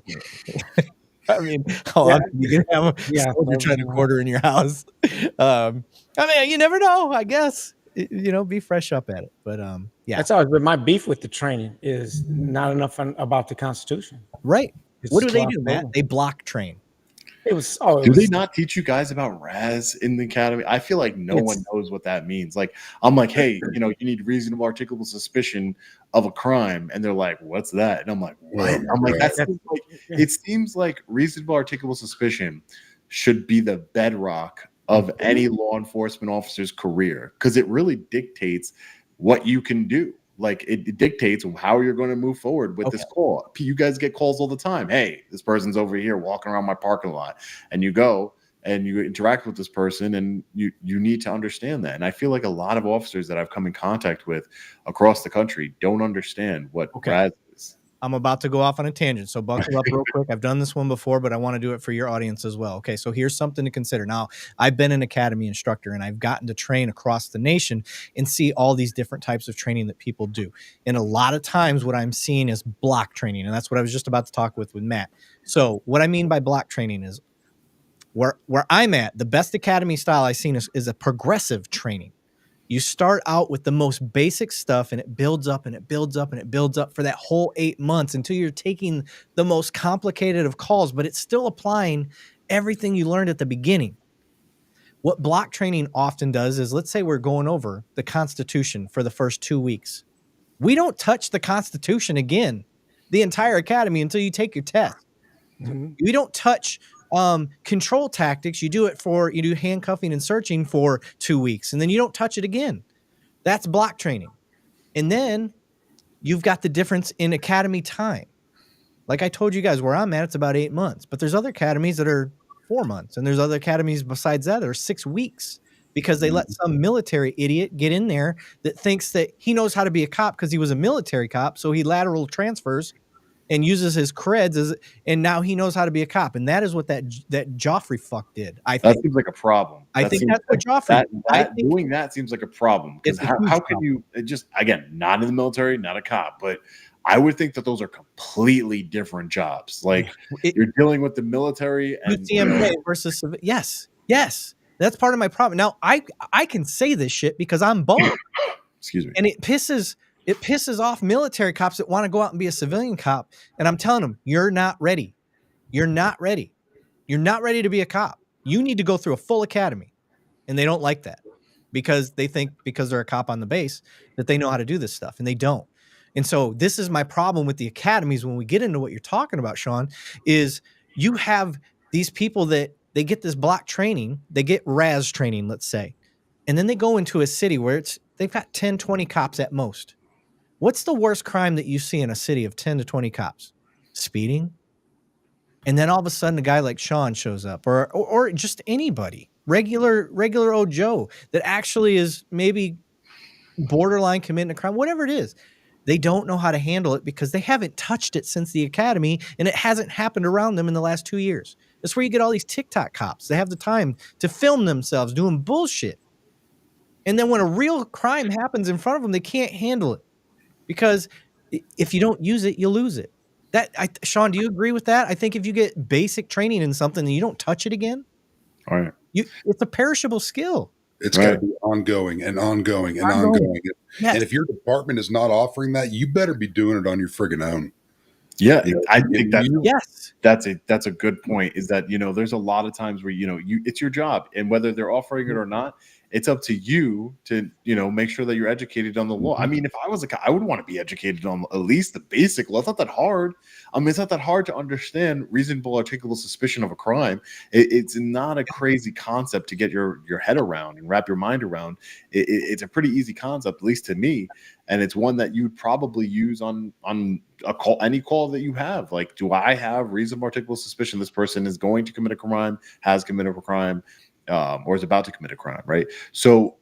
mean, you can have a soldier trying to quarter in your house. I mean, you never know, I guess. Be fresh up at it. But yeah. That's always been my beef with the training, is not enough about the Constitution. Right. What do they do, Matt? They block train. Do they not teach you guys about RAS in the academy? I feel like no one knows what that means. Like, I'm like, hey, you need reasonable articulable suspicion of a crime, and they're like, what's that? And I'm like, what? I'm like, it seems like reasonable articulable suspicion should be the bedrock of any law enforcement officer's career, because it really dictates what you can do. Like, it dictates how you're going to move forward with this call. You guys get calls all the time. Hey, this person's over here walking around my parking lot, and you go and you interact with this person, and you need to understand that. And I feel like a lot of officers that I've come in contact with across the country don't understand what RAS is. I'm about to go off on a tangent, so buckle up real quick. I've done this one before, but I want to do it for your audience as well. Okay, so here's something to consider. Now, I've been an academy instructor, and I've gotten to train across the nation and see all these different types of training that people do. And a lot of times what I'm seeing is block training, and that's what I was just about to talk with Matt. So what I mean by block training is where I'm at, the best academy style I've seen is a progressive training. You start out with the most basic stuff, and it builds up and it builds up and it builds up for that whole 8 months until you're taking the most complicated of calls, but it's still applying everything you learned at the beginning. What block training often does is, let's say we're going over the Constitution for the first 2 weeks. We don't touch the Constitution again, the entire academy, until you take your test. Mm-hmm. We don't touch control tactics. You do handcuffing and searching for 2 weeks, and then you don't touch it again. That's block training. And then you've got the difference in academy time. Like I told you guys, where I'm at, it's about 8 months, but there's other academies that are 4 months, and there's other academies besides that are 6 weeks, because they let some military idiot get in there that thinks that he knows how to be a cop because he was a military cop, so he lateral transfers and uses his creds and now he knows how to be a cop. And that is what that Joffrey fuck did. I think that seems like a problem. I think that's what Joffrey doing that seems like a problem. Because how can you just, again, not in the military, not a cop, but I would think that those are completely different jobs. Like, you're dealing with the military and UCMJ versus yes. That's part of my problem. Now I can say this shit because I'm both. Excuse me. And it pisses off military cops that want to go out and be a civilian cop. And I'm telling them, you're not ready. You're not ready. You're not ready to be a cop. You need to go through a full academy. And they don't like that because they think because they're a cop on the base that they know how to do this stuff, and they don't. And so this is my problem with the academies when we get into what you're talking about, Sean, is you have these people that they get this block training, they get RAS training, let's say, and then they go into a city where they've got 10, 20 cops at most. What's the worst crime that you see in a city of 10 to 20 cops? Speeding. And then all of a sudden a guy like Sean shows up, or just anybody, regular old Joe that actually is maybe borderline committing a crime, whatever it is. They don't know how to handle it because they haven't touched it since the academy, and it hasn't happened around them in the last 2 years. That's where you get all these TikTok cops. They have the time to film themselves doing bullshit. And then when a real crime happens in front of them, they can't handle it. Because if you don't use it, you lose it. Sean, do you agree with that? I think if you get basic training in something and you don't touch it again, all right, it's a perishable skill. It's got to be ongoing and ongoing and ongoing. Yes. And if your department is not offering that, you better be doing it on your friggin' own. Yeah, You know, I think Yes. that's a good point. Is that, you know, there's a lot of times where, you know, it's your job, and whether they're offering it or not, it's up to you to, you know, make sure that you're educated on the law. I mean, if I was a cop, I would want to be educated on at least the basic law. It's not that hard. I mean, it's not that hard to understand reasonable articulable suspicion of a crime. It's not a crazy concept to get your head around and wrap your mind around. It's a pretty easy concept, at least to me, and it's one that you'd probably use on a call, any call that you have. Like, do I have reasonable articulable suspicion this person is going to commit a crime, has committed a crime, or is about to commit a crime, right? So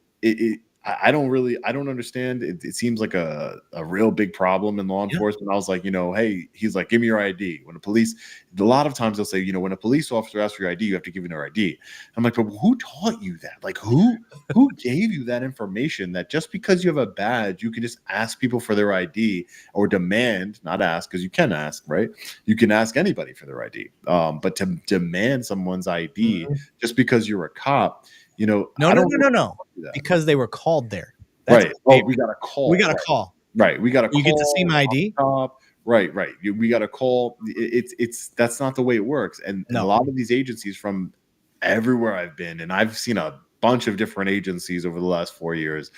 I don't understand. It seems like a real big problem in law enforcement. I was like, you know, hey, he's like, give me your ID. When a lot of times they'll say, you know, when a police officer asks for your ID, you have to give him their ID. I'm like, but who taught you that? Like, who gave you that information that just because you have a badge, you can just ask people for their ID, or demand, not ask, because you can ask, right? You can ask anybody for their ID. But to demand someone's ID just because you're a cop, you know, No. Because they were called there. That's right. Oh, we got a call. We got a call. Right. We got a call. You get to see my ID. Right. We got a call. It's that's not the way it works. And a lot of these agencies from everywhere I've been, and I've seen a bunch of different agencies over the last 4 years,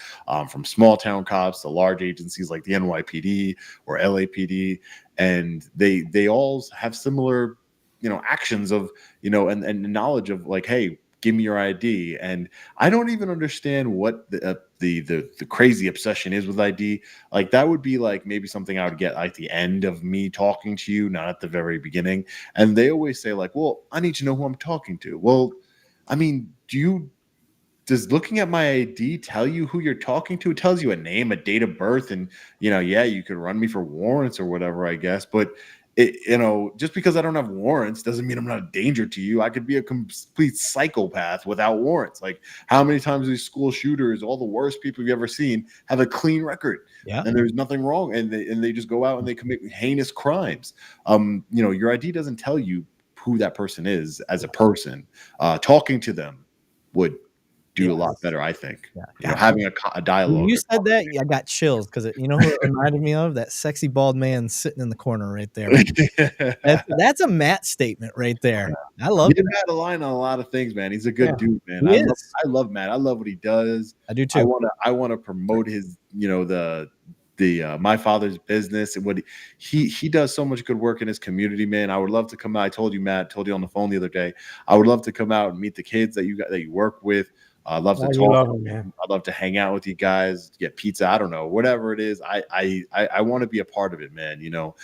from small town cops to large agencies like the NYPD or LAPD, and they all have similar, you know, actions of, you know, and knowledge of like, hey, give me your ID. And I don't even understand what the crazy obsession is with ID. Like, that would be like maybe something I would get at the end of me talking to you, not at the very beginning. And they always say like, well, I need to know who I'm talking to. Well, I mean, does looking at my ID tell you who you're talking to? It tells you a name, a date of birth, and, you know, yeah, you could run me for warrants or whatever, I guess. But you know, just because I don't have warrants doesn't mean I'm not a danger to you. I could be a complete psychopath without warrants. Like, how many times these school shooters, all the worst people you've ever seen, have a clean record, and there's nothing wrong, and they just go out and they commit heinous crimes. You know, your ID doesn't tell you who that person is as a person. Talking to them would do a lot better, I think. You know, having a dialogue. When you said that, I got chills, because you know who it reminded me of? That sexy bald man sitting in the corner right there. That's a Matt statement right there. I love Matt align on a lot of things, man. He's a good dude, man. I love Matt. I love what he does. I do too. I want to promote his, you know, the My Father's Business, and what he does so much good work in his community, man. I would love to come out. I told you on the phone the other day, I would love to come out and meet the kids that you work with. I'd love to talk. I'd love to hang out with you guys, get pizza. I don't know, whatever it is. I want to be a part of it, man. You know,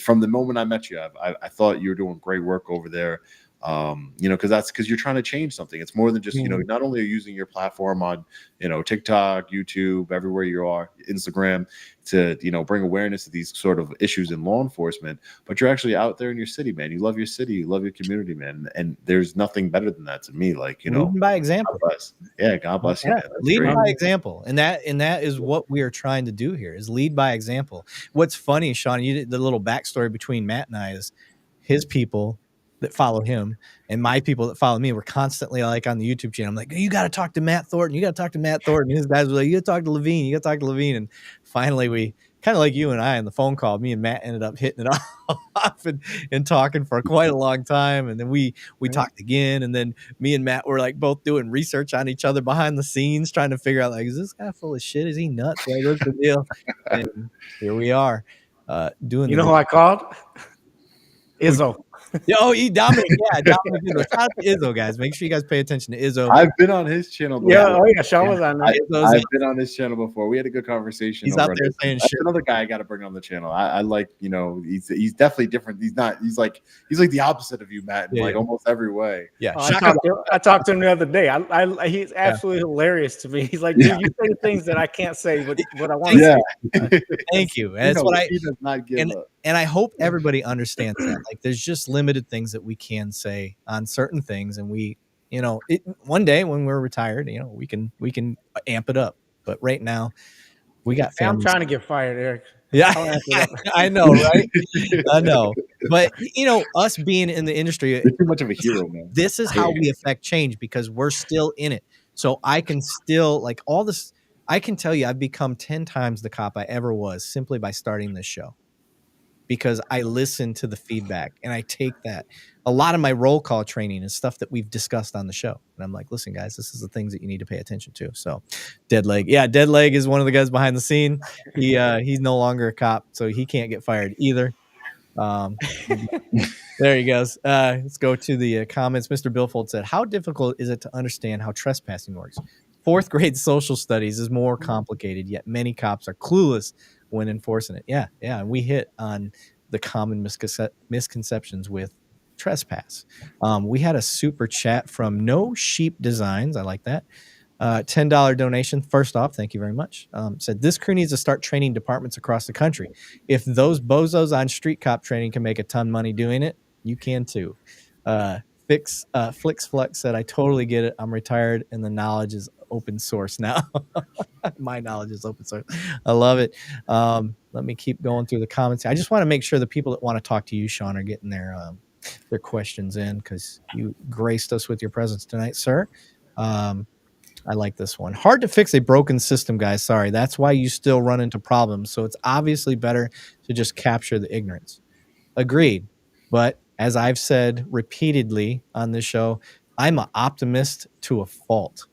from the moment I met you, I thought you were doing great work over there. You know, because you're trying to change something. It's more than just, you know, not only are you using your platform on, you know, TikTok, YouTube, everywhere you are, Instagram, to, you know, bring awareness to these sort of issues in law enforcement, but you're actually out there in your city, man. You love your city, you love your community, man. And there's nothing better than that to me. Like, you know, leading by example. God bless. Yeah, God bless you. Lead by example. And that is what we are trying to do here, is lead by example. What's funny, Sean, the little backstory between Matt and I is his people that follow him and my people that follow me were constantly like on the YouTube channel. I'm like, you got to talk to Matt Thornton. You got to talk to Matt Thornton. And his guys were like, you got to talk to Lavigne. You got to talk to Lavigne. And finally, we kind of like you and I on the phone call, me and Matt ended up hitting it off and talking for quite a long time. And then we talked again. And then me and Matt were like both doing research on each other behind the scenes, trying to figure out, like, is this guy full of shit? Is he nuts? Like, what's the deal? And here we are doing. You know who I called? Izzo. Dominic. Yeah, Dominic Izzo. Shout out to Izzo, guys. Make sure you guys pay attention to Izzo. I've been on his channel before. Yeah, Sean was on that. I've been on his channel before. We had a good conversation. He's out there saying shit. Another guy I got to bring on the channel. I like, you know, he's definitely different. He's like the opposite of you, Matt, in almost every way. Yeah. I talked to him the other day. He's absolutely hilarious to me. He's like, dude, you say things that I can't say, but what I want to say. Thank you. And that's what he does not give up. And I hope everybody understands that. Like, there's just limited things that we can say on certain things, and we, you know, one day when we're retired, you know, we can amp it up. But right now, we got families. I'm trying to get fired, Eric. Yeah, I know, right? I know. But, you know, us being in the industry, you're too much of a hero, man. This is how we affect change, because we're still in it. So I can still, like, all this, I can tell you I've become 10 times the cop I ever was simply by starting this show, because I listen to the feedback and I take that. A lot of my roll call training is stuff that we've discussed on the show. And I'm like, listen, guys, this is the things that you need to pay attention to. So Dead Leg. Yeah, Dead Leg is one of the guys behind the scene. He's no longer a cop, so he can't get fired either. There he goes. Let's go to the comments. Mr. Billfold said, how difficult is it to understand how trespassing works? Fourth grade social studies is more complicated, yet many cops are clueless when enforcing it. Yeah. We hit on the common misconceptions with trespass. We had a super chat from No Sheep Designs. I like that. $10 donation. First off, thank you very much. Said this crew needs to start training departments across the country. If those bozos on street cop training can make a ton of money doing it, you can too. Flix Flux said, I totally get it. I'm retired and the knowledge is open source now. My knowledge is open source. I love it. Let me keep going through the comments. I just want to make sure the people that want to talk to you, Sean, are getting their questions in, because you graced us with your presence tonight, sir. I like this one. Hard to fix a broken system, guys. Sorry. That's why you still run into problems. So it's obviously better to just capture the ignorance. Agreed. But as I've said repeatedly on this show, I'm an optimist to a fault.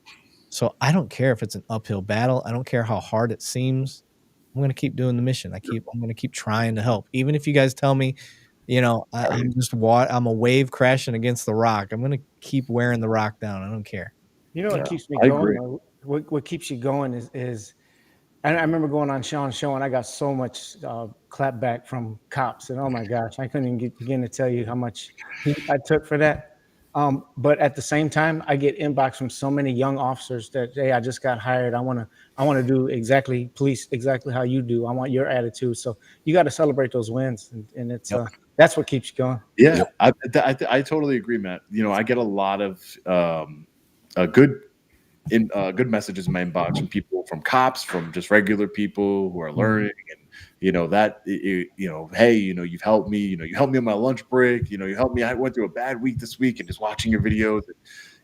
So I don't care if it's an uphill battle. I don't care how hard it seems. I'm going to keep doing the mission. I'm going to keep trying to help. Even if you guys tell me, I'm a wave crashing against the rock, I'm going to keep wearing the rock down. I don't care. You know what keeps me going? What keeps you going is I remember going on Sean's show and I got so much clap back from cops, and oh my gosh, I couldn't even begin to tell you how much heat I took for that. But at the same time, I get inbox from so many young officers that, hey, I just got hired. I want to do police exactly how you do. I want your attitude. So you got to celebrate those wins, and it's that's what keeps you going. Yeah, I totally agree, Matt. I get a lot of good messages in my inbox from people, from cops, from just regular people who are learning, and hey, you've helped me. You helped me on my lunch break. You helped me. I went through a bad week this week, and just watching your videos,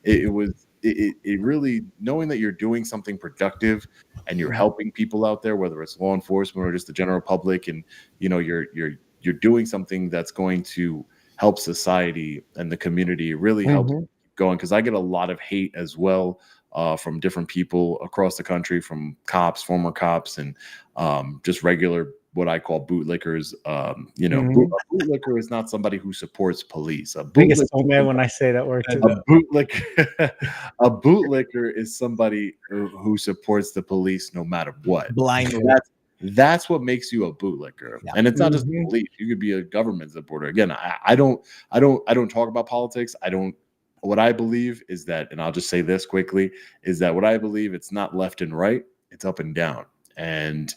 it really, knowing that you're doing something productive and you're helping people out there, whether it's law enforcement or just the general public, and you're doing something that's going to help society and the community. It really helps keep going, because I get a lot of hate as well from different people across the country, from cops, former cops, and just regular, what I call bootlickers. A bootlicker is not somebody who supports police. I get so mad when I say that word too. A bootlicker is somebody who supports the police no matter what. Blindly. That's what makes you a bootlicker. Yeah. And it's not just the police. You could be a government supporter. Again, I don't talk about politics. What I believe is that, and I'll just say this quickly, is that what I believe, it's not left and right, it's up and down. And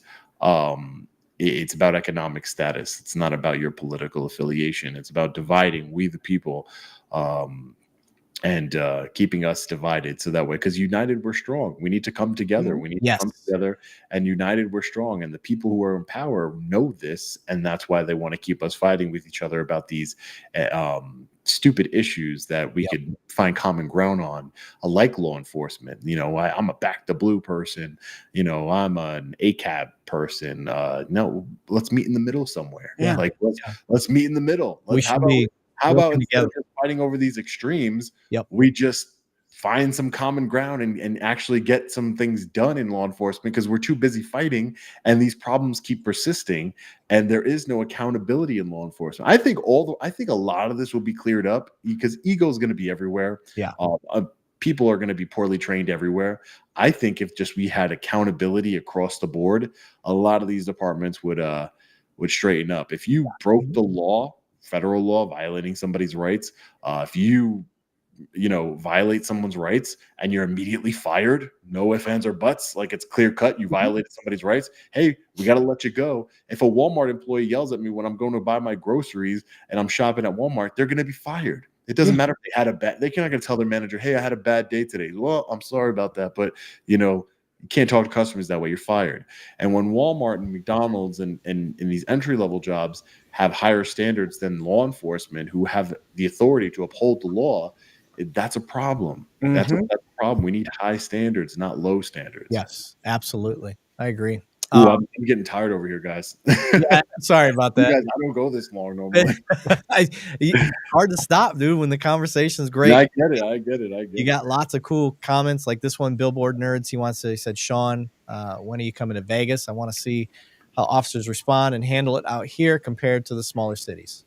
it's about economic status. It's not about your political affiliation. It's about dividing we the people, and keeping us divided, so that way, because united we're strong. We need to come together. We need to come together, and united we're strong. And the people who are in power know this, and that's why they want to keep us fighting with each other about these stupid issues that we could find common ground on, like law enforcement. I'm a back the blue person. I'm an ACAB person. No, let's meet in the middle somewhere. Yeah. Let's meet in the middle. How about instead of fighting over these extremes, we just find some common ground and actually get some things done in law enforcement, because we're too busy fighting and these problems keep persisting and there is no accountability in law enforcement. I think a lot of this will be cleared up, because ego is going to be everywhere. Yeah. People are going to be poorly trained everywhere. I think if just we had accountability across the board, a lot of these departments would straighten up. If you broke the law, federal law, violating somebody's rights, if you violate someone's rights and you're immediately fired, no ifs, ands, or buts, like it's clear cut, you violated somebody's rights, hey, we got to let you go. If a Walmart employee yells at me when I'm going to buy my groceries and I'm shopping at Walmart, they're going to be fired. It doesn't matter if they had they're not going to tell their manager, hey, I had a bad day today. Well, I'm sorry about that, but you can't talk to customers that way. You're fired. And when Walmart and McDonald's and these entry-level jobs have higher standards than law enforcement, who have the authority to uphold the law, that's a problem. That's a problem. We need high standards, not low standards. Yes, absolutely. I agree. Ooh, I'm getting tired over here, guys. Yeah, sorry about You that. guys, I don't go this long normally. It's hard to stop, dude, when the conversation's great. Yeah, I get it. I get it. I get You it. got lots of cool comments like this one, Billboard Nerds. He said, Sean, when are you coming to Vegas? I want to see how officers respond and handle it out here compared to the smaller cities.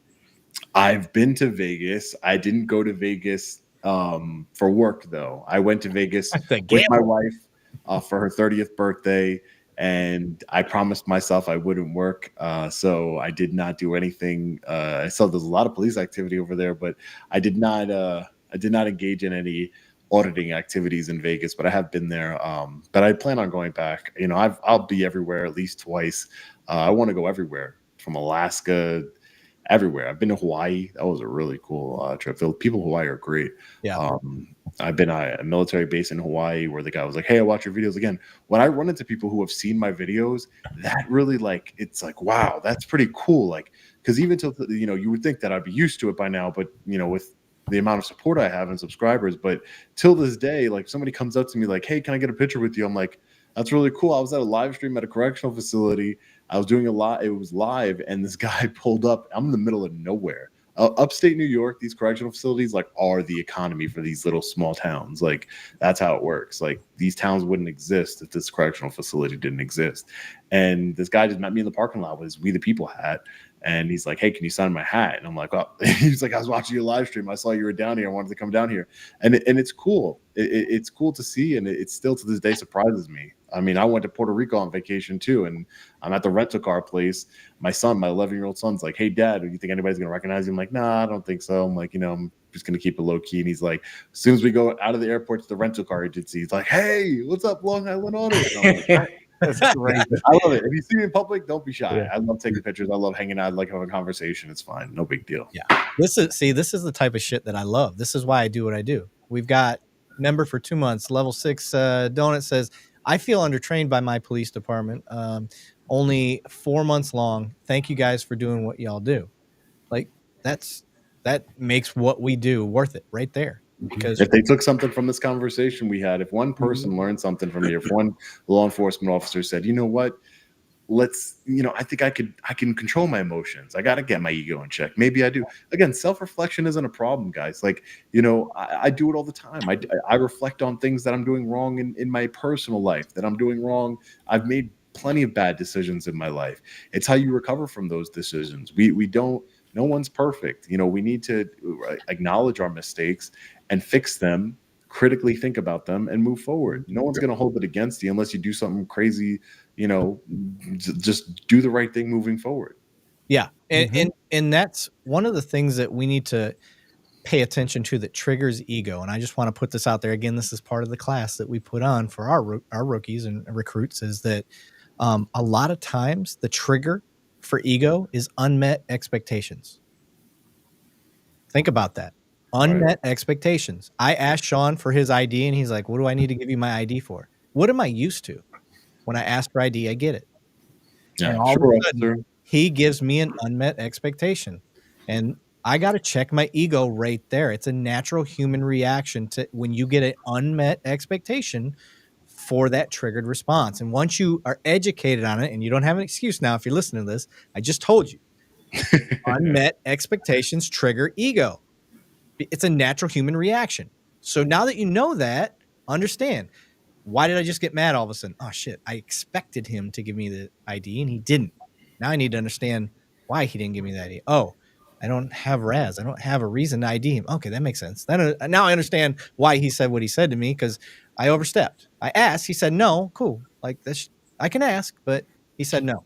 I've been to Vegas. I didn't go to Vegas for work, though. I went to Vegas with my wife for her 30th birthday, and I promised myself I wouldn't work. So I did not do anything. I saw there's a lot of police activity over there, but I did not engage in any auditing activities in Vegas, but I have been there. But I plan on going back. You know, I'll be everywhere at least twice. I want to go everywhere, from Alaska, everywhere. I've been to Hawaii. That was a really cool trip. The people in Hawaii are great. Yeah. I've been at a military base in Hawaii where the guy was like, hey, I watch your videos again. When I run into people who have seen my videos, that really, like, it's like, wow, that's pretty cool. Like, because even till, you know, you would think that I'd be used to it by now, but, you know, with the amount of support I have and subscribers, but till this day, like, somebody comes up to me like, hey, can I get a picture with you? I'm like, that's really cool. I was at a live stream at a correctional facility. I was doing a lot. It was live, and this guy pulled up. I'm in the middle of nowhere. Upstate New York, these correctional facilities like are the economy for these little small towns. Like, that's how it works. Like, these towns wouldn't exist if this correctional facility didn't exist. And this guy just met me in the parking lot with his We the People hat. And he's like, hey, can you sign my hat? And I'm like, oh, he's like, I was watching your live stream. I saw you were down here. I wanted to come down here. And it's cool. It's cool to see. And it still to this day surprises me. I mean, I went to Puerto Rico on vacation too. And I'm at the rental car place. My 11-year-old son's like, hey, Dad, do you think anybody's going to recognize you? I'm like, nah, I don't think so. I'm like, you know, I'm just going to keep it low key. And he's like, as soon as we go out of the airport to the rental car agency, he's like, hey, what's up, Long Island Audit? And I'm like, right. That's great. I love it. If you see me in public, don't be shy. Yeah. I love taking pictures. I love hanging out. I like having a conversation. It's fine. No big deal. Yeah. This is the type of shit that I love. This is why I do what I do. We've got member for 2 months, level 6 donut says, I feel undertrained by my police department. Only 4 months long. Thank you guys for doing what y'all do. Like, that makes what we do worth it right there. Because if they took something from this conversation we had, if one person learned something from me, if one law enforcement officer said, you know what, I think I can control my emotions. I got to get my ego in check. Maybe I do. Again, self-reflection isn't a problem, guys. Like, you know, I do it all the time. I reflect on things that I'm doing wrong in my personal life, that I'm doing wrong. I've made plenty of bad decisions in my life. It's how you recover from those decisions. We don't, no one's perfect. You know, we need to acknowledge our mistakes and fix them, critically think about them, and move forward. No one's going to hold it against you unless you do something crazy. You know, just do the right thing moving forward. Yeah. And that's one of the things that we need to pay attention to that triggers ego. And I just want to put this out there again. This is part of the class that we put on for our rookies and recruits, is that a lot of times the trigger for ego is unmet expectations. Think about that. Unmet expectations. I asked Sean for his ID and he's like, what do I need to give you my ID for? What am I used to? When I ask for ID, I get it. Yeah, and all of a sudden, he gives me an unmet expectation. And I got to check my ego right there. It's a natural human reaction to when you get an unmet expectation for that triggered response. And once you are educated on it, and you don't have an excuse now if you're listening to this, I just told you. Unmet expectations trigger ego. It's a natural human reaction. So now that you know that, understand, why did I just get mad all of a sudden? Oh, shit. I expected him to give me the ID and he didn't. Now I need to understand why he didn't give me the ID. Oh, I don't have Raz. I don't have a reason to ID him. Okay, that makes sense. Then now I understand why he said what he said to me, because I overstepped. I asked. He said no. Cool. Like this, I can ask, but he said no.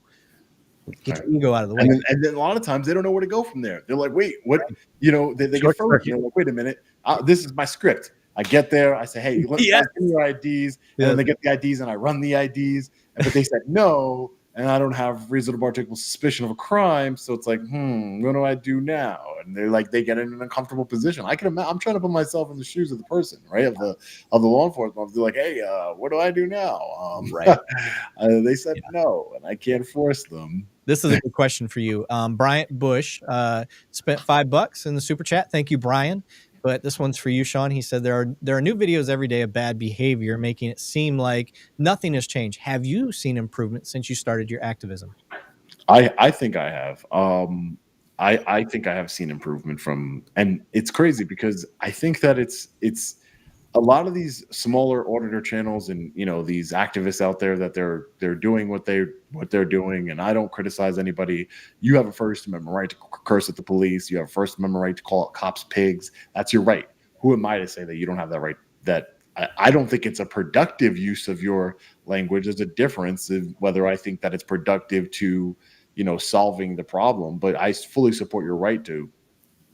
Get your ego out of the way. And then a lot of times they don't know where to go from there. They're like, wait, what? You know, they get frozen. They're like, wait a minute. This is my script. I get there. I say, hey, let me give me your IDs. And then they get the IDs and I run the IDs. But they said no. And I don't have reasonable articulable suspicion of a crime. So it's like, what do I do now? And they're like, they get in an uncomfortable position. I can imagine. I'm trying to put myself in the shoes of the person, right? Of the law enforcement. They're like, hey, what do I do now? Right. They said no, and I can't force them. This is a good question for you. Bryant Bush spent $5 in the super chat. Thank you, Brian. but this one's for you, Sean. He said there are new videos every day of bad behavior, making it seem like nothing has changed. Have you seen improvement since you started your activism? I think I have. I think I have seen improvement from, and it's crazy because I think that it's a lot of these smaller auditor channels and these activists out there that they're doing what they're doing, and I don't criticize anybody. You have a First Amendment right to curse at the police. You have a First Amendment right to call cops pigs. That's your right. Who am I to say that you don't have that right? That I don't think it's a productive use of your language. There's a difference in whether I think that it's productive to solving the problem, but I fully support your right to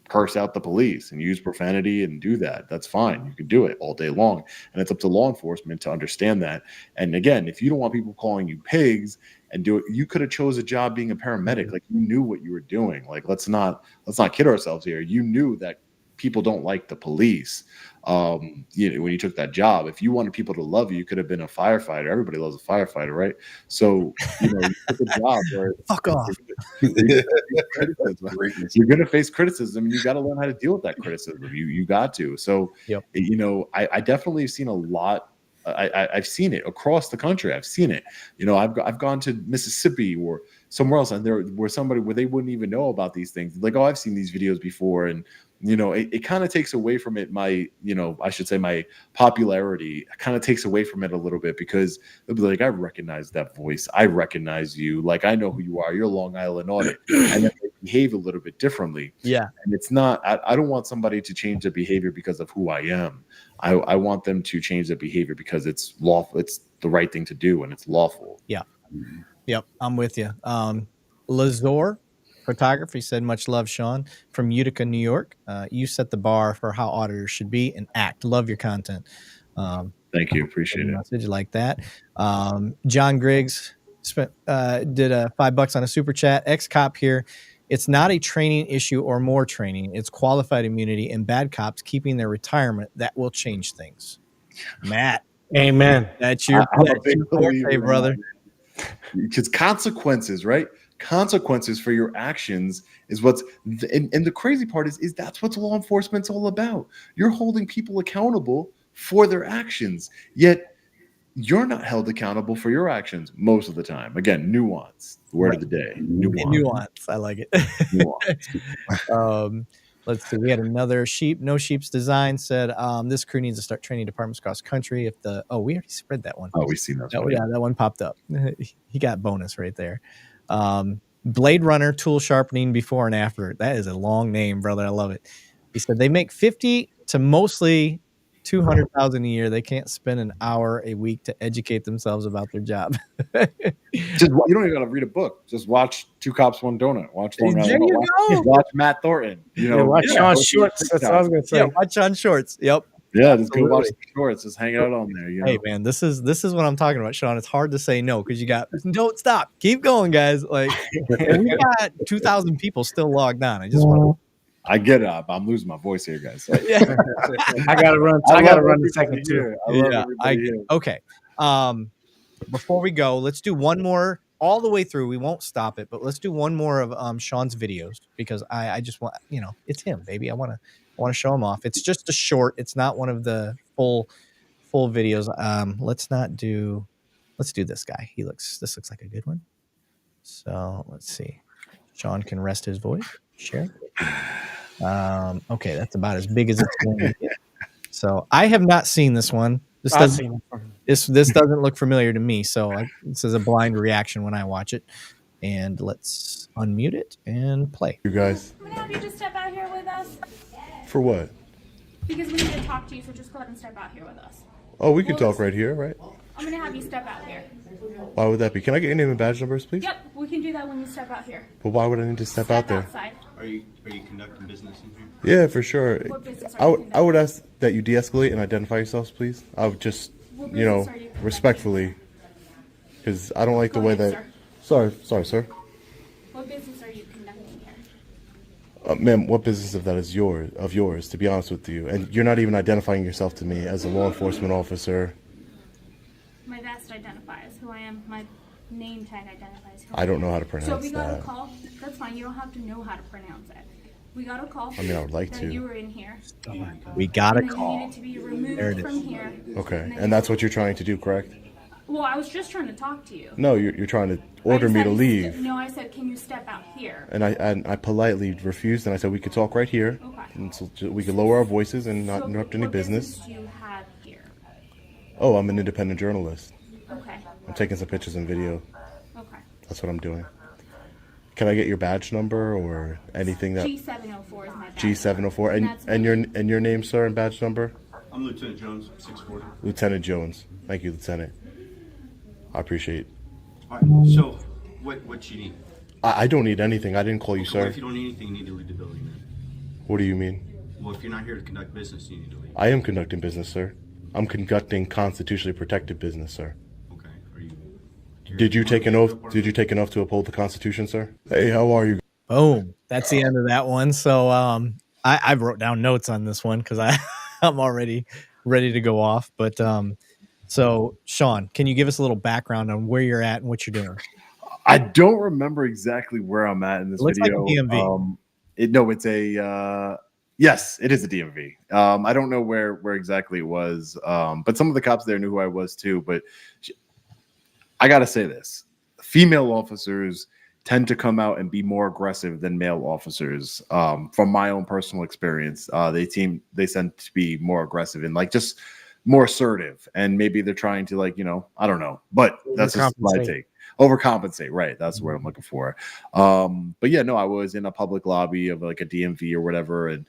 curse out the police and use profanity and do that. That's fine. You can do it all day long. And it's up to law enforcement to understand that. And again, if you don't want people calling you pigs and do it, you could have chose a job being a paramedic. Like, you knew what you were doing. Like, let's not kid ourselves here. You knew that people don't like the police. When you took that job, if you wanted people to love you, you could have been a firefighter. Everybody loves a firefighter, right? So, you took a job where fuck off. You're going to face criticism, and you got to learn how to deal with that criticism. You got to. So, yep. I definitely have seen a lot. I've seen it across the country. I've seen it. I've gone to Mississippi or somewhere else, and there were somebody where they wouldn't even know about these things. Like, oh, I've seen these videos before, and it kind of takes away from it. My popularity. It kind of takes away from it a little bit, because they'll be like, I recognize that voice. I recognize you. Like, I know who you are. You're Long Island Audit, and then they behave a little bit differently. Yeah, and it's not. I don't want somebody to change their behavior because of who I am. I want them to change their behavior because it's lawful. It's the right thing to do, and it's lawful. Yeah. Yep. I'm with you. Lazor Photography said, much love, Sean, from Utica, New York. You set the bar for how auditors should be and act. Love your content. Thank you. Appreciate it. Message like that. John Griggs did $5 on a super chat. Ex-cop here. It's not a training issue or more training. It's qualified immunity and bad cops keeping their retirement. That will change things. Matt. Amen. That's your forte, brother. Because consequences, right? Consequences for your actions is what's, and the crazy part is that's what law enforcement's all about. You're holding people accountable for their actions, yet you're not held accountable for your actions most of the time. Again, nuance, the word of the day. Nuance. I like it. Nuance. Let's see. We had another No Sheep's Design said, this crew needs to start training departments across the country. We already spread that one. Oh, we've seen that. Yeah, that one popped up. He got bonus right there. Blade Runner tool sharpening before and after. That is a long name, brother. I love it. He said they make 50 to mostly 200,000 a year. They can't spend an hour a week to educate themselves about their job. You don't even got to read a book. Just watch Two Cops, One Donut. Watch Long Island. Watch Matt Thornton. Watch Sean Shorts. That's what I was gonna say. Yeah, watch Sean Shorts. Yep. Yeah, just go watch the shorts. Just hang out on there. Hey man, this is what I'm talking about, Sean. It's hard to say no because don't stop. Keep going, guys. Like, we got 2,000 people still logged on. I get it. I'm losing my voice here, guys. Yeah. I gotta run. I gotta run the second too. Okay. Before we go, let's do one more all the way through. We won't stop it, but let's do one more of Sean's videos because I just want, it's him, baby. I want to show him off. It's just a short. It's not one of the full videos. Let's do this guy. This looks like a good one. So let's see. Sean can rest his voice. Share. Okay, that's about as big as it's going to get. So I have not seen this one. This doesn't look familiar to me. So this is a blind reaction when I watch it. And let's unmute it and play. You guys. I'm gonna have you just step out here with us. For what? Because we need to talk to you, so just go ahead and step out here with us. Oh, we can talk right here, right? I'm gonna have you step out here. Why would that be? Can I get your name and badge numbers, please? Yep, we can do that when you step out here. But why would I need to step out there? Outside. Are you conducting business in here? Yeah, for sure. What business are you I would ask that you de-escalate and identify yourselves, please. I would just, respectfully, because I don't like the way that. Sorry, sir. What business are you conducting here? Ma'am, what business of that is yours, to be honest with you? And you're not even identifying yourself to me as a law enforcement officer. My vest identifies who I am. My name tag identifies who I don't know how to pronounce that. So if we got that. a call, that's fine. You don't have to know how to pronounce it. We got a call. I mean, I would like that to. you were in here. We got a And then you call. needed to be There it removed is. from here. Okay, and that's what you're trying to do, correct? Well, I was just trying to talk to you. No, you're trying to I order me said, to leave. No, I said, can you step out here? And I politely refused, and I said we could talk right here, Okay. and so we could lower our voices and not So interrupt any what business. do you have here? Oh, I'm an independent journalist. Okay. I'm taking some pictures and video. Okay. That's what I'm doing. Can I get your badge number or anything that G704 is my badge. G704 that's and my- your name, sir, and badge number? I'm Lieutenant Jones, 640. Lieutenant Jones. Thank you, Lieutenant. I appreciate. All right, so what you need? I don't need anything. I didn't call you, Well, sir. if you don't need anything, you need to leave the building then. What do you mean? Well, if you're not here to conduct business, you need to leave. I am conducting business, sir. I'm conducting constitutionally protected business, sir. Okay, are you? Did you take an oath? Did you take an oath to uphold the Constitution, sir? Hey, how are you? Boom. That's the end of that one. So I wrote down notes on this one because I'm already ready to go off. But so Sean, can you give us a little background on where you're at and what you're doing? I don't remember exactly where I'm at in this It looks like video. a DMV. It's a yes, it is a DMV. I don't know where exactly it was, but some of the cops there knew who I was too. But I gotta say this: female officers tend to come out and be more aggressive than male officers. From my own personal experience, they tend to be more aggressive and like just more assertive, and maybe they're trying to I don't know, but that's just my take. Overcompensate, right? That's what I'm looking for. But yeah, no, I was in a public lobby of like a DMV or whatever, and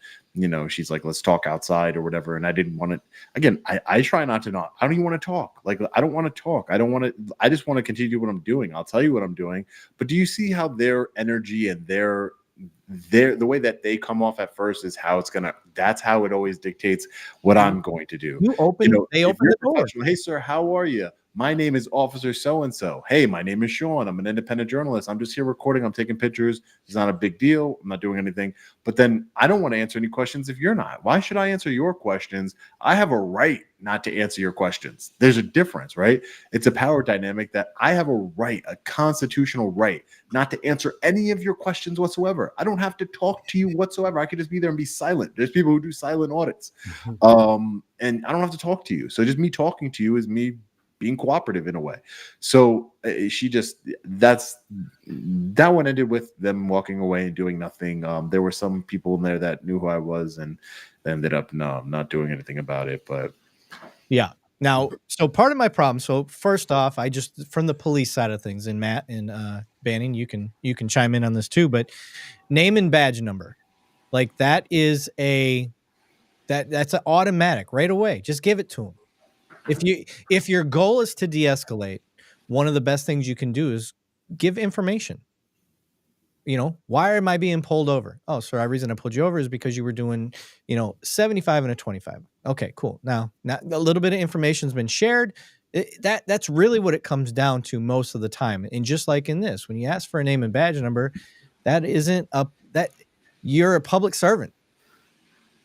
she's like, "Let's talk outside" or whatever, and I didn't want to. Again, I try not to not. I don't even want to talk. Like I don't want to talk. I don't want to. I just want to continue to do what I'm doing. I'll tell you what I'm doing. But do you see how their energy and the way that they come off at first is how it's gonna. That's how it always dictates what I'm going to do. They open the door. Hey, sir, how are you? My name is Officer So-and-so. Hey, my name is Sean. I'm an independent journalist. I'm just here recording. I'm taking pictures. It's not a big deal. I'm not doing anything. But then I don't want to answer any questions if you're not. Why should I answer your questions? I have a right not to answer your questions. There's a difference, right? It's a power dynamic that I have a right, a constitutional right, not to answer any of your questions whatsoever. I don't have to talk to you whatsoever. I could just be there and be silent. There's people who do silent audits. And I don't have to talk to you. So just me talking to you is me being cooperative in a way. So that one ended with them walking away and doing nothing. There were some people in there that knew who I was and ended up not doing anything about it. But yeah. Now, so part of my problem. So first off, I just from the police side of things, and Matt and Banning, you can chime in on this too. But name and badge number, like that is that's an automatic right away. Just give it to them. If your goal is to de-escalate, one of the best things you can do is give information. Why am I being pulled over? Oh, sir, the reason I pulled you over is because you were doing, 75 and a 25. Okay, cool. Now a little bit of information has been shared. That's really what it comes down to most of the time. And just like in this, when you ask for a name and badge number, that you're a public servant.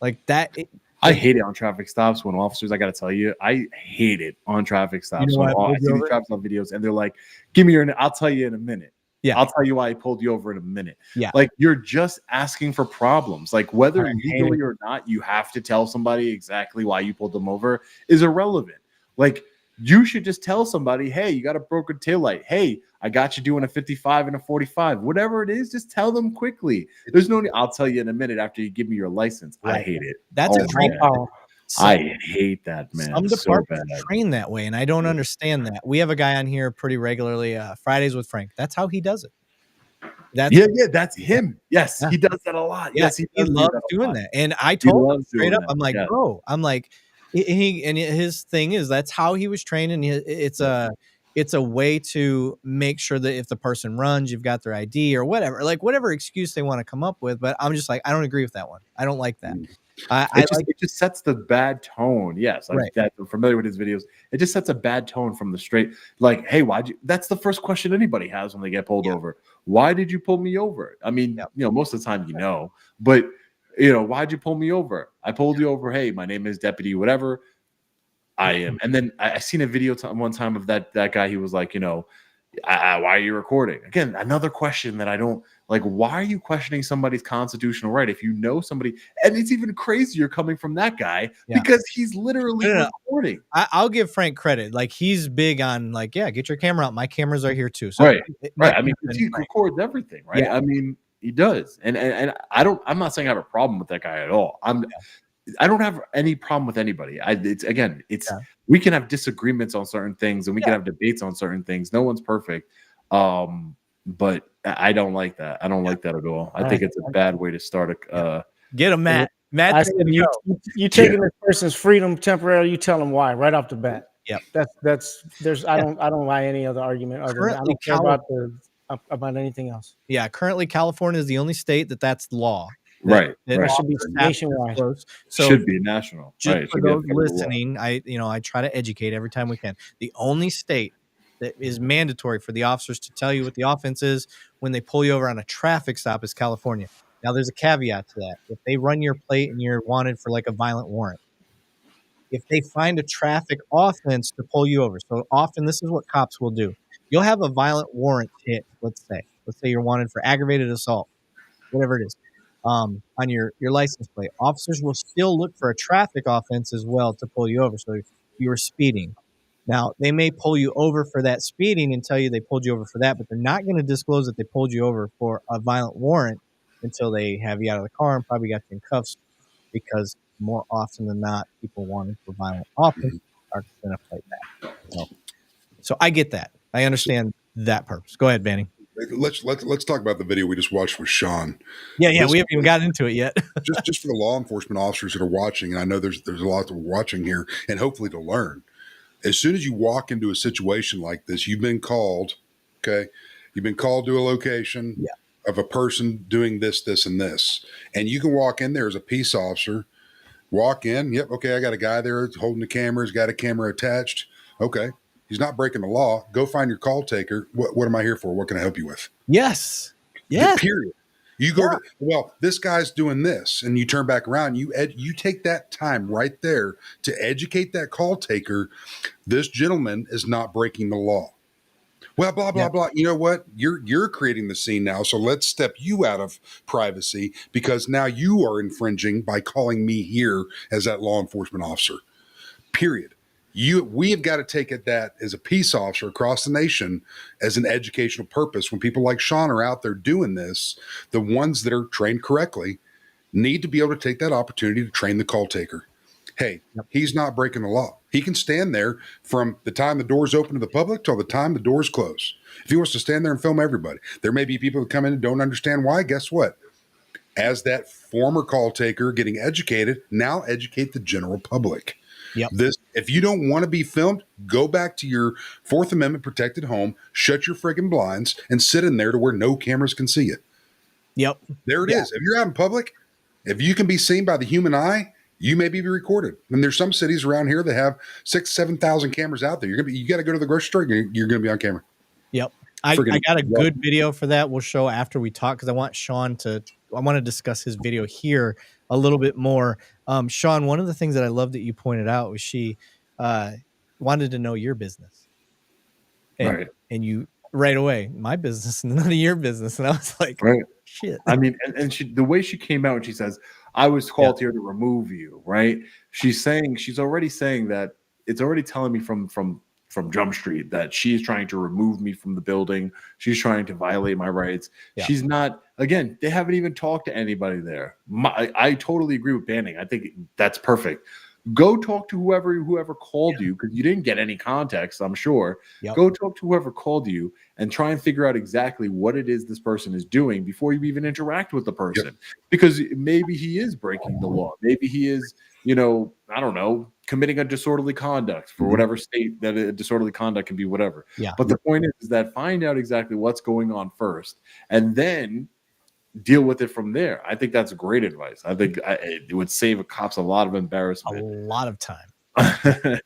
Like that. I hate it on traffic stops when officers, I got to tell you, I hate it on traffic stops. When I see these traffic stop videos and they're like, give me I'll tell you in a minute. Yeah. I'll tell you why I pulled you over in a minute. Yeah. Like you're just asking for problems. Like whether legally or not, you have to tell somebody exactly why you pulled them over is irrelevant. Like you should just tell somebody, hey, you got a broken taillight. Hey, I got you doing a 55 and a 45. Whatever it is, just tell them quickly. There's no need. I'll tell you in a minute after you give me your license. Right. I hate it. That's a great power. I hate that, man. Some departments train that way, and I don't understand that. We have a guy on here pretty regularly, Fridays with Frank. That's how he does it. That's him. Yes, he does that a lot. Yes, he loves doing that. And I told him straight up, I'm like, bro, his thing is that's how he was trained, and it's a way to make sure that if the person runs, you've got their ID or whatever, like whatever excuse they want to come up with. But I'm just like, I don't agree with that one. I don't like that. It just sets the bad tone. Yes, I'm familiar with his videos. It just sets a bad tone from the straight. Like, hey, that's the first question anybody has when they get pulled over. Why did you pull me over? I mean, most of the time, but why'd you pull me over? I pulled you over. Hey, my name is Deputy whatever. I am. And then I seen a video one time of that guy. He was like, Why are you recording? Again, another question that I don't like. Why are you questioning somebody's constitutional right if you know somebody? And it's even crazier coming from that guy because he's literally recording. I'll give Frank credit. Like, he's big on, like, yeah, get your camera out. My cameras are here too. So Right. I mean, he records everything, right? Yeah. I mean, he does. And I'm not saying I have a problem with that guy at all. I don't have any problem with anybody. We can have disagreements on certain things and we can have debates on certain things. No one's perfect. But I don't like that. I don't like that at all. I think it's a bad way to start get him, Matt. Matt, I said you taking this person's freedom temporarily. You tell them why right off the bat. Yep. I don't buy any other argument other than I don't care about anything else. Yeah, currently California is the only state that's law. Right. That should be nationwide. So should be national. Just for those listening, I try to educate every time we can. The only state that is mandatory for the officers to tell you what the offense is when they pull you over on a traffic stop is California. Now, there's a caveat to that. If they run your plate and you're wanted for like a violent warrant, if they find a traffic offense to pull you over, so often this is what cops will do. You'll have a violent warrant hit, let's say you're wanted for aggravated assault, whatever it is, on your license plate. Officers will still look for a traffic offense as well to pull you over. So if you were speeding, now they may pull you over for that speeding and tell you they pulled you over for that, but they're not going to disclose that they pulled you over for a violent warrant until they have you out of the car and probably got you in cuffs, because more often than not, people wanted for violent offense are going to fight back. So I get that. I understand that purpose. Go ahead, Banning. Let's talk about the video we just watched with Sean. Yeah, we haven't even gotten into it yet. just for the law enforcement officers that are watching, and I know there's a lot that we're watching here, and hopefully to learn. As soon as you walk into a situation like this, you've been called. Okay, you've been called to a location of a person doing this, this, and this, and you can walk in there as a peace officer. Walk in. Yep. Okay, I got a guy there holding the camera. He's got a camera attached. Okay. He's not breaking the law. Go find your call taker. What am I here for? What can I help you with? Yes. Period. You go, well, this guy's doing this, and you turn back around. You take that time right there to educate that call taker. This gentleman is not breaking the law. Well, blah, blah, blah. You know what? You're creating the scene now. So let's step you out of privacy because now you are infringing by calling me here as that law enforcement officer. Period. We have got to take it that as a peace officer across the nation as an educational purpose. When people like Sean are out there doing this, the ones that are trained correctly need to be able to take that opportunity to train the call taker. Hey, he's not breaking the law. He can stand there from the time the doors open to the public till the time the doors close. If he wants to stand there and film everybody, there may be people that come in and don't understand why. Guess what? As that former call taker getting educated, now educate the general public. Yep. If you don't want to be filmed, go back to your Fourth Amendment protected home, shut your friggin' blinds, and sit in there to where no cameras can see you. Yep. There it is. If you're out in public, if you can be seen by the human eye, you may be recorded. And there's some cities around here that have 6,000-7,000 cameras out there. You got to go to the grocery store. You're going to be on camera. Yep. I got a good video for that. We'll show after we talk because I want Sean I want to discuss his video here a little bit more. Sean, one of the things that I love that you pointed out was she wanted to know your business. And you right away, my business, none of your business. And I was like, shit. I mean, and the way she came out and she says, I was called here to remove you, right? She's already saying that it's already telling me from Jump Street that she's trying to remove me from the building. She's trying to violate my rights. Yeah. She's not, again, they haven't even talked to anybody there. I totally agree with Banning. I think that's perfect. Go talk to whoever called you, because you didn't get any context, I'm sure. Yep. Go talk to whoever called you and try and figure out exactly what it is this person is doing before you even interact with the person. Yep. Because maybe he is breaking the law. Maybe he is, I don't know, committing a disorderly conduct for whatever state that a disorderly conduct can be, whatever. Yeah. But the point is that find out exactly what's going on first and then deal with it from there. I think that's great advice. I think it would save cops a lot of embarrassment. A lot of time.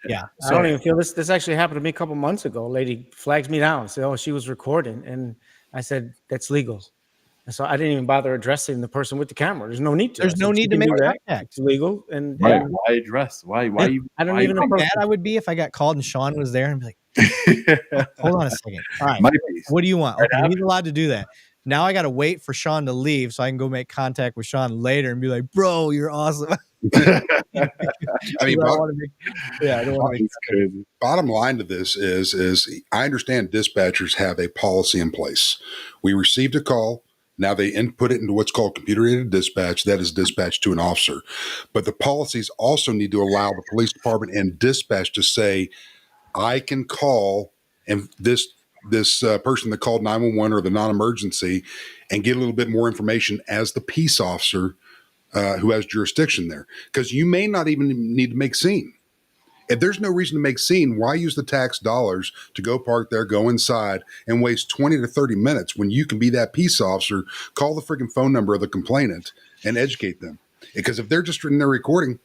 Yeah. I don't even feel this actually happened to me a couple months ago. A lady flags me down and said, oh, she was recording. And I said, that's legal. And so I didn't even bother addressing the person with the camera. There's no need to. There's no need to make contact. It's legal. And why address? Why you? I don't even know how bad I would be if I got called and Sean was there and be like, Hold on a second. All right. My piece. What do you want? Right Okay, he's after. allowed to do that. Now I got to wait for Sean to leave so I can go make contact with Sean later and be like, bro, you're awesome. I mean, I don't want to make, I don't want to make It's crazy. bottom line to this is I understand dispatchers have a policy in place. We received a call. Now they input it into what's called computer-aided dispatch. That is dispatched to an officer. But the policies also need to allow the police department and dispatch to say, I can call and this person that called 911 or the non-emergency and get a little bit more information as the peace officer who has jurisdiction there. Because you may not even need to make scene. If there's no reason to make scene, why use the tax dollars to go park there, go inside, and waste 20 to 30 minutes when you can be that peace officer, call the freaking phone number of the complainant, and educate them? Because if they're just in there recording,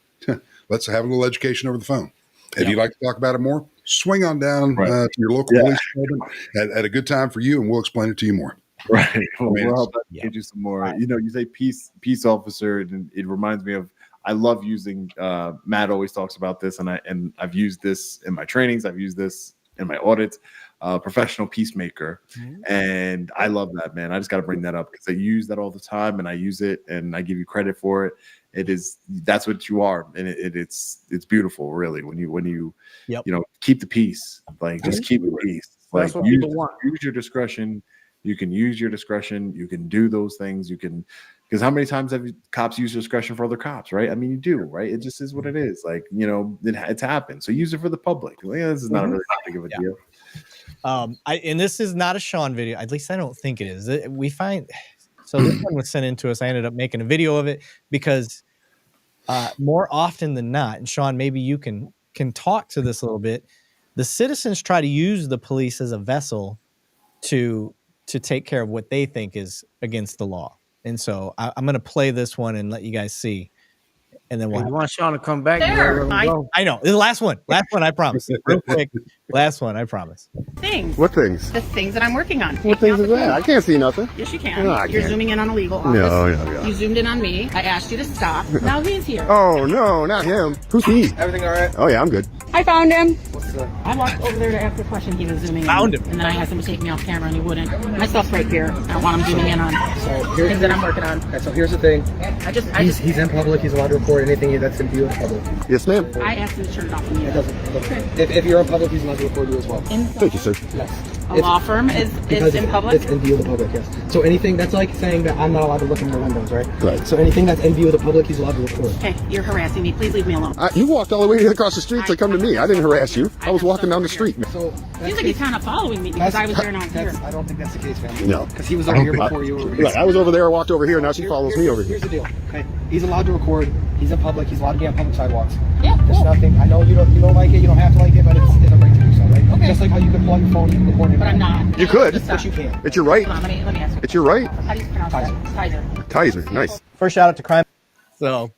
let's have a little education over the phone. If you'd like to talk about it more, swing on down to your local police department at a good time for you, and we'll explain it to you more. Right. Well, we'll help get you some more. You know, you say peace officer, and it reminds me of, I love using, Matt always talks about this, and I've used this in my trainings. I've used this in my audits, professional peacemaker. And I love that, man. I just got to bring that up because I use that all the time, and I use it, and I give you credit for it. That's what you are. And it's beautiful, really. When you keep the peace, like just keep the peace. Like That's what people want. Use your discretion. You can use your discretion. You can do those things. You can, because how many times have cops used discretion for other cops, right? I mean, you do, right? It just is what it is. Like, it's happened. So use it for the public. This is not really that big of a deal. And this is not a Sean video. At least I don't think it is. So this one was sent in to us. I ended up making a video of it because more often than not, and Sean, maybe you can talk to this a little bit. The citizens try to use the police as a vessel to take care of what they think is against the law. And so I'm going to play this one and let you guys see. And then you want Sean to come back? I know. This is the last one. Last one, I promise. Real quick. Last one, I promise. Things. What things? The things that I'm working on. What things is that? I can't see nothing. Yes, you can. No, I You're can't. zooming in on a legal office. No. You zoomed in on me. I asked you to stop. Now he's here. Oh, no, not him. Who's he? Everything all right? Oh, yeah, I'm good. I found him. What's that? I walked over there to ask a question. He was zooming in. Found him. And then I asked him to take me off camera, and he wouldn't. My stuff's right here. I don't want him zooming in on So things that I'm working on. Okay, so here's the thing. He's in public. He's allowed to record anything that's in view of public. Yes, ma'am. I asked him to turn it off on you. It doesn't. If you're in public, he's allowed to record you as well. Thank you, sir. Yes. A law firm is in public? It's in view of the public, yes. So anything, that's like saying that I'm not allowed to look in the windows, right? Right. So anything that's in view of the public, he's allowed to record. Okay, you're harassing me. Please leave me alone. You walked all the way across the street to come to me. I didn't harass you. I was walking down the street. So Seems like he's kind of following me because I was there and I was here. I don't think that's the case, family. No. Because he was over here before you were. Right, I was over there, I walked over here, now she follows me over here. Here's the deal, okay? He's allowed to record. He's in public. He's allowed to be on public sidewalks. Yeah, There's cool. nothing. I know you don't like it. You don't have to like it, but it's a right to do so, right? Okay. Just like how you can pull out your phone, you can record it. But I'm not. You could. Just But stop. you can. It's your right. Hold on, let me ask you. It's your right. How do you pronounce that? Kaiser. Kaiser, nice. First shout out to crime. So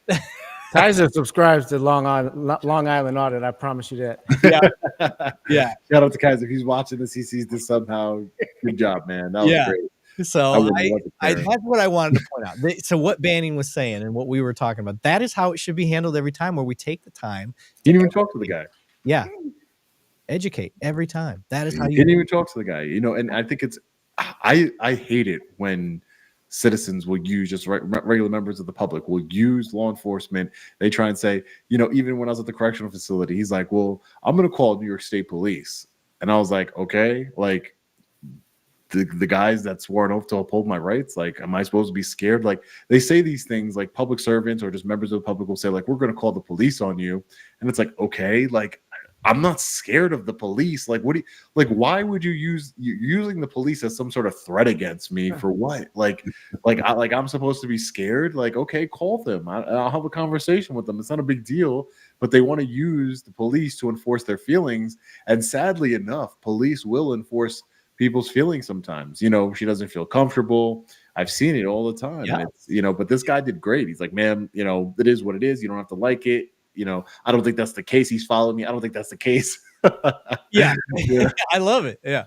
Kaiser subscribes to Long Island Audit. I promise you that. yeah. Shout out to Kaiser. If he's watching this, he sees this somehow. Good job, man. That was great. So I that's what I wanted to point out. So what Banning was saying and what we were talking about, that is how it should be handled every time, where we take the time. He didn't even talk to the guy. Yeah. Educate every time. That is how He you didn't even talk to the guy. And I think I hate it when citizens will use, just regular members of the public will use law enforcement. They try and say, even when I was at the correctional facility, he's like, well, I'm going to call New York State Police. And I was like, okay, like the guys that swore an oath to uphold my rights, like, am I supposed to be scared? Like, they say these things, like public servants or just members of the public will say, like, we're going to call the police on you. And it's like, okay, like, I'm not scared of the police. Like, why would you using the police as some sort of threat against me for what? Like I'm supposed to be scared? Like, okay, call them. I'll have a conversation with them. It's not a big deal, but they want to use the police to enforce their feelings. And sadly enough, police will enforce people's feelings sometimes. She doesn't feel comfortable. I've seen it all the time. Yeah. And it's, but this guy did great. He's like, man, it is what it is. You don't have to like it. I don't think that's the case. He's following me. I don't think that's the case. yeah. I love it. Yeah.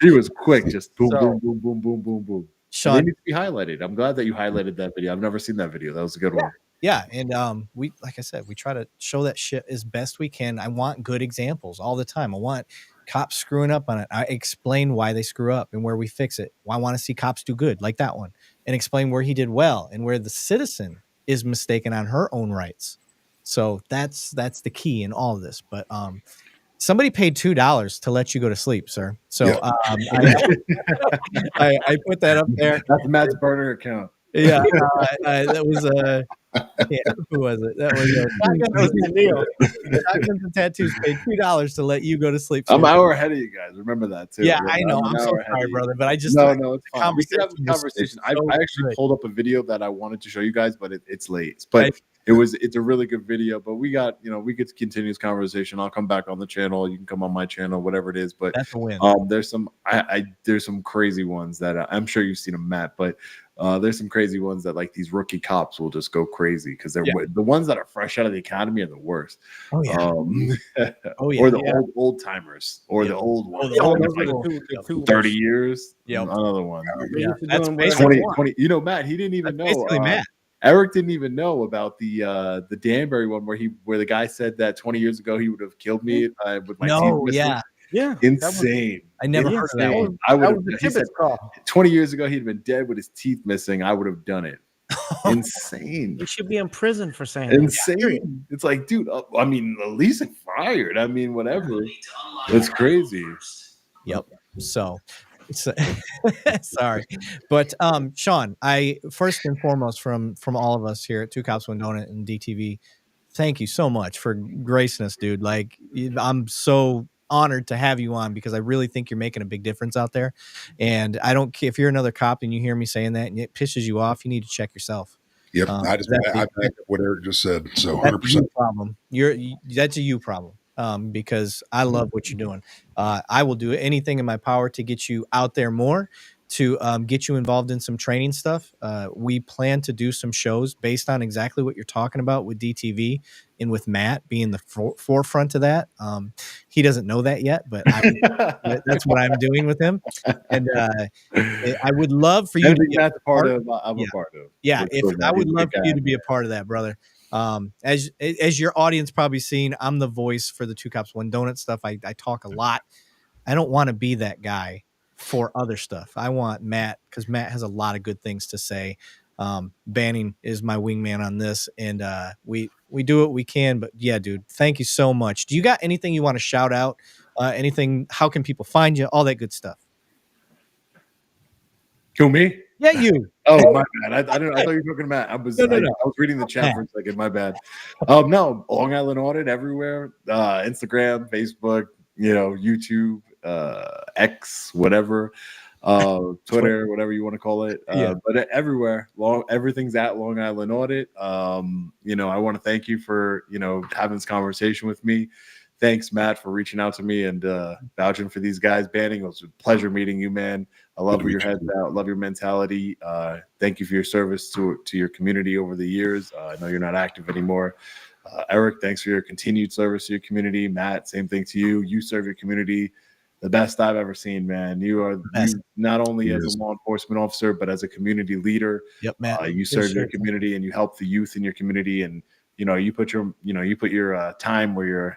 He was quick. Just boom, boom, boom, boom, boom, boom, boom. Sean, they need to be highlighted. I'm glad that you highlighted that video. I've never seen that video. That was a good one. Yeah. And like I said, we try to show that shit as best we can. I want good examples all the time. cops screwing up on it. I explain why they screw up and where we fix it. Well, I want to see cops do good, like that one, and explain where he did well and where the citizen is mistaken on her own rights. So that's the key in all of this. But somebody paid $2 to let you go to sleep, sir. So Yeah. I put that up there. That's Matt's burner account. Yeah, that was who was it? That was Neil. Shotguns and Tattoos paid $2 to let you go to sleep. I'm an hour ahead of you guys. Remember that too. Yeah, I know. I'm so sorry, brother, but I just no, it's fine. We can have the conversation. I actually pulled up a video that I wanted to show you guys, but it's late. But it's a really good video. But we got we get to continue this conversation. I'll come back on the channel. You can come on my channel, whatever it is. But that's a win. There's some there's some crazy ones that I'm sure you've seen them, Matt, but. There's some crazy ones that like these rookie cops will just go crazy because they're the ones that are fresh out of the academy are the worst. Oh yeah. Or the old timers or the old ones. Like 30 years. Yeah. Another one. Yeah. That's basically 20. Matt, he didn't even know. Matt. Eric didn't even know about the Danbury one where the guy said that 20 years ago he would have killed me with my teeth missing. Yeah, insane. I never heard of that one. I would have. He said 20 years ago he'd have been dead with his teeth missing. I would have done it. Insane. You should be in prison for saying insane. That. It's like, dude. I mean, at least fired. I mean, whatever. It's crazy. Yep. So sorry, but Sean, I first and foremost from all of us here at Two Cops One Donut and DTV, thank you so much for gracing us, dude. Like, I'm so honored to have you on because I really think you're making a big difference out there. And I don't care if you're another cop and you hear me saying that and it pisses you off, you need to check yourself. Yep. I back what Eric just said. So 100%. That's a you problem. That's a you problem. Because I love what you're doing. I will do anything in my power to get you out there more, to get you involved in some training stuff. We plan to do some shows based on exactly what you're talking about with DTV and with Matt being the forefront of that. He doesn't know that yet, but that's what I'm doing with him. And I would love for you to be a part of. I'm a part of. Yeah, I would love for you to be a part of that, brother. As your audience probably seen, I'm the voice for the Two Cops One Donut stuff. I talk a lot. I don't want to be that guy for other stuff. I want Matt, because Matt has a lot of good things to say. Banning is my wingman on this, and we do what we can. But yeah, dude, thank you so much. Do you got anything you want to shout out? Anything? How can people find you? All that good stuff. Who, me? Yeah, you. Oh, my bad. I thought you were talking to Matt. I was reading the chat for a second. My bad. No, Long Island Audit everywhere. Instagram, Facebook, YouTube, X, whatever. Twitter, whatever you want to call it. But everywhere. Everything's at Long Island Audit. I want to thank you for, having this conversation with me. Thanks, Matt, for reaching out to me and vouching for these guys. Banning, it was a pleasure meeting you, man. I love where your head's at. Love your mentality. Thank you for your service to your community over the years. I know you're not active anymore. Eric, thanks for your continued service to your community. Matt, same thing to you. You serve your community the best I've ever seen, man. You are not only as a law enforcement officer, but as a community leader. Yep, Matt. You serve your community and you help the youth in your community. And you put your time where your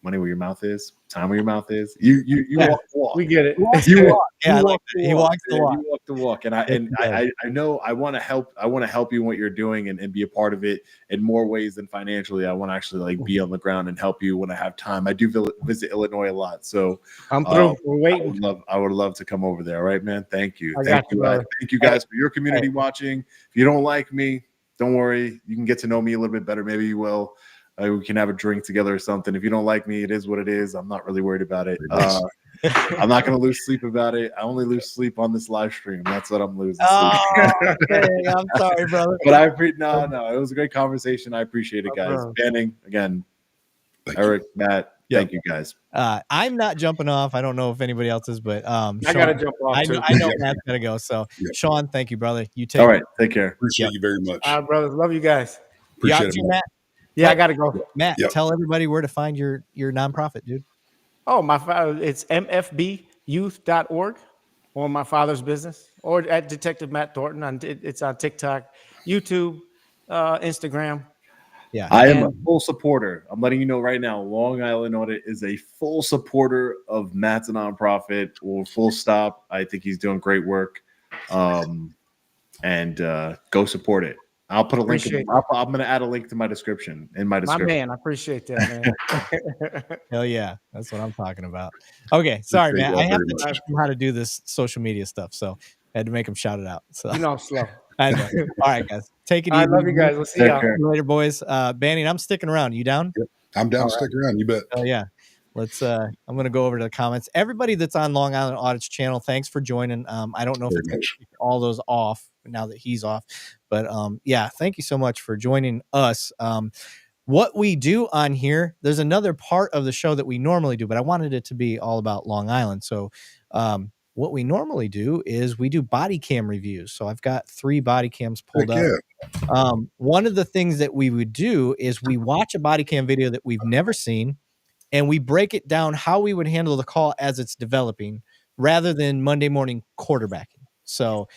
money where your mouth is, time where your mouth is. You walk the walk. We get it. He walks the walk. And I know I want to help. I want to help you in what you're doing and be a part of it in more ways than financially. I want to actually be on the ground and help you when I have time. I do visit Illinois a lot, so I'm through. We're waiting. I would love to come over there. All right, man. Thank you. Thank you guys for your community watching. If you don't like me, don't worry. You can get to know me a little bit better. Maybe you will. We can have a drink together or something. If you don't like me, it is what it is. I'm not really worried about it. I'm not going to lose sleep about it. I only lose sleep on this live stream. That's what I'm losing. Dang, I'm sorry, brother. But no. It was a great conversation. I appreciate it, guys. Banning again. Eric, Matt, thank you, guys. I'm not jumping off. I don't know if anybody else is, but Sean, I gotta jump off. I know Matt's gonna go. So, Sean, thank you, brother. You take. All right, take care. Appreciate you very much. All right, brothers, love you guys. Appreciate it, Matt. Yeah, I gotta go. Matt, tell everybody where to find your nonprofit, dude. Oh, my father, it's mfbyouth.org, or my father's business, or at Detective Matt Thornton. It's on TikTok, YouTube, Instagram. Yeah. I am And- a full supporter. I'm letting you know right now, Long Island Audit is a full supporter of Matt's a nonprofit, or full stop. I think he's doing great work. And go support it. I'll put a link. I'm going to add a link to my description My man, I appreciate that, man. Hell yeah. That's what I'm talking about. Okay. Sorry, man. I have to teach him how to do this social media stuff. So I had to make him shout it out. So You know I'm slow. I know. All right, guys. Take it easy. I love you guys. We'll see y'all later, boys. Banning, I'm sticking around. You down? Yep. I'm down to stick around. You bet. Oh yeah. Let's I'm gonna go over to the comments. Everybody that's on Long Island Audit's channel, thanks for joining. I don't know if it's gonna keep all those off now that he's off, but yeah, thank you so much for joining us. What we do on here, there's another part of the show that we normally do, but I wanted it to be all about Long Island. So what we normally do is we do body cam reviews. So I've got 3 body cams pulled up. One of the things that we would do is we watch a body cam video that we've never seen, and we break it down how we would handle the call as it's developing rather than Monday morning quarterbacking. So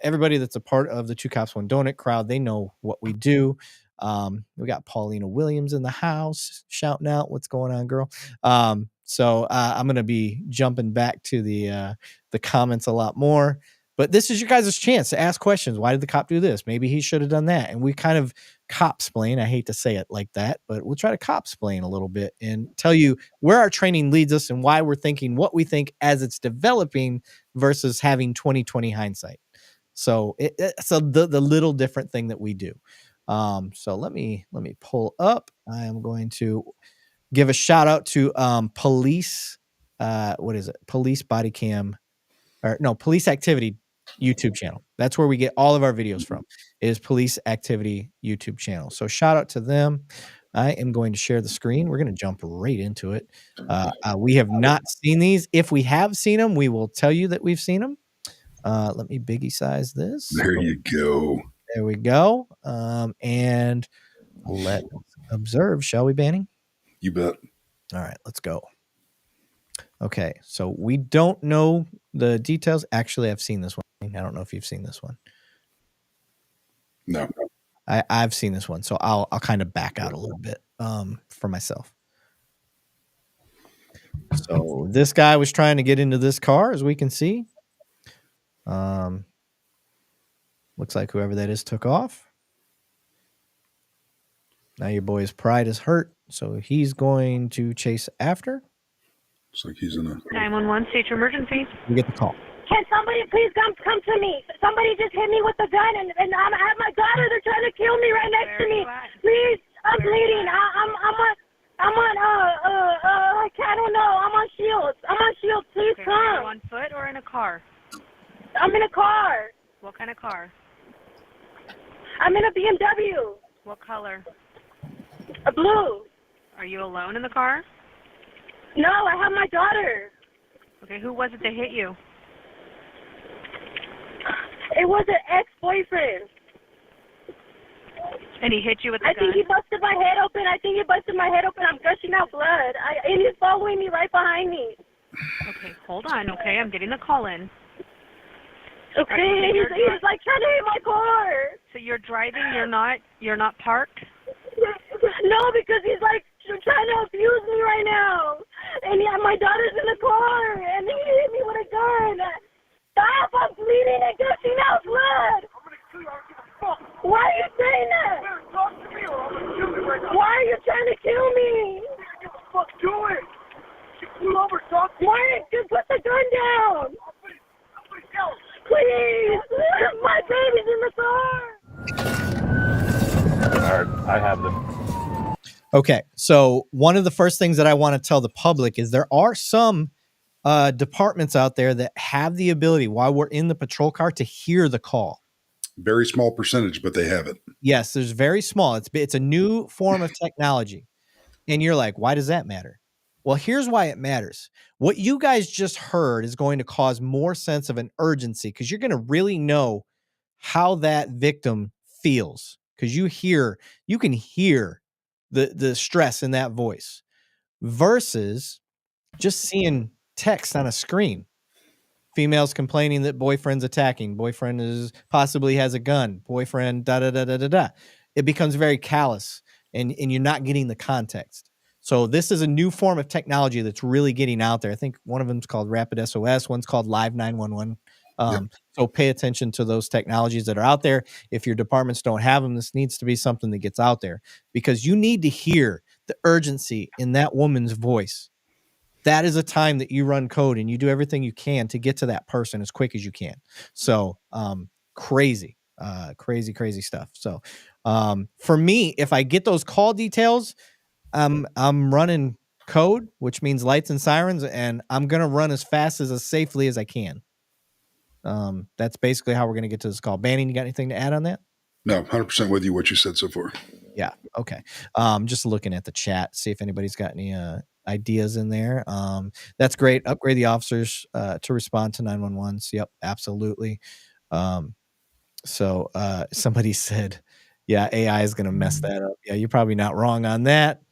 everybody that's a part of the Two Cops One Donut crowd, they know what we do. We got Paulina Williams in the house shouting out, what's going on, girl? So I'm going to be jumping back to the comments a lot more. But this is your guys' chance to ask questions. Why did the cop do this? Maybe he should have done that. And we kind of cop-splain. I hate to say it like that, but we'll try to cop-splain a little bit and tell you where our training leads us and why we're thinking what we think as it's developing versus having 20/20 hindsight. So it's the little different thing that we do. So let me pull up. I am going to give a shout out to police. What is it? Police body cam, or no, police activity YouTube channel. That's where we get all of our videos from, is police activity YouTube channel. So shout out to them. I am going to share the screen. We're going to jump right into it. We have not seen these. If we have seen them, we will tell you that we've seen them. Let me biggie size this. There you go. There we go. And let's observe, shall we, Banning? You bet. All right, let's go. Okay, so we don't know the details. Actually, I've seen this one. I don't know if you've seen this one. No. I've seen this one, so I'll kind of back out a little bit for myself. So this guy was trying to get into this car, as we can see. Looks like whoever that is took off. Now your boy's pride is hurt, so he's going to chase after. Looks like he's in a 911, state your emergency. You get the call. Can somebody please come to me? Somebody just hit me with a gun, and I have my daughter. They're trying to kill me right next to me. Please, I'm bleeding. I'm on I don't know. I'm on shields. Please come. Are you on foot or in a car? I'm in a car. What kind of car? I'm in a BMW. What color? A blue. Are you alone in the car? No, I have my daughter. Okay, who was it that hit you? It was an ex-boyfriend. And he hit you with a I gun? think he busted my head open. I'm gushing out blood. And he's following me right behind me. Okay, hold on, okay? I'm getting the call in. Okay, he's like trying to hit my car. So you're driving, you're not parked? No, because he's like trying to abuse me right now. And yeah, my daughter's in the car, and he hit me with a gun. Stop, I'm bleeding and gushing out blood. Why are you saying that? Why are you trying to kill me? Get the fuck to it. Pull over, talk. Why? Just put the gun down. Please, my baby's in the car. All right, I have them. Okay, so one of the first things that I want to tell the public is there are some departments out there that have the ability, while we're in the patrol car, to hear the call. very small percentage, but they have it. Yes, there's very small. It's a new form of technology. And you're like, why does that matter? Well, here's why it matters. What you guys just heard is going to cause more sense of an urgency, because you're going to really know how that victim feels, because you can hear the stress in that voice versus just seeing text on a screen. Females complaining that boyfriend's attacking, boyfriend possibly has a gun, boyfriend da da da da da da. It becomes very callous. and you're not getting the context. So this is a new form of technology that's really getting out there. I think one of them is called Rapid SOS. One's called Live 911. So pay attention to those technologies that are out there. If your departments don't have them, this needs to be something that gets out there, because you need to hear the urgency in that woman's voice. That is a time that you run code and you do everything you can to get to that person as quick as you can. So crazy stuff. So for me, if I get those call details, I'm running code, which means lights and sirens, and I'm going to run as fast as safely as I can. That's basically how we're going to get to this call. Banning, you got anything to add on that? No, 100% with you, what you said so far. Yeah. Okay. Just looking at the chat, see if anybody's got any ideas in there. That's great. Upgrade the officers to respond to 911s. Yep, absolutely. So somebody said, yeah, AI is going to mess that up. Yeah, you're probably not wrong on that.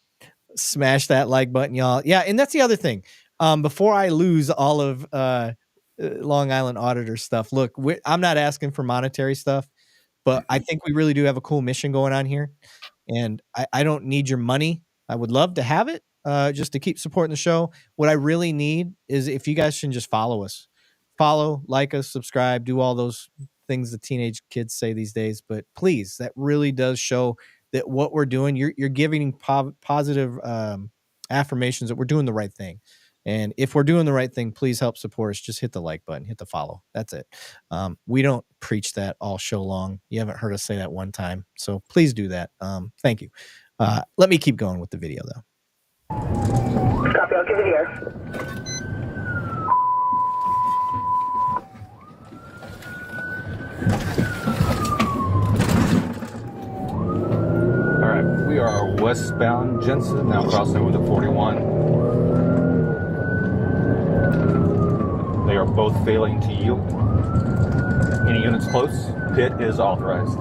Smash that like button, y'all. Yeah, and that's the other thing. Before I lose all of Long Island Auditor stuff, look, I'm not asking for monetary stuff, but I think we really do have a cool mission going on here. And I don't need your money. I would love to have it just to keep supporting the show. What I really need is if you guys can just follow us. Follow, like us, subscribe, do all those things the teenage kids say these days. But please, that really does show that what we're doing, you're giving positive affirmations that we're doing the right thing. And if we're doing the right thing, please help support us. Just hit the like button, hit the follow. That's it. We don't preach that all show long. You haven't heard us say that one time. So please do that. Thank you. Let me keep going with the video, though. Copy, I'll give it here. All right, we are westbound Jensen, now crossing over the 41. They are both failing to yield. Any units close, pit is authorized.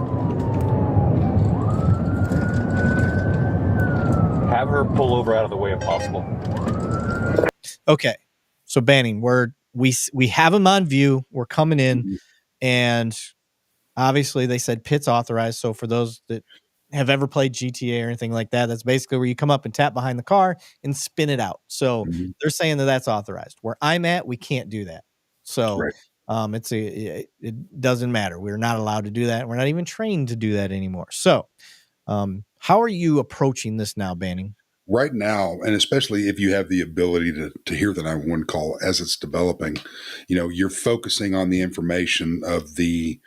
Have her pull over out of the way if possible. Okay, so Banning, we have them on view. We're coming in, and obviously they said pit's authorized. So for those that have ever played GTA or anything like that, that's basically where you come up and tap behind the car and spin it out. So they're saying that that's authorized. Where I'm at, we can't do that. So it doesn't matter. We're not allowed to do that. We're not even trained to do that anymore. So how are you approaching this now, Banning? Right now, and especially if you have the ability to hear the 911 call as it's developing, you're focusing on the information of the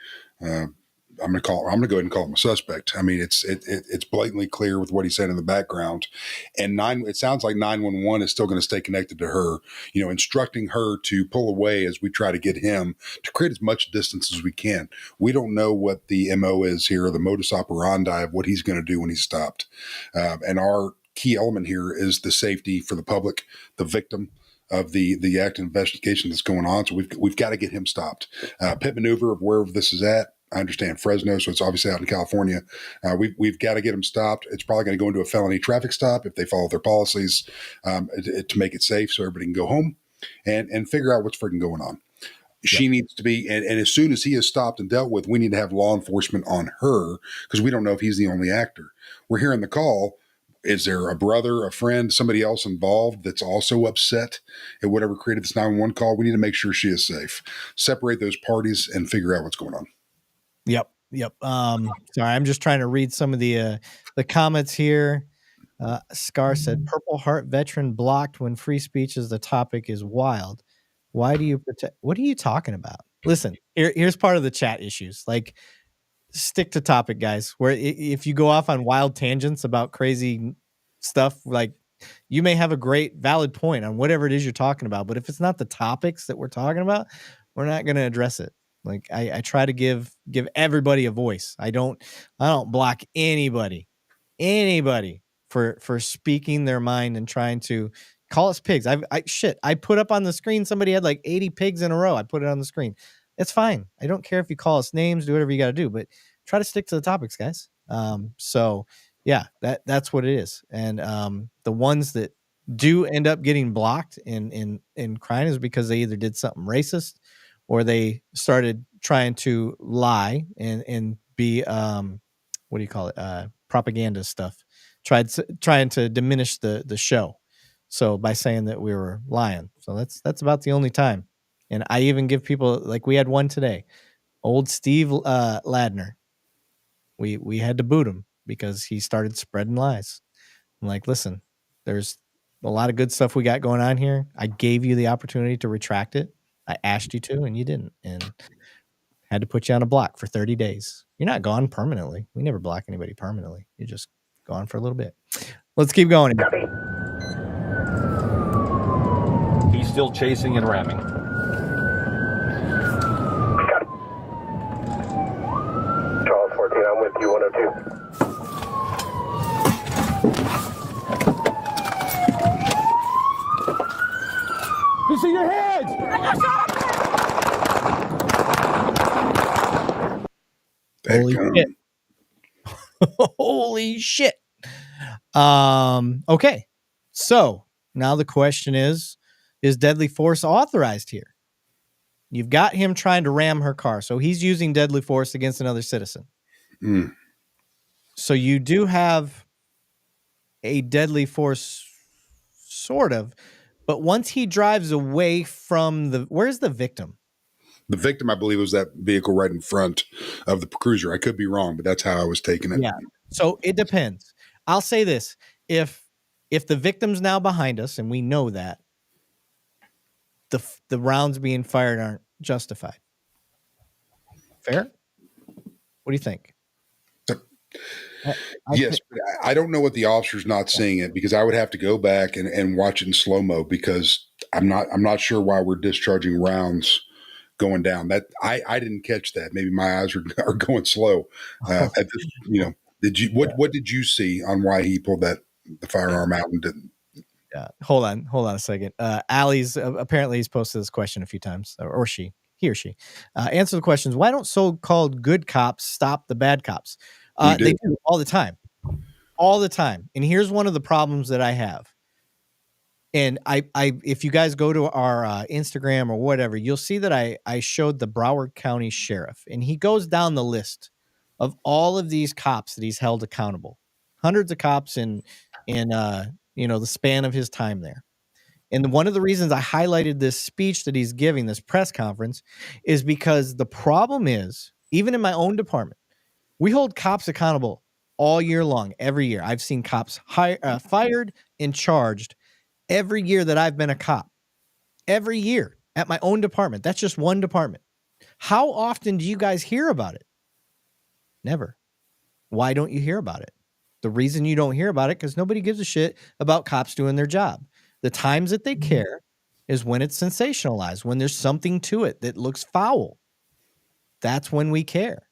I'm going to go ahead and call him a suspect. I mean, it's blatantly clear with what he said in the background, and it sounds like 911 is still going to stay connected to her, instructing her to pull away as we try to get him to create as much distance as we can. We don't know what the MO is here, or the modus operandi of what he's going to do when he's stopped. And our key element here is the safety for the public, the victim of the active investigation that's going on. So we've got to get him stopped. Pit maneuver of wherever this is at. I understand Fresno, so it's obviously out in California. We've got to get him stopped. It's probably going to go into a felony traffic stop if they follow their policies to make it safe so everybody can go home and figure out what's freaking going on. She needs to be, and as soon as he is stopped and dealt with, we need to have law enforcement on her because we don't know if he's the only actor. We're hearing the call. Is there a brother, a friend, somebody else involved that's also upset at whatever created this 911 call? We need to make sure she is safe. Separate those parties and figure out what's going on. Yep. Sorry, I'm just trying to read some of the comments here. Scar said, "Purple Heart veteran blocked when free speech is the topic is wild. Why do you protect? What are you talking about? Listen, here's part of the chat issues. Like, stick to topic, guys. Where if you go off on wild tangents about crazy stuff, like you may have a great valid point on whatever it is you're talking about, but if it's not the topics that we're talking about, we're not going to address it. Like I try to give everybody a voice. I don't block anybody for speaking their mind and trying to call us pigs. I put up on the screen, somebody had like 80 pigs in a row. I put it on the screen. It's fine. I don't care if you call us names, do whatever you got to do, but try to stick to the topics, guys. So yeah, that's what it is. And the ones that do end up getting blocked in crying is because they either did something racist or they started trying to lie and be what do you call it? Propaganda stuff, trying to diminish the show. So by saying that we were lying. So that's about the only time. And I even give people, like we had one today, old Steve Ladner. We had to boot him because he started spreading lies. I'm like, listen, there's a lot of good stuff we got going on here. I gave you the opportunity to retract it. I asked you to, and you didn't, and had to put you on a block for 30 days. You're not gone permanently. We never block anybody permanently. You're just gone for a little bit. Let's keep going. He's still chasing and ramming. Charles 14, I'm with you, 102. You see your heads! Holy shit. Holy shit. Okay. So now the question is deadly force authorized here? You've got him trying to ram her car. So he's using deadly force against another citizen. Mm. So you do have a deadly force, sort of. But once he drives away from where's the victim? The victim, I believe, was that vehicle right in front of the cruiser. I could be wrong, but that's how I was taking it. Yeah. So it depends. I'll say this. If the victim's now behind us and we know that, the rounds being fired aren't justified. Fair? What do you think? Yes, but I don't know what the officer's not seeing it, because I would have to go back and watch it in slow-mo, because I'm not sure why we're discharging rounds going down. That I didn't catch that. Maybe my eyes are going slow. At this, did you what did you see on why he pulled the firearm out and didn't? Yeah. Hold on a second. Allie's apparently he's posted this question a few times, or he or she. Answer the questions. Why don't so-called good cops stop the bad cops? They do all the time. All the time. And here's one of the problems that I have. And I if you guys go to our Instagram or whatever, you'll see that I showed the Broward County Sheriff, and he goes down the list of all of these cops that he's held accountable. Hundreds of cops in the span of his time there. And one of the reasons I highlighted this speech that he's giving, this press conference, is because the problem is, even in my own department, we hold cops accountable all year long, every year. I've seen cops fired and charged every year that I've been a cop. Every year at my own department. That's just one department. How often do you guys hear about it? Never. Why don't you hear about it? The reason you don't hear about it, because nobody gives a shit about cops doing their job. The times that they care is when it's sensationalized, when there's something to it that looks foul. That's when we care.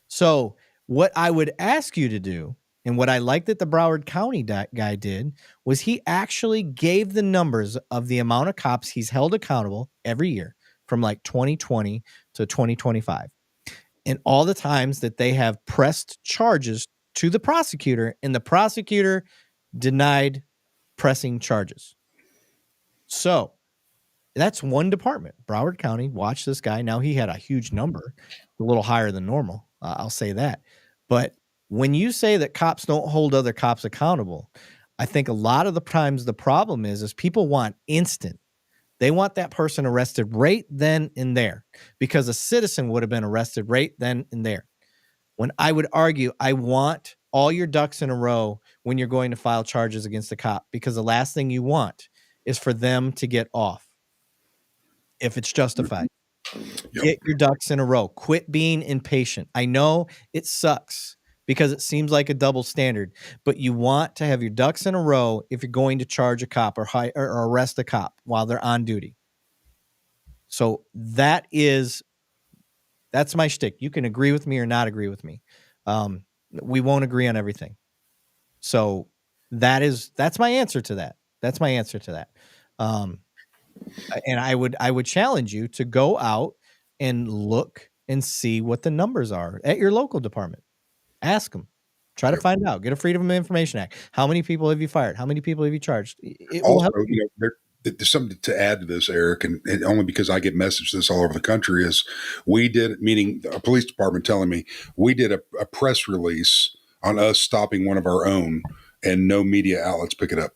So what I would ask you to do, and what I like that the Broward County guy did, was he actually gave the numbers of the amount of cops he's held accountable every year from like 2020 to 2025. And all the times that they have pressed charges to the prosecutor, and the prosecutor denied pressing charges. So that's one department. Broward County, watch this guy. Now he had a huge number, a little higher than normal. I'll say that. But when you say that cops don't hold other cops accountable, I think a lot of the times the problem is people want instant. They want that person arrested right then and there, because a citizen would have been arrested right then and there. When I would argue, I want all your ducks in a row when you're going to file charges against a cop, because the last thing you want is for them to get off if it's justified. Yep. Get your ducks in a row. Quit being impatient. I know it sucks because it seems like a double standard, but you want to have your ducks in a row if you're going to charge a cop or arrest a cop while they're on duty. So that's my shtick. You can agree with me or not agree with me. We won't agree on everything. So that's my answer to that. That's my answer to that. And I would challenge you to go out and look and see what the numbers are at your local department. Ask them. Try to find out. Get a Freedom of Information Act. How many people have you fired? How many people have you charged? It will help you. There's something to add to this, Eric, and only because I get messages this all over the country, is meaning a police department telling me, we did a press release on us stopping one of our own and no media outlets pick it up.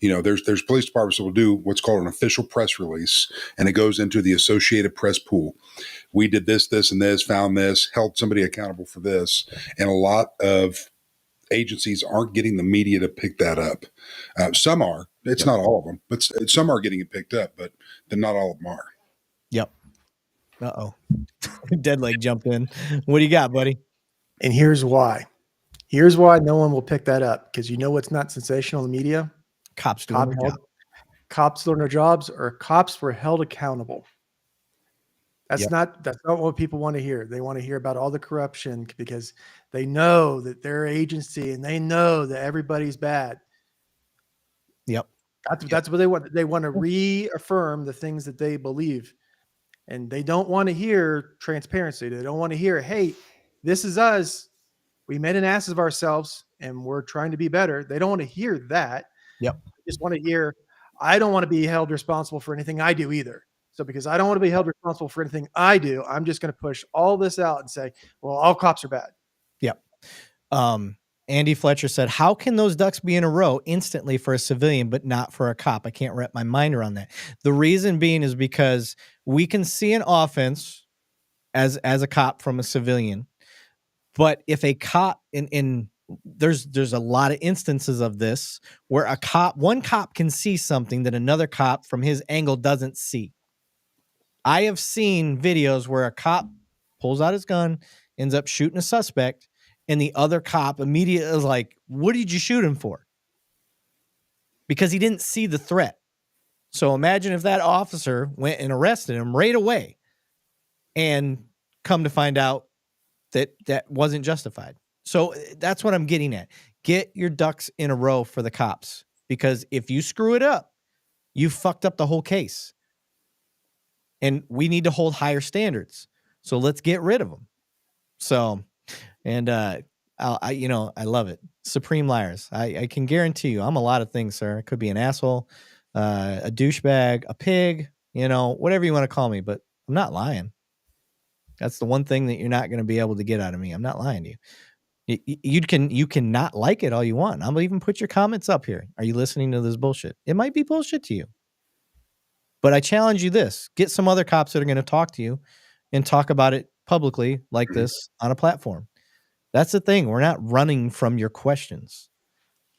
You know, there's police departments that will do what's called an official press release, and it goes into the Associated Press pool. We did this, this, and this, found this, held somebody accountable for this. And a lot of agencies aren't getting the media to pick that up. Some are. It's not all of them, but some are getting it picked up, but then not all of them are. Yep. Uh-oh. Dead leg jumped in. What do you got, buddy? And here's why. Here's why no one will pick that up, because you know what's not sensational in the media? Cops doing their job. Cops doing their jobs, or cops were held accountable. That's not what people want to hear. They want to hear about all the corruption because they know that their agency and they know that everybody's bad. Yep. That's what they want. They want to reaffirm the things that they believe. And they don't want to hear transparency. They don't want to hear, hey, this is us. We made an ass of ourselves and we're trying to be better. They don't want to hear that. Yep. They just want to hear, I don't want to be held responsible for anything I do either. So because I don't want to be held responsible for anything I do, I'm just going to push all this out and say, well, all cops are bad. Yep. Andy Fletcher said, how can those ducks be in a row instantly for a civilian, but not for a cop? I can't wrap my mind around that. The reason being is because we can see an offense as a cop from a civilian, but if a cop there's a lot of instances of this where one cop can see something that another cop from his angle doesn't see. I have seen videos where a cop pulls out his gun, ends up shooting a suspect, and the other cop immediately is like, what did you shoot him for? Because he didn't see the threat. So imagine if that officer went and arrested him right away and come to find out that wasn't justified. So that's what I'm getting at. Get your ducks in a row for the cops, because if you screw it up, you fucked up the whole case. And we need to hold higher standards. So let's get rid of them. So, and I love it. Supreme liars. I can guarantee you, I'm a lot of things, sir. I could be an asshole, a douchebag, a pig, whatever you want to call me, but I'm not lying. That's the one thing that you're not going to be able to get out of me. I'm not lying to you. You can not like it all you want. I'm gonna even put your comments up here. Are you listening to this bullshit? It might be bullshit to you, but I challenge you this: get some other cops that are going to talk to you and talk about it publicly like this on a platform. That's the thing. We're not running from your questions.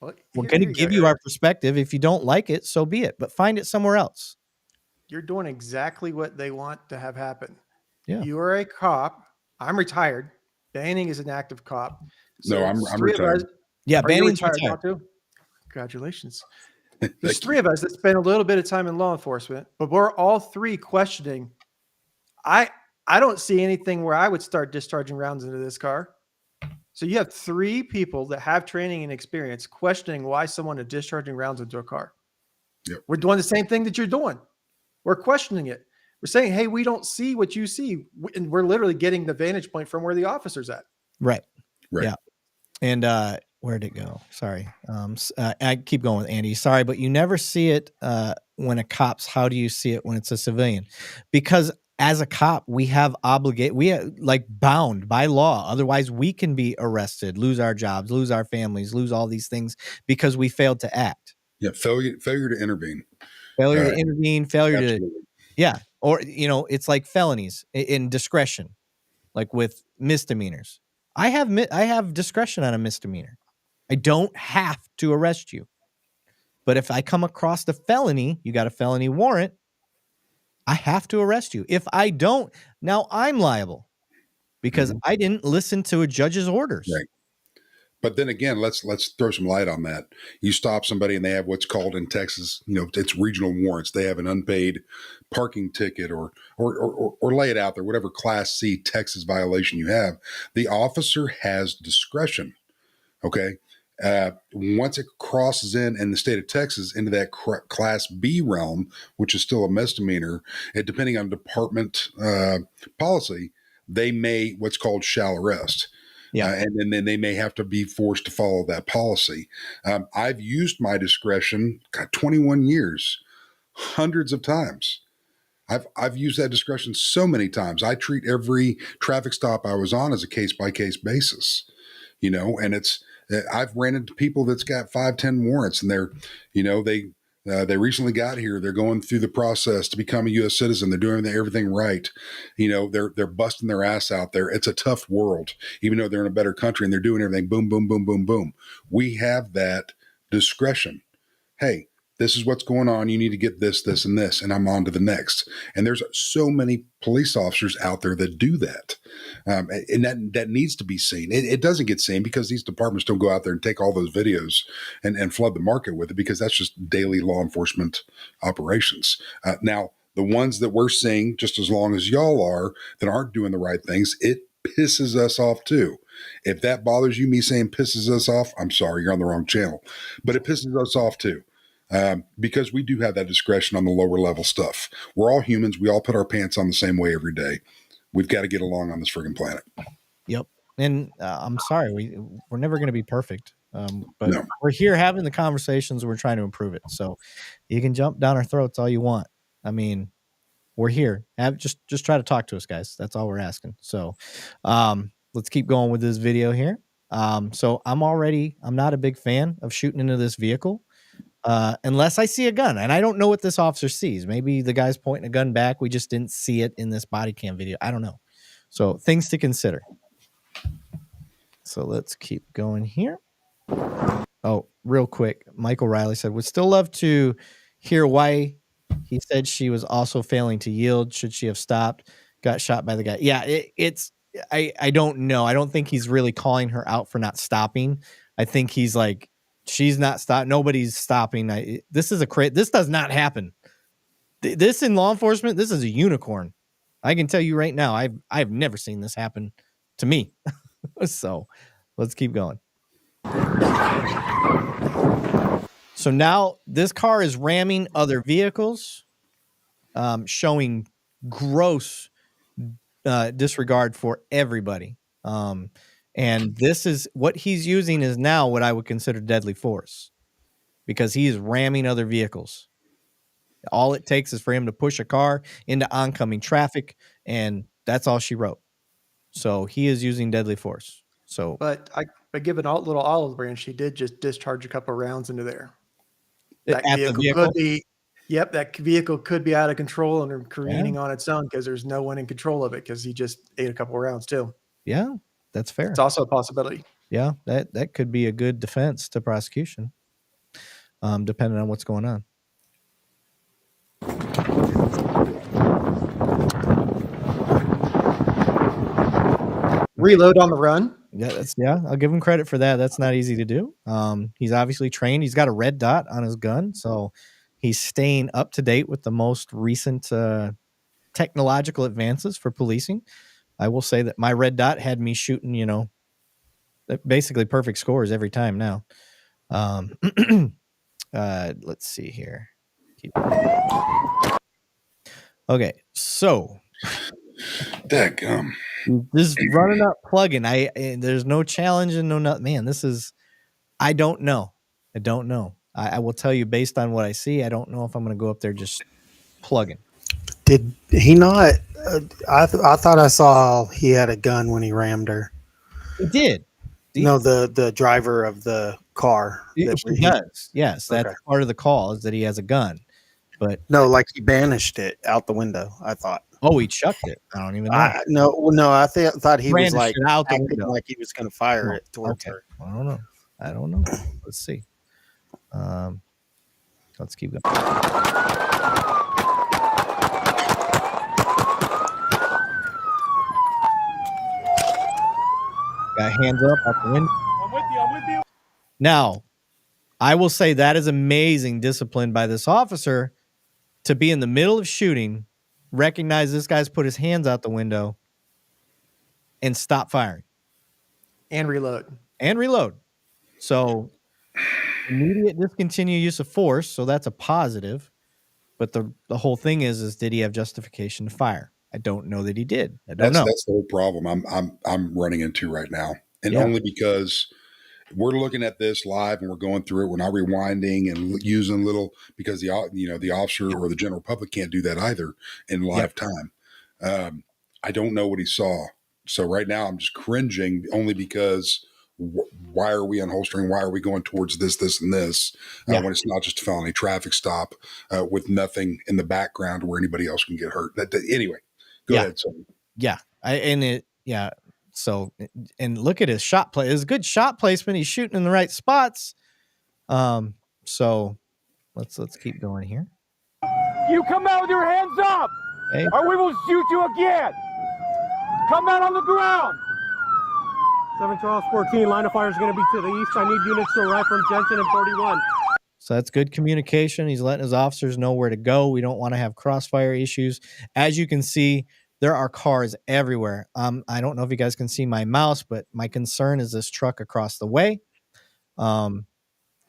Well, we're going to give you our perspective. If you don't like it, so be it. But find it somewhere else. You're doing exactly what they want to have happen. Yeah. You are a cop. I'm retired. Banning is an active cop. So no, I'm retired. Banning's retired. Too? Congratulations. There's three of us that spend a little bit of time in law enforcement, but we're all three questioning. I don't see anything where I would start discharging rounds into this car. So you have three people that have training and experience questioning why someone is discharging rounds into a car. Yep. We're doing the same thing that you're doing. We're questioning it. We're saying, hey, we don't see what you see. And we're literally getting the vantage point from where the officer's at. Right. Yeah. And where'd it go? Sorry. I keep going with Andy. Sorry, but you never see it when a cop's. How do you see it when it's a civilian? Because as a cop, we are bound by law. Otherwise, we can be arrested, lose our jobs, lose our families, lose all these things because we failed to act. Yeah. Failure to intervene. Failure to intervene, failure to. Yeah. Or, it's like felonies in discretion, like with misdemeanors. I have discretion on a misdemeanor. I don't have to arrest you. But if I come across the felony, you got a felony warrant, I have to arrest you. If I don't, now I'm liable because I didn't listen to a judge's orders. Right. But then again, let's throw some light on that. You stop somebody and they have what's called in Texas, it's regional warrants. They have an unpaid parking ticket or lay it out there, whatever Class C Texas violation you have. The officer has discretion. Okay. Once it crosses in the state of Texas into that Class B realm, which is still a misdemeanor, and depending on department policy, they may what's called shall arrest. Yeah. And then they may have to be forced to follow that policy. I've used my discretion, 21 years, hundreds of times. I've used that discretion so many times. I treat every traffic stop I was on as a case-by-case basis, and I've ran into people that's got 5-10 warrants, and they're, they recently got here. They're going through the process to become a U.S. citizen. They're doing everything right. They're busting their ass out there. It's a tough world, even though they're in a better country and they're doing everything. Boom, boom, boom, boom, boom. We have that discretion. Hey, this is what's going on. You need to get this, this, and this, and I'm on to the next. And there's so many police officers out there that do that. And that needs to be seen. It doesn't get seen because these departments don't go out there and take all those videos and flood the market with it, because that's just daily law enforcement operations. Now, the ones that we're seeing, just as long as y'all are, that aren't doing the right things, it pisses us off too. If that bothers you, me saying pisses us off, I'm sorry, you're on the wrong channel. But it pisses us off too. Because we do have that discretion on the lower level stuff. We're all humans. We all put our pants on the same way every day. We've got to get along on this friggin' planet. Yep. And I'm sorry, we're never going to be perfect. But No. We're here having the conversations. We're trying to improve it. So you can jump down our throats all you want. I mean, we're here. Just try to talk to us, guys. That's all we're asking. So let's keep going with this video here. So I'm not a big fan of shooting into this vehicle. Unless I see a gun, and I don't know what this officer sees. Maybe the guy's pointing a gun back. We just didn't see it in this body cam video. I don't know. So things to consider. So let's keep going here. Oh, real quick. Michael Riley said, would still love to hear why he said she was also failing to yield. Should she have stopped? Got shot by the guy. Yeah, I don't know. I don't think he's really calling her out for not stopping. I think he's like, she's not stopping. Nobody's stopping. This does not happen. This in law enforcement, this is a unicorn. I can tell you right now, I've never seen this happen to me. So let's keep going. So now this car is ramming other vehicles, showing gross disregard for everybody. And this is what he's using is now what I would consider deadly force, because he is ramming other vehicles. All it takes is for him to push a car into oncoming traffic, and that's all she wrote. So he is using deadly force. So, but given a little olive branch, she did just discharge a couple rounds into there. That vehicle could be, that vehicle could be out of control and careening on its own because there's no one in control of it because he just ate a couple rounds too. Yeah. That's fair. It's also a possibility. Yeah, that could be a good defense to prosecution, depending on what's going on. Reload on the run. Yeah, I'll give him credit for that. That's not easy to do. He's obviously trained. He's got a red dot on his gun, so he's staying up to date with the most recent technological advances for policing. I will say that my red dot had me shooting, basically perfect scores every time now. Let's see here. Okay, so dadgum. This is running up plugin. There's no challenge and no nothing. Man, this is, I don't know. I will tell you based on what I see. I don't know if I'm going to go up there just plugging. Did he not? I thought I saw he had a gun when he rammed her. He did. No, the driver of the car. He does. Yes, that's part of the call is that he has a gun. But no, like he banished it out the window. I thought. Oh, he chucked it. I don't even know. No. I thought he was like out the acting window. like he was going to fire it towards her. I don't know. Let's see. Let's keep going. Got hands up out the window. I'm with you. Now, I will say that is amazing discipline by this officer to be in the middle of shooting, recognize this guy's put his hands out the window, and stop firing. And reload. So immediate discontinue use of force, so that's a positive. But the whole thing is did he have justification to fire? I don't know that he did. I don't know. That's the whole problem I'm running into right now. And only because we're looking at this live and we're going through it. We're not rewinding and using little, because the officer or the general public can't do that either in live time. I don't know what he saw. So right now I'm just cringing only because why are we unholstering? Why are we going towards this, and this when it's not just a felony traffic stop with nothing in the background where anybody else can get hurt? Anyway, go ahead. So. Yeah. So, and look at his shot play. It's good shot placement. He's shooting in the right spots. So let's keep going here. You come out with your hands up, or we will shoot you again. Come out on the ground. 7 Charles 14, line of fire is going to be to the east. I need units to arrive from Jensen and 41. So that's good communication. He's letting his officers know where to go. We don't want to have crossfire issues. As you can see, there are cars everywhere. I don't know if you guys can see my mouse, but my concern is this truck across the way. And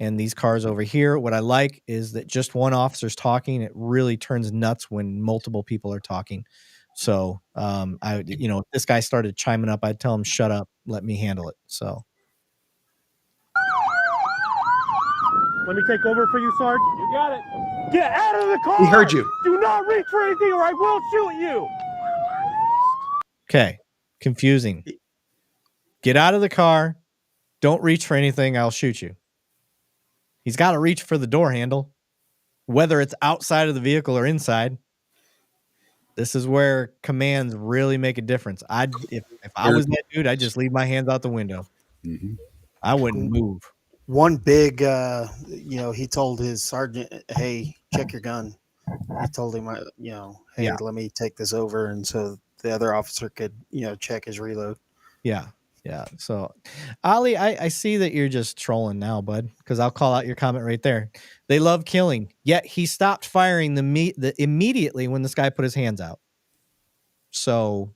these cars over here. What I like is that just one officer's talking. It really turns nuts when multiple people are talking. So, if this guy started chiming up, I'd tell him, shut up, let me handle it. So. Let me take over for you, Sarge. You got it. Get out of the car. We heard you. Do not reach for anything or I will shoot you. Okay. Confusing. Get out of the car. Don't reach for anything. I'll shoot you. He's got to reach for the door handle, whether it's outside of the vehicle or inside. This is where commands really make a difference. If I was that dude, I'd just leave my hands out the window. Mm-hmm. I wouldn't move. One big, he told his sergeant, "Hey, check your gun." He told him, "Hey, let me take this over," and so the other officer could, check his reload. Yeah. So, Ali, I see that you're just trolling now, bud, because I'll call out your comment right there. They love killing, yet he stopped firing immediately when this guy put his hands out. So,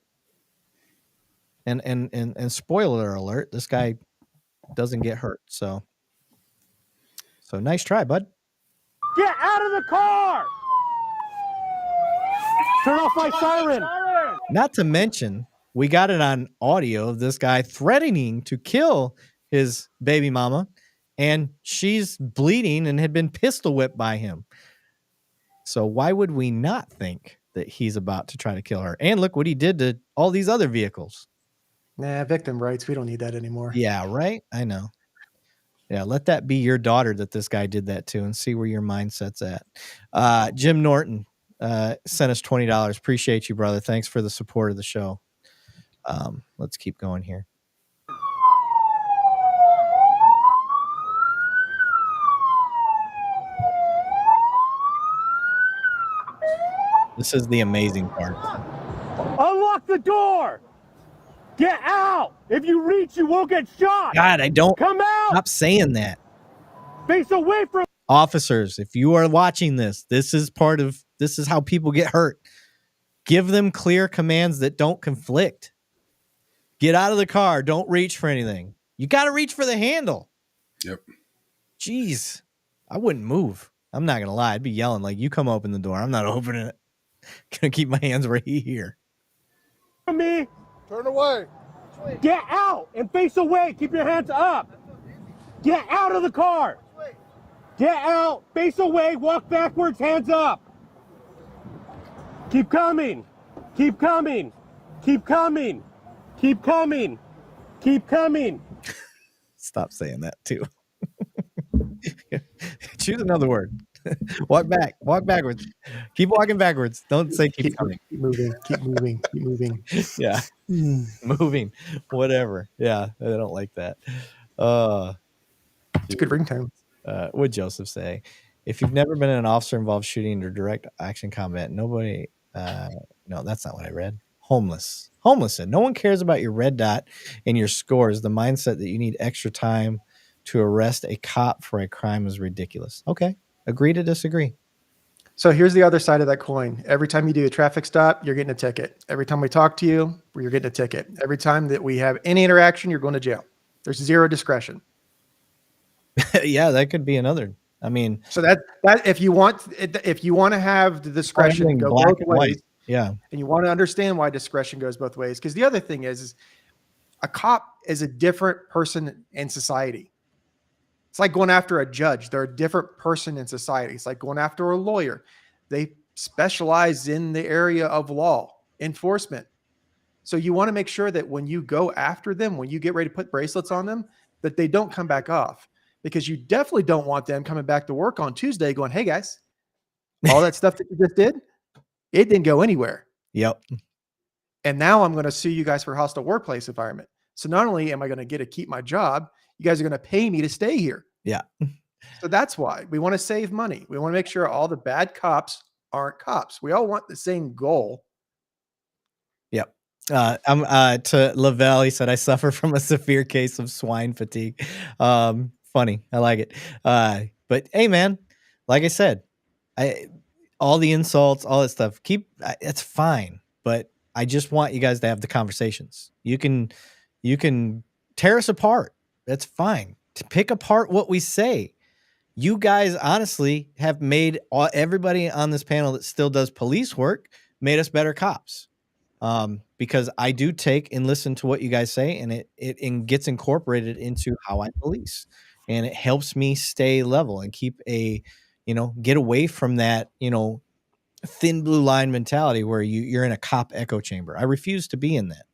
and spoiler alert, this guy doesn't get hurt. So nice try, bud. Get out of the car. Turn off my siren. Not to mention, we got it on audio of this guy threatening to kill his baby mama, and she's bleeding and had been pistol whipped by him. So why would we not think that he's about to try to kill her? And look what he did to all these other vehicles. Nah, victim rights. We don't need that anymore. Yeah, right? I know. Yeah, let that be your daughter that this guy did that to and see where your mindset's at. Jim Norton sent us $20. Appreciate you, brother. Thanks for the support of the show. Let's keep going here. This is the amazing part. Unlock the door. Get out. If you reach, you won't get shot. God, I don't. Come out. Stop saying that. Face away from. Officers, if you are watching this, this is how people get hurt. Give them clear commands that don't conflict. Get out of the car. Don't reach for anything. You got to reach for the handle. Yep. Jeez. I wouldn't move. I'm not going to lie. I'd be yelling like, you come open the door. I'm not opening it. Going to keep my hands right here. Me. Turn away. Get out and face away. Keep your hands up. Get out of the car. Get out. Face away. Walk backwards. Hands up. Keep coming. Keep coming. Keep coming. Keep coming. Keep coming. Stop saying that too. Choose another word. Walk back. Walk backwards. Keep walking backwards. Don't say keep coming. Keep moving. Keep moving. Keep moving. Yeah. Moving. Whatever. Yeah. I don't like that. It's a good ringtone. What'd Joseph say? If you've never been in an officer involved shooting or direct action combat, nobody no, that's not what I read. Homeless. And no one cares about your red dot and your scores. The mindset that you need extra time to arrest a cop for a crime is ridiculous. Okay. Agree to disagree. So here's the other side of that coin. Every time you do a traffic stop, you're getting a ticket. Every time we talk to you, you're getting a ticket. Every time that we have any interaction, you're going to jail. There's zero discretion. Yeah, that could be another. I mean, so that if you want to have the discretion go both ways, yeah, and you want to understand why discretion goes both ways, because the other thing is a cop is a different person in society. It's like going after a judge. They're a different person in society. It's like going after a lawyer. They specialize in the area of law enforcement. So you want to make sure that when you go after them, when you get ready to put bracelets on them, that they don't come back off, because you definitely don't want them coming back to work on Tuesday going, hey guys, all that stuff that you just did, it didn't go anywhere. Yep. And now I'm going to sue you guys for hostile workplace environment. So not only am I going to get to keep my job, you guys are going to pay me to stay here. Yeah. So that's why we want to save money. We want to make sure all the bad cops aren't cops. We all want the same goal. Yep. To Lavelle, he said, I suffer from a severe case of swine fatigue. Funny. I like it. But hey, man, like I said, all the insults, all that stuff, it's fine. But I just want you guys to have the conversations. You can tear us apart. That's fine. To pick apart what we say. You guys honestly have made everybody on this panel that still does police work made us better cops. Because I do take and listen to what you guys say, and it gets incorporated into how I police, and it helps me stay level and keep get away from that, thin blue line mentality where you're in a cop echo chamber. I refuse to be in that.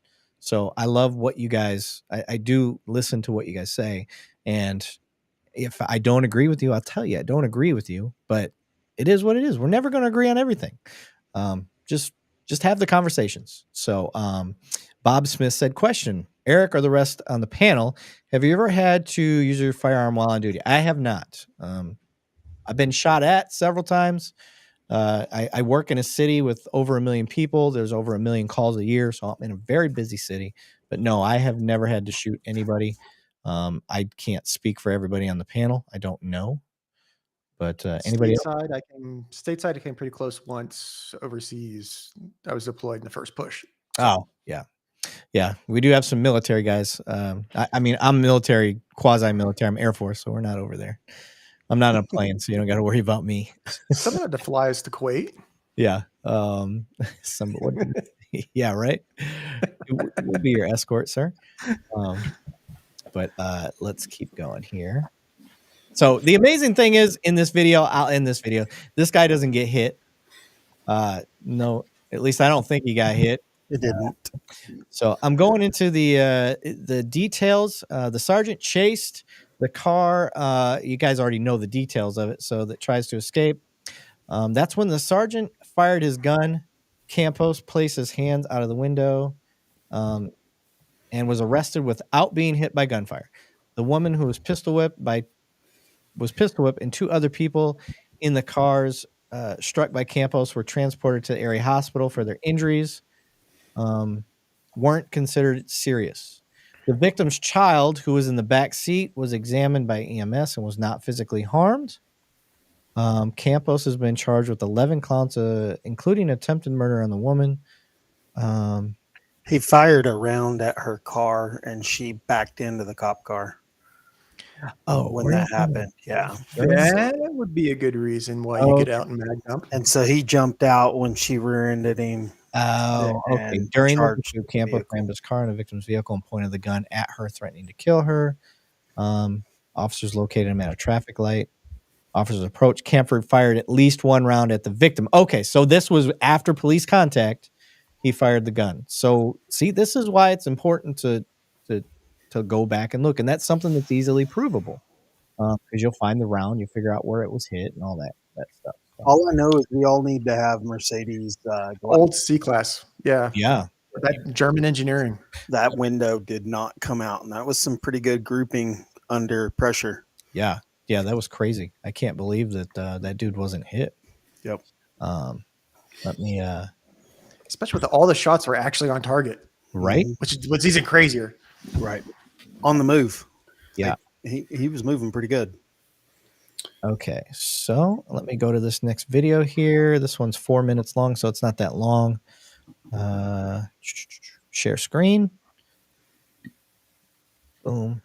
So I love what you guys, I do listen to what you guys say. And if I don't agree with you, I'll tell you I don't agree with you, but it is what it is. We're never going to agree on everything. Just have the conversations. So Bob Smith said, question, Eric or the rest on the panel, have you ever had to use your firearm while on duty? I have not. I've been shot at several times. I work in a city with over 1 million people. There's over 1 million calls a year. So I'm in a very busy city. But no, I have never had to shoot anybody. I can't speak for everybody on the panel. I don't know. But anybody stateside, stateside, I came pretty close once. Overseas, I was deployed in the first push. So. Oh, yeah. Yeah, we do have some military guys. I mean, I'm military, quasi-military. I'm Air Force, so we're not over there. I'm not on a plane, so you don't got to worry about me. Someone had to fly us to Kuwait. Yeah. Yeah, right? We'll be your escort, sir. But let's keep going here. So the amazing thing is, in this video, I'll end this video. This guy doesn't get hit. No, at least I don't think he got hit. It didn't. So I'm going into the details. The sergeant chased the car. You guys already know the details of it. So that tries to escape. That's when the sergeant fired his gun. Campos placed his hands out of the window and was arrested without being hit by gunfire. The woman who was pistol whipped, and 2 other people in the cars struck by Campos were transported to the area hospital for their injuries. Weren't considered serious. The victim's child, who was in the back seat, was examined by EMS and was not physically harmed. Campos has been charged with 11 counts, including attempted murder on the woman. He fired a round at her car, and she backed into the cop car. Oh, when that happened, yeah, that would be a good reason why you get out and mad jump. And so he jumped out when she rear-ended him. Oh, okay. During the pursuit, Campos rammed his car in the victim's vehicle and pointed the gun at her, threatening to kill her. Officers located him at a traffic light. Officers approached. Camford fired at least 1 round at the victim. Okay, so this was after police contact. He fired the gun. So, see, this is why it's important to go back and look, and that's something that's easily provable because you'll find the round, you figure out where it was hit, and all that stuff. So. All I know is we all need to have Mercedes old C-Class. Yeah. That German engineering. That window did not come out, and that was some pretty good grouping under pressure. Yeah, that was crazy. I can't believe that that dude wasn't hit. Yep. Let me. Especially with all the shots were actually on target, right? Which is what's even crazier. Right. On the move. Yeah. He was moving pretty good. Okay, so let me go to this next video here. This one's 4 minutes long, so it's not that long. Share screen. Boom.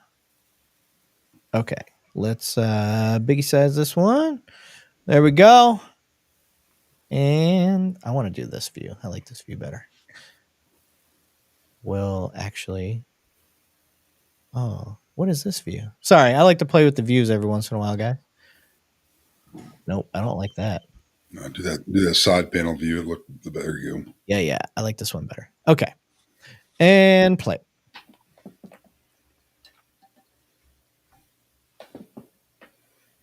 Okay, let's Biggie says this one. There we go. And I want to do this view. I like this view better. Well, actually, oh, what is this view? Sorry, I like to play with the views every once in a while, guys. Nope, I don't like that. No, do that side panel view. Look, the better you go. Yeah, I like this one better. Okay. And play.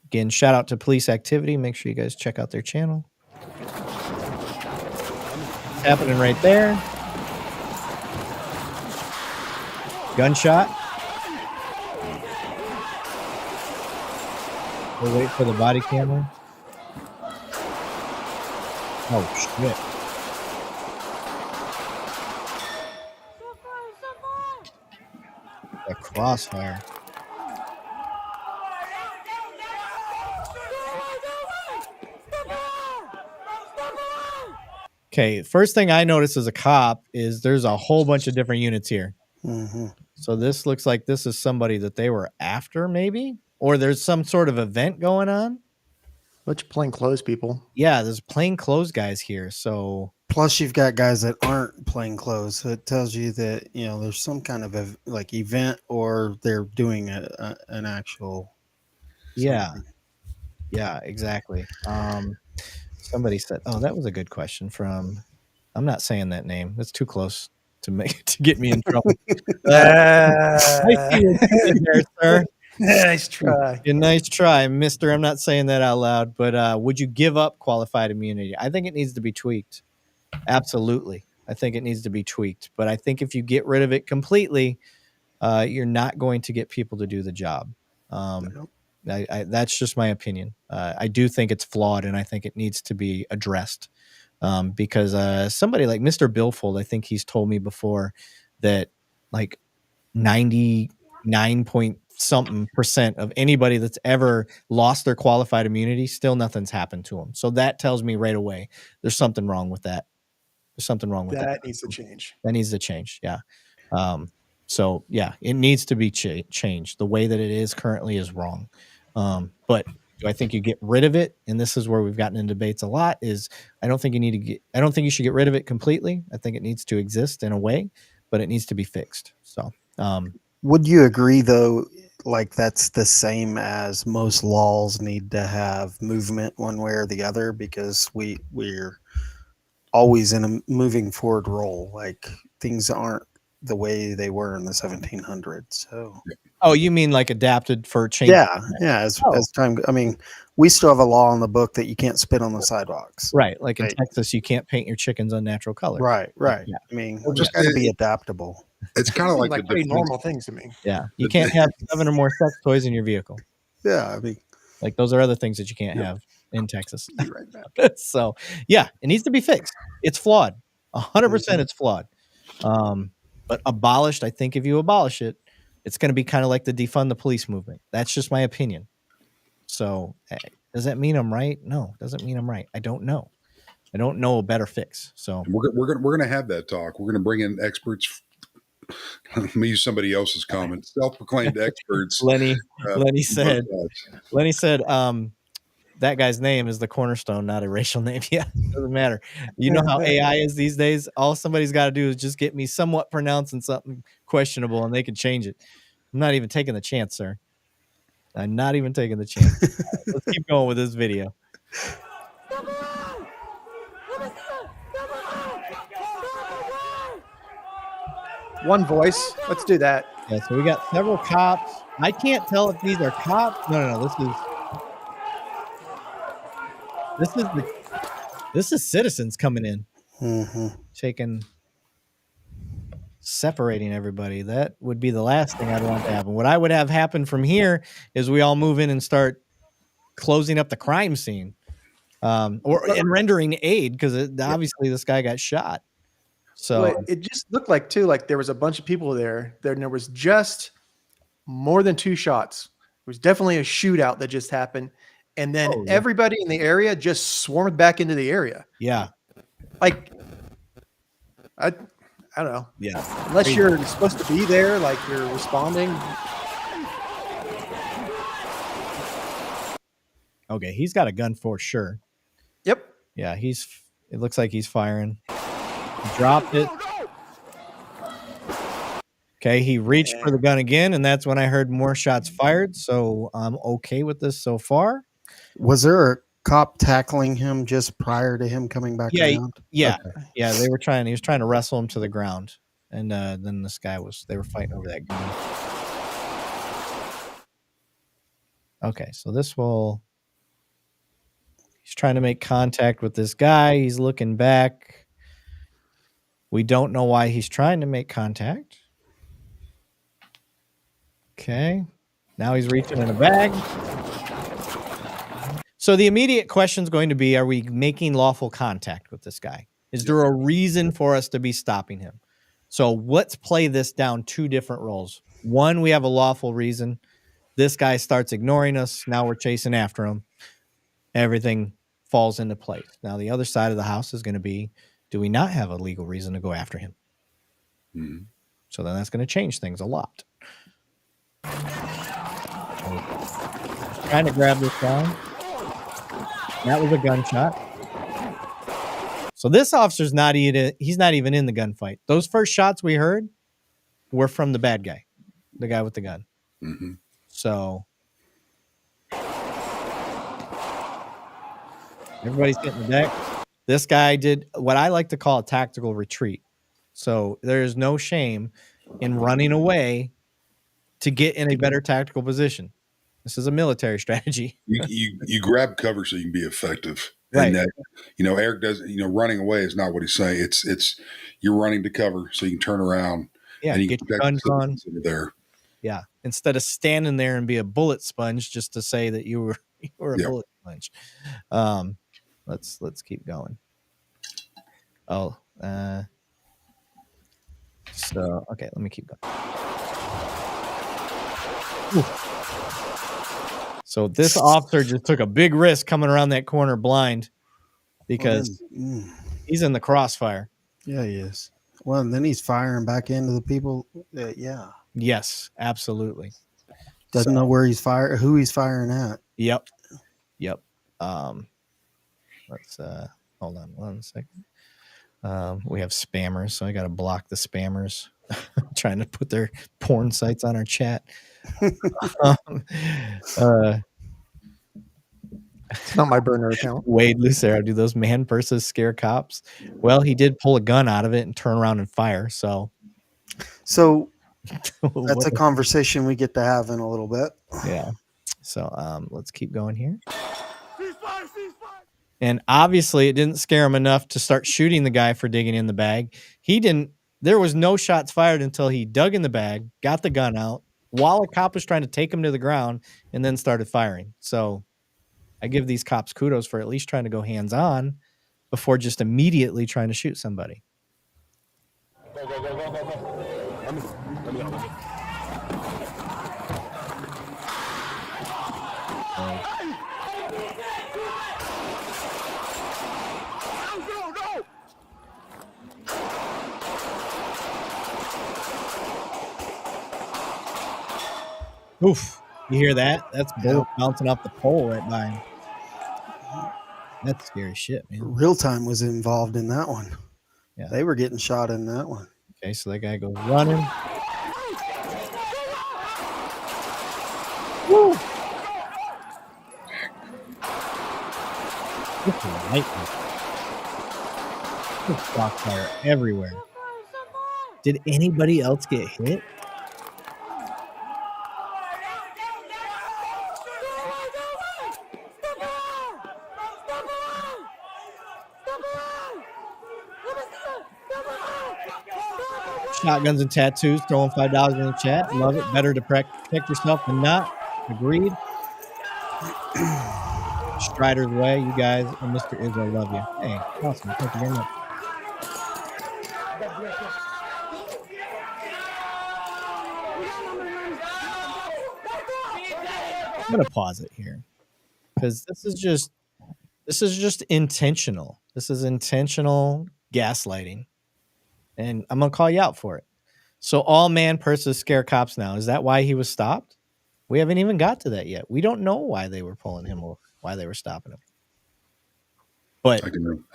Again, shout out to Police Activity. Make sure you guys check out their channel. It's happening right there. Gunshot. We'll wait for the body camera. Oh, shit. A crossfire. Okay, first thing I noticed as a cop is there's a whole bunch of different units here. Mm-hmm. So this looks like this is somebody that they were after, maybe? Or there's some sort of event going on. Bunch of plainclothes people. Yeah, there's plainclothes guys here. So plus you've got guys that aren't plainclothes. So it tells you that, you know, there's some kind of like event or they're doing an actual. Yeah. Yeah, exactly. Somebody said, oh, that was a good question from, I'm not saying that name. That's too close to get me in trouble. I see what you did there, sir. Nice try. Nice try, mister. I'm not saying that out loud, but would you give up qualified immunity? I think it needs to be tweaked. Absolutely. I think it needs to be tweaked. But I think if you get rid of it completely, you're not going to get people to do the job. That's just my opinion. I do think it's flawed, and I think it needs to be addressed because somebody like Mr. Billfold, I think he's told me before that like 99.something% of anybody that's ever lost their qualified immunity, still nothing's happened to them. So that tells me right away there's something wrong with that. There's something wrong with that. That needs to change. That needs to change. Yeah. So yeah, it needs to be changed. The way that it is currently is wrong. But do I think you get rid of it? And this is where we've gotten in debates a lot is I don't think you should get rid of it completely. I think it needs to exist in a way, but it needs to be fixed. So, would you agree though, like that's the same as most laws need to have movement one way or the other because we're always in a moving forward role. Like things aren't the way they were in the 1700s. So, oh, you mean like adapted for change? Yeah. As time, I mean, we still have a law on the book that you can't spit on the sidewalks. Right. Like in Texas, you can't paint your chickens unnatural colors. Right. Yeah. I mean, we're just got to be adaptable. It's kind of like pretty normal things to me. Yeah. You can't have 7 or more sex toys in your vehicle. Yeah. I mean, like those are other things that you can't have in Texas. You're right, So yeah, it needs to be fixed. It's flawed. 100% it's flawed. But abolished, I think if you abolish it, it's going to be kind of like the defund the police movement. That's just my opinion. So does that mean I'm right? No, doesn't mean I'm right. I don't know. I don't know a better fix. So we're going to have that talk. We're going to bring in experts. Let me use somebody else's comment. Self-proclaimed experts. Lenny said, that guy's name is the cornerstone, not a racial name. Yeah, doesn't matter. You know how AI is these days? All somebody's got to do is just get me somewhat pronouncing something questionable and they can change it. I'm not even taking the chance, sir. I'm not even taking the chance. Right, let's keep going with this video. One voice. Let's do that. Yeah, so we got several cops. I can't tell if these are cops. No. This is citizens coming in, separating everybody. That would be the last thing I'd want to happen. What I would have happen from here is we all move in and start closing up the crime scene, and rendering aid because obviously this guy got shot. So it just looked like there was a bunch of people there. There was just more than 2 shots. It was definitely a shootout that just happened. And then everybody in the area just swarmed back into the area. Yeah. Like, I don't know. Yeah. Unless you're supposed to be there, like you're responding. Okay. He's got a gun for sure. Yep. Yeah. It looks like he's firing. He dropped it. Okay. He reached for the gun again. And that's when I heard more shots fired. So I'm okay with this so far. Was there a cop tackling him just prior to him coming back around? Yeah. Okay. Yeah. He was trying to wrestle him to the ground. And then this guy they were fighting over that gun. Okay, so he's trying to make contact with this guy. He's looking back. We don't know why he's trying to make contact. Okay. Now he's reaching in a bag. So the immediate question is going to be, are we making lawful contact with this guy? Is there a reason for us to be stopping him? So let's play this down 2 different roles. One, we have a lawful reason. This guy starts ignoring us. Now we're chasing after him. Everything falls into place. Now the other side of the house is going to be, do we not have a legal reason to go after him? Mm-hmm. So then that's going to change things a lot. Trying to grab this guy. That was a gunshot. So this officer's he's not even in the gunfight. Those first shots we heard were from the bad guy, the guy with the gun. Mm-hmm. So everybody's getting the deck. This guy did what I like to call a tactical retreat. So there is no shame in running away to get in a better tactical position. This is a military strategy. You grab cover so you can be effective. Right. And Erik does, running away is not what he's saying. It's you're running to cover so you can turn around. Yeah, and you get your guns on. There. Yeah, instead of standing there and be a bullet sponge just to say that you were a bullet sponge. Let's keep going. Oh, so okay, let me keep going. Ooh. So this officer just took a big risk coming around that corner blind because he's in the crossfire. Yeah, he is. Well, and then he's firing back into the people. Yeah. Yes, absolutely. Doesn't know where he's who he's firing at. Yep. Let's hold on 1 second. We have spammers, so I got to block the spammers trying to put their porn sites on our chat. It's not my burner account. Wade Lucero, do those man purses scare cops? Well, he did pull a gun out of it and turn around and fire. So that's a conversation we get to have in a little bit. Yeah. So let's keep going here. And obviously it didn't scare him enough to start shooting the guy for digging in the bag. There was no shots fired until he dug in the bag, got the gun out while a cop was trying to take him to the ground and then started firing. So I give these cops kudos for at least trying to go hands on before just immediately trying to shoot somebody. Oof. You hear that? That's bullet bouncing off the pole right by him. That's scary shit, man. Real time was involved in that one. Yeah. They were getting shot in that one. Okay, so that guy goes running. Woo! It's lightning. There's crossfire everywhere. Did anybody else get hit? Shotguns and tattoos, throwing $5 in the chat. Love it. Better to protect yourself than not. Agreed. Strider's way. You guys and Mr. Izzo love you. Hey, awesome. Thank you very much. I'm gonna pause it here because this is just intentional. This is intentional gaslighting. And I'm going to call you out for it. So all man purses scare cops now. Is that why he was stopped? We haven't even got to that yet. We don't know why they were pulling him or why they were stopping him. But I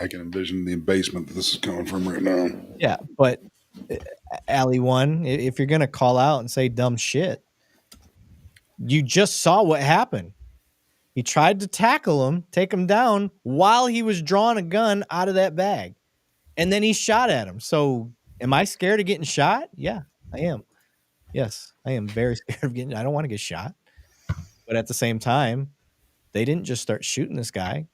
can envision the basement that this is coming from right now. Yeah, but Alley One, if you're going to call out and say dumb shit, you just saw what happened. He tried to tackle him, take him down while he was drawing a gun out of that bag. And then he shot at him. So Am I scared of getting shot? Yeah, I am. Yes, I am very scared of getting. I don't want to get shot. But at the same time, they didn't just start shooting this guy.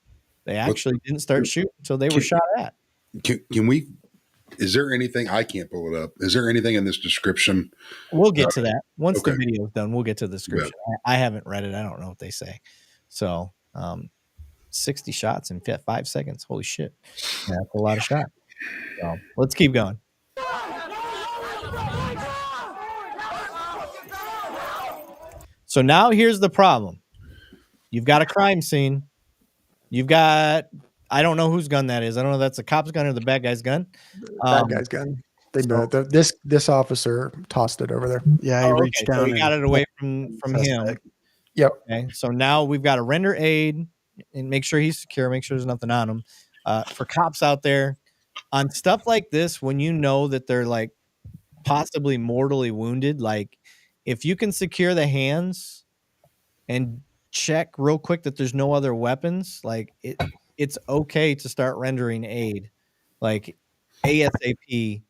They actually didn't start shooting until they were shot at. Can we? Is there anything, I can't pull it up? Is there anything in this description? We'll get to that once the video is done. We'll get to the description. I haven't read it. I don't know what they say. So, 60 shots in 5 seconds. Holy shit! Yeah, that's a lot of shots. So let's keep going. So now here's the problem. You've got a crime scene. You've got, I don't know whose gun that is. I don't know if that's a cop's gun or the bad guy's gun. Bad guy's gun. They know this officer tossed it over there. Yeah, he reached down. So he got it away from him. Yep. Okay. So now we've got to render aid and make sure he's secure, make sure there's nothing on him. For cops out there on stuff like this, when you know that they're like possibly mortally wounded, like if you can secure the hands and check real quick that there's no other weapons, like it's okay to start rendering aid, like ASAP,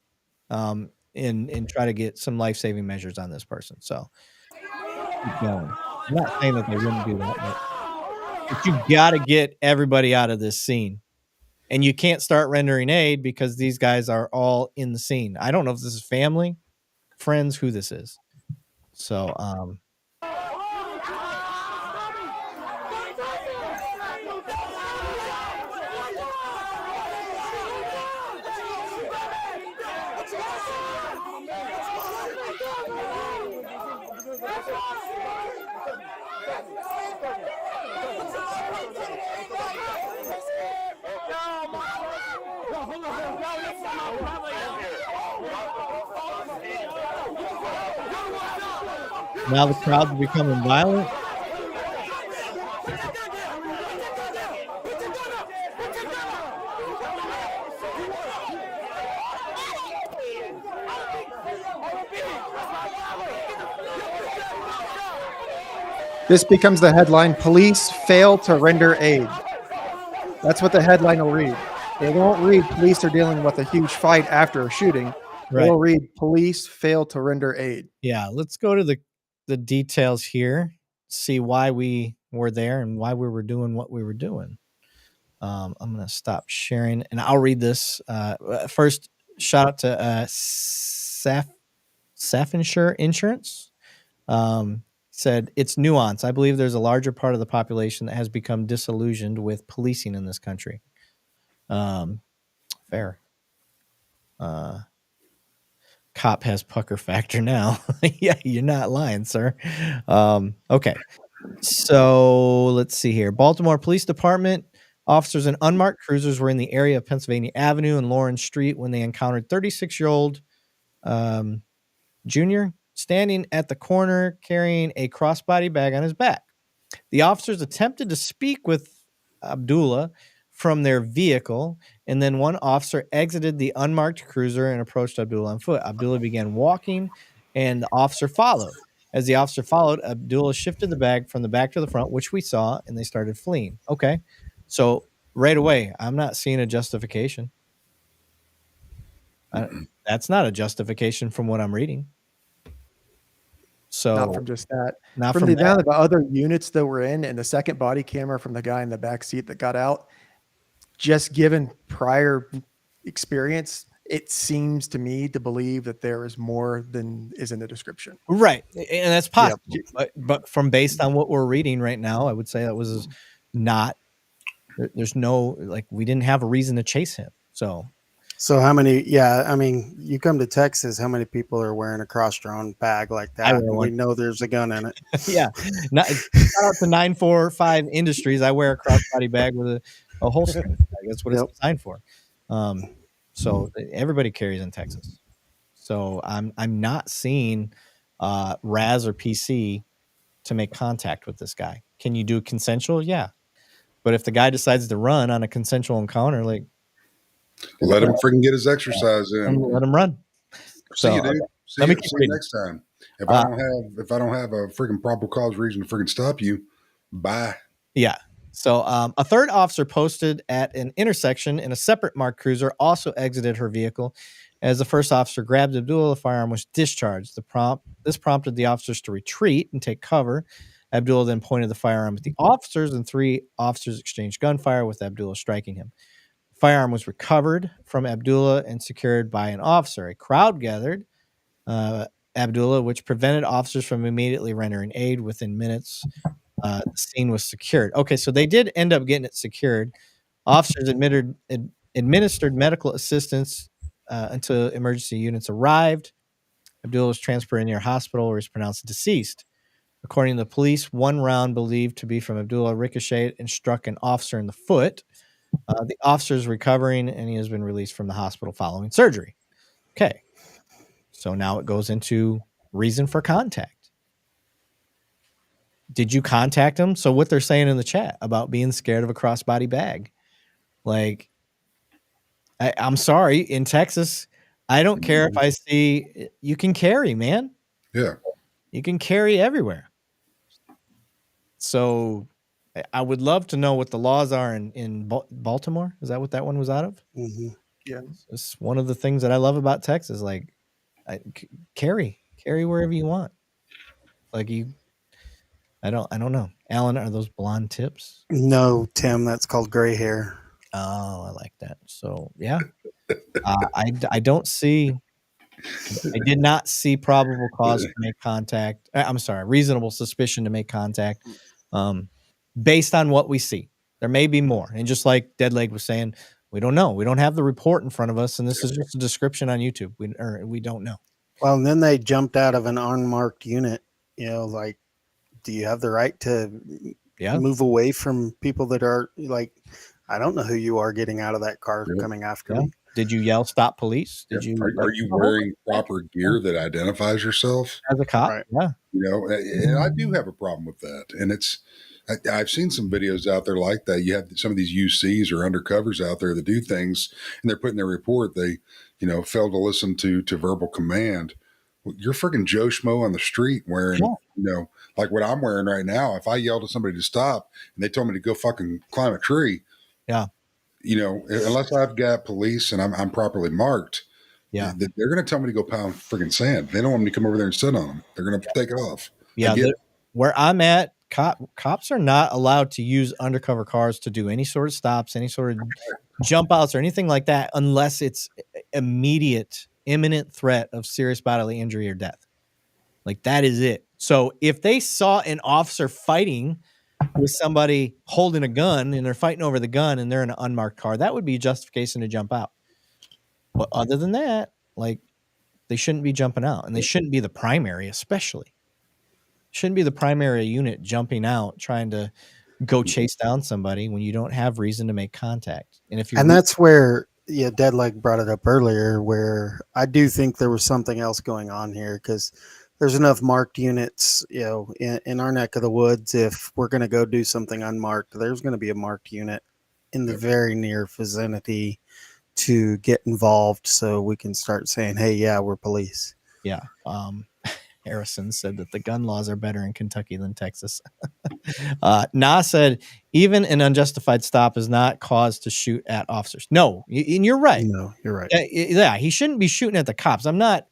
and try to get some life-saving measures on this person. So keep going. I'm not saying that they wouldn't do that, but you got to get everybody out of this scene. And you can't start rendering aid because these guys are all in the scene. I don't know if this is family, friends, who this is. So, now the crowd's becoming violent. This becomes the headline: Police fail to render aid. That's what the headline will read. They won't read police are dealing with a huge fight after a shooting. Right. They'll read police fail to render aid. Yeah, let's go to the details here, see why we were there and why we were doing what we were doing. I'm going to stop sharing and I'll read this. First, shout out to Saffinsure Insurance. Said it's nuance. I believe there's a larger part of the population that has become disillusioned with policing in this country. Fair. Cop has pucker factor now. Yeah, you're not lying, sir. Okay. So let's see here. Baltimore Police Department officers in unmarked cruisers were in the area of Pennsylvania Avenue and Lawrence Street when they encountered 36-year-old Junior standing at the corner carrying a crossbody bag on his back. The officers attempted to speak with Abdullah from their vehicle, and then one officer exited the unmarked cruiser and approached Abdullah on foot. Abdullah began walking, and the officer followed. As the officer followed, Abdullah shifted the bag from the back to the front, which we saw, and they started fleeing. Okay, so right away, I'm not seeing a justification. That's not a justification from what I'm reading. So not from just that. Not from the amount of other units that were in, and the second body camera from the guy in the back seat that got out. Just given prior experience, it seems to me to believe that there is more than is in the description. Right. And that's possible. Yep. But from based on what we're reading right now, I would say that was not, there's no, like, we didn't have a reason to chase him. So how many, I mean, you come to Texas, how many people are wearing a cross-drawn bag like that? We know there's a gun in it. Yeah. Shout out to 945 Industries. I wear a crossbody bag with a holster. That's what it's designed for. So everybody carries in Texas. So I'm not seeing Raz or PC to make contact with this guy. Can you do consensual? Yeah. But if the guy decides to run on a consensual encounter, like, let him freaking get his exercise in. Let him run. See you, dude. See you next time. If I don't have a freaking probable cause reason to freaking stop you, bye. Yeah. So a third officer posted at an intersection in a separate marked cruiser also exited her vehicle As the first officer grabbed Abdullah, the firearm was discharged. This prompted the officers to retreat and take cover. Abdullah then pointed the firearm at the officers, and 3 officers exchanged gunfire, with Abdullah striking him. The firearm was recovered from Abdullah and secured by an officer. A crowd gathered Abdullah, which prevented officers from immediately rendering aid. Within minutes, the scene was secured. Okay, so they did end up getting it secured. Officers administered medical assistance until emergency units arrived. Abdullah was transferred near a hospital where he was pronounced deceased. According to the police, 1 round believed to be from Abdullah ricocheted and struck an officer in the foot. The officer is recovering, and he has been released from the hospital following surgery. Okay. So now it goes into reason for contact. Did you contact him? So what they're saying in the chat about being scared of a crossbody bag. Like, I'm sorry, in Texas, I don't care if I see, you can carry, man. Yeah. You can carry everywhere. So I would love to know what the laws are in Baltimore. Is that what that one was out of? Mm-hmm. Yeah. It's one of the things that I love about Texas. Like, carry wherever you want. Like I don't know. Alan, are those blonde tips? No, Tim, that's called gray hair. Oh, I like that. So yeah, I don't see. I did not see probable cause to make contact. I'm sorry, reasonable suspicion to make contact. Based on what we see, there may be more. And just like Deadleg was saying, we don't know. We don't have the report in front of us, and this is just a description on YouTube. We don't know. Well, and then they jumped out of an unmarked unit. Like, do you have the right to move away from people that are like, I don't know who you are getting out of that car coming after me. Did you yell, "Stop, police"? Did you? Are you wearing proper gear that identifies yourself as a cop? Right. Yeah. And I do have a problem with that. And I've seen some videos out there like that. You have some of these UCs or undercovers out there that do things, and they're putting their report. They, failed to listen to verbal command. Well, you're freaking Joe Schmo on the street wearing, like what I'm wearing right now. If I yelled at somebody to stop and they told me to go fucking climb a tree, yeah, unless I've got police and I'm properly marked, they're going to tell me to go pound freaking sand. They don't want me to come over there and sit on them. They're going to take off. Yeah, where I'm at, cops are not allowed to use undercover cars to do any sort of stops, any sort of jump outs or anything like that, unless it's imminent threat of serious bodily injury or death. Like, that is it. So if they saw an officer fighting with somebody holding a gun and they're fighting over the gun and they're in an unmarked car, that would be justification to jump out. But other than that, like, they shouldn't be jumping out, and they shouldn't be the primary, especially. Shouldn't be the primary unit jumping out trying to go chase down somebody when you don't have reason to make contact. And that's where Deadleg brought it up earlier, where I do think there was something else going on here, because there's enough marked units, in our neck of the woods. If we're going to go do something unmarked, there's going to be a marked unit in the very near vicinity to get involved, so we can start saying, hey, yeah, we're police. Yeah. Harrison said that the gun laws are better in Kentucky than Texas. Na said, even an unjustified stop is not cause to shoot at officers. No, and you're right. No, you're right. Yeah, he shouldn't be shooting at the cops. I'm not.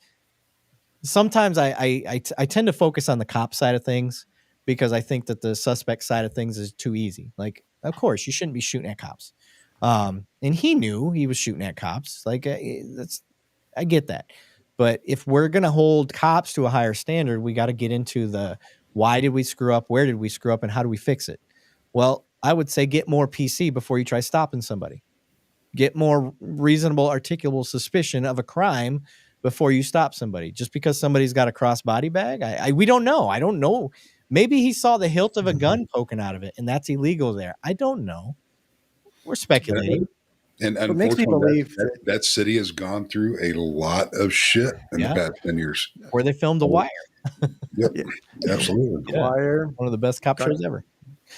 Sometimes I tend to focus on the cop side of things, because I think that the suspect side of things is too easy. Like, of course, you shouldn't be shooting at cops. And he knew he was shooting at cops. Like, I get that. But if we're going to hold cops to a higher standard, we got to get into the why did we screw up, where did we screw up, and how do we fix it? Well, I would say get more PC before you try stopping somebody. Get more reasonable, articulable suspicion of a crime before you stop somebody. Just because somebody's got a crossbody bag, we don't know. I don't know. Maybe he saw the hilt of a gun poking out of it, and that's illegal there. I don't know. We're speculating. And it makes me unfortunately, believe that city has gone through a lot of shit in the past 10 years. Where they filmed The Wire. Yep, absolutely. The Wire. One of the best cop shows ever.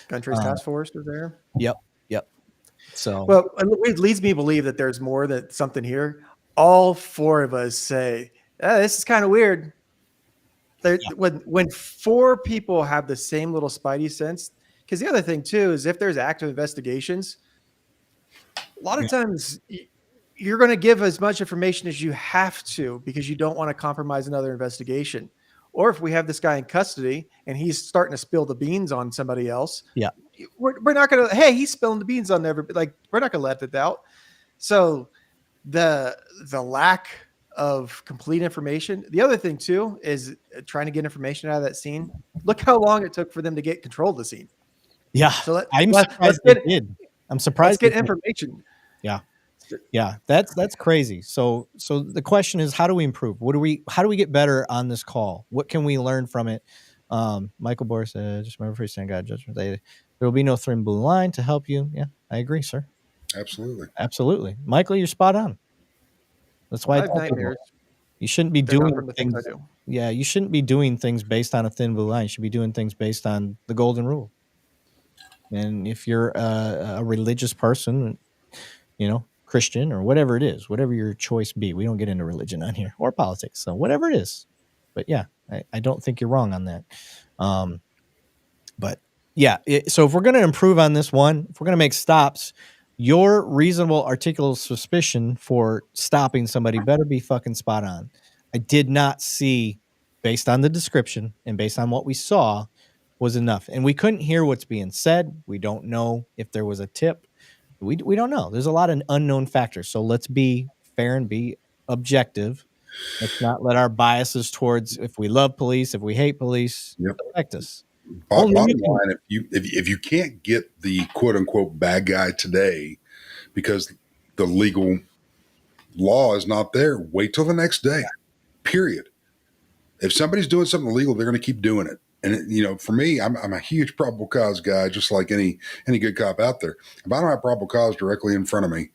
Country's Task Force was there. Yep. So, well, it leads me to believe that there's more, that something here. All 4 of us say, this is kind of weird. When 4 people have the same little spidey sense, because the other thing too is if there's active investigations, a lot of times you're going to give as much information as you have to because you don't want to compromise another investigation. Or if we have this guy in custody and he's starting to spill the beans on somebody else, we're not going to, hey, he's spilling the beans on everybody. Like, we're not going to let that out. So the lack of complete information. The other thing too is trying to get information out of that scene. Look how long it took for them to get control of the scene. Yeah. So I'm surprised they did. I'm surprised. Let's get information. Yeah. Yeah. That's crazy. So the question is, how do we improve? How do we get better on this call? What can we learn from it? Michael Bohr said, just remember, stand God judgment day. There will be no thin blue line to help you. Yeah, I agree, sir. Absolutely. Absolutely. Michael, you're spot on. That's why you shouldn't be doing things. Yeah, you shouldn't be doing things based on a thin blue line. You should be doing things based on the golden rule. And if you're a religious person, Christian or whatever it is, whatever your choice be, we don't get into religion on here or politics. So whatever it is, but yeah, I don't think you're wrong on that. But yeah, so if we're going to improve on this one, if we're going to make stops, your reasonable articulable suspicion for stopping somebody better be fucking spot on. I did not see, based on the description and based on what we saw, was enough. And we couldn't hear what's being said. We don't know if there was a tip. We don't know. There's a lot of unknown factors. So let's be fair and be objective. Let's not let our biases towards if we love police, if we hate police, affect us. Bottom line, if you can't get the quote unquote bad guy today because the legal law is not there, wait till the next day. Period. If somebody's doing something illegal, they're going to keep doing it. And for me, I'm a huge probable cause guy, just like any good cop out there. If I don't have probable cause directly in front of me,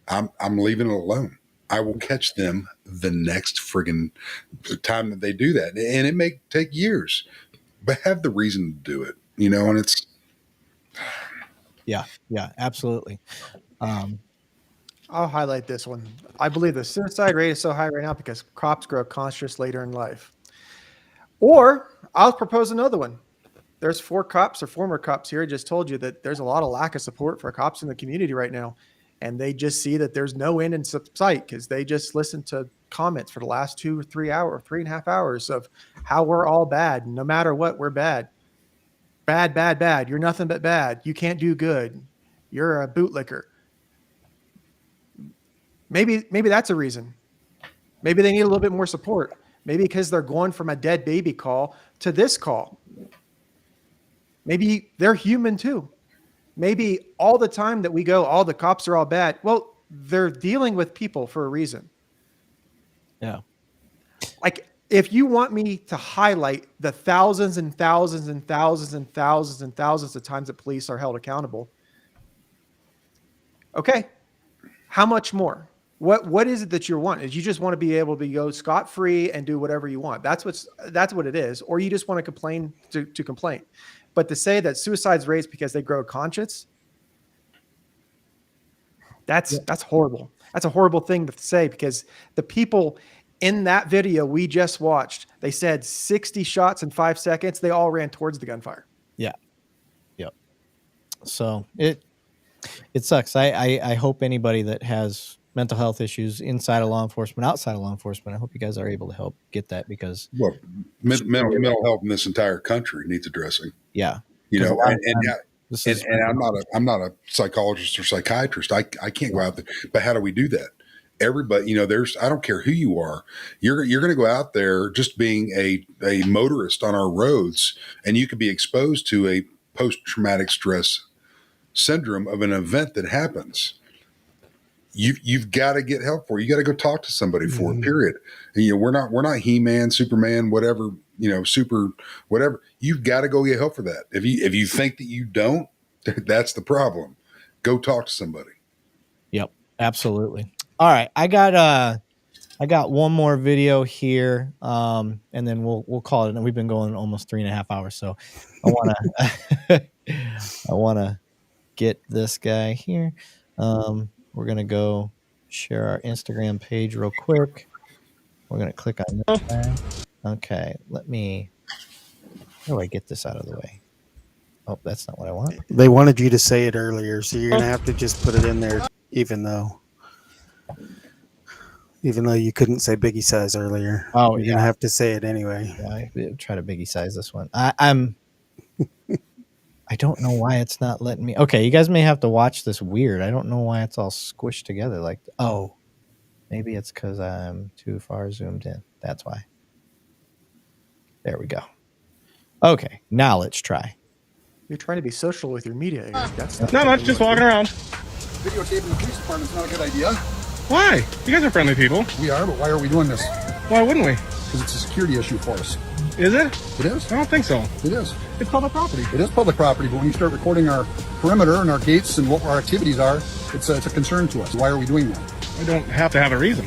I'm leaving it alone. I will catch them the next friggin' time that they do that, and it may take years, but have the reason to do it. And it's yeah, absolutely. I'll highlight this one. I believe the suicide rate is so high right now because cops grow conscious later in life. Or I'll propose another one. There's 4 cops or former cops here. I just told you that there's a lot of lack of support for cops in the community right now. And they just see that there's no end in sight because they just listened to comments for the last 2 or 3 hours, 3.5 hours of how we're all bad. No matter what, we're bad. Bad, bad, bad. You're nothing but bad. You can't do good. You're a bootlicker. Maybe that's a reason. Maybe they need a little bit more support. Maybe because they're going from a dead baby call to this call. Maybe they're human too. Maybe all the time that we go, all the cops are all bad. Well, they're dealing with people for a reason. Yeah. Like if you want me to highlight the thousands and thousands and thousands and thousands and thousands of times that police are held accountable. Okay. How much more? What is it that you want? Is you just want to be able to go scot-free and do whatever you want? That's what it is. Or you just want to complain to complain. But to say that suicides raise because they grow conscious, that's horrible. That's a horrible thing to say because the people in that video we just watched, they said 60 shots in 5 seconds. They all ran towards the gunfire. Yeah. Yep. So it sucks. I hope anybody that has mental health issues inside of law enforcement, outside of law enforcement, I hope you guys are able to help get that because mental health in this entire country needs addressing. Yeah. And I'm not a psychologist or psychiatrist. I can't go out there, but how do we do that? Everybody, I don't care who you are. You're going to go out there just being a motorist on our roads, and you could be exposed to a post-traumatic stress syndrome of an event that happens. You've got to get help for it. You got to go talk to somebody for it, period. And, we're not He-Man, Superman, whatever, super, whatever. You've got to go get help for that. If you think that you don't, that's the problem. Go talk to somebody. Yep. Absolutely. All right. I got one more video here. And then we'll call it. And we've been going almost 3.5 hours. So I want to get this guy here. We're going to go share our Instagram page real quick. We're going to click on this guy. Okay. How do I get this out of the way? Oh, that's not what I want. They wanted you to say it earlier, so you're going to have to just put it in there, even though. Even though you couldn't say Biggie size earlier. Oh, you're yeah. gonna have to say it anyway. Yeah, I try to Biggie size this one. I don't know why it's not letting me. Okay, you guys may have to watch this weird. I don't know why it's all squished together like. Oh, maybe it's because I'm too far zoomed in. That's why. There we go. Okay, now let's try. You're trying to be social with your media. That's Not much, just walking around. Videotaping the police department's not a good idea. Why? You guys are friendly people. We are, but why are we doing this? Why wouldn't we? Because it's a security issue for us. Is it? It is. I don't think so. It is. It's public property. It is public property, but when you start recording our perimeter and our gates and what our activities are, it's a concern to us. Why are we doing that? I don't have to have a reason.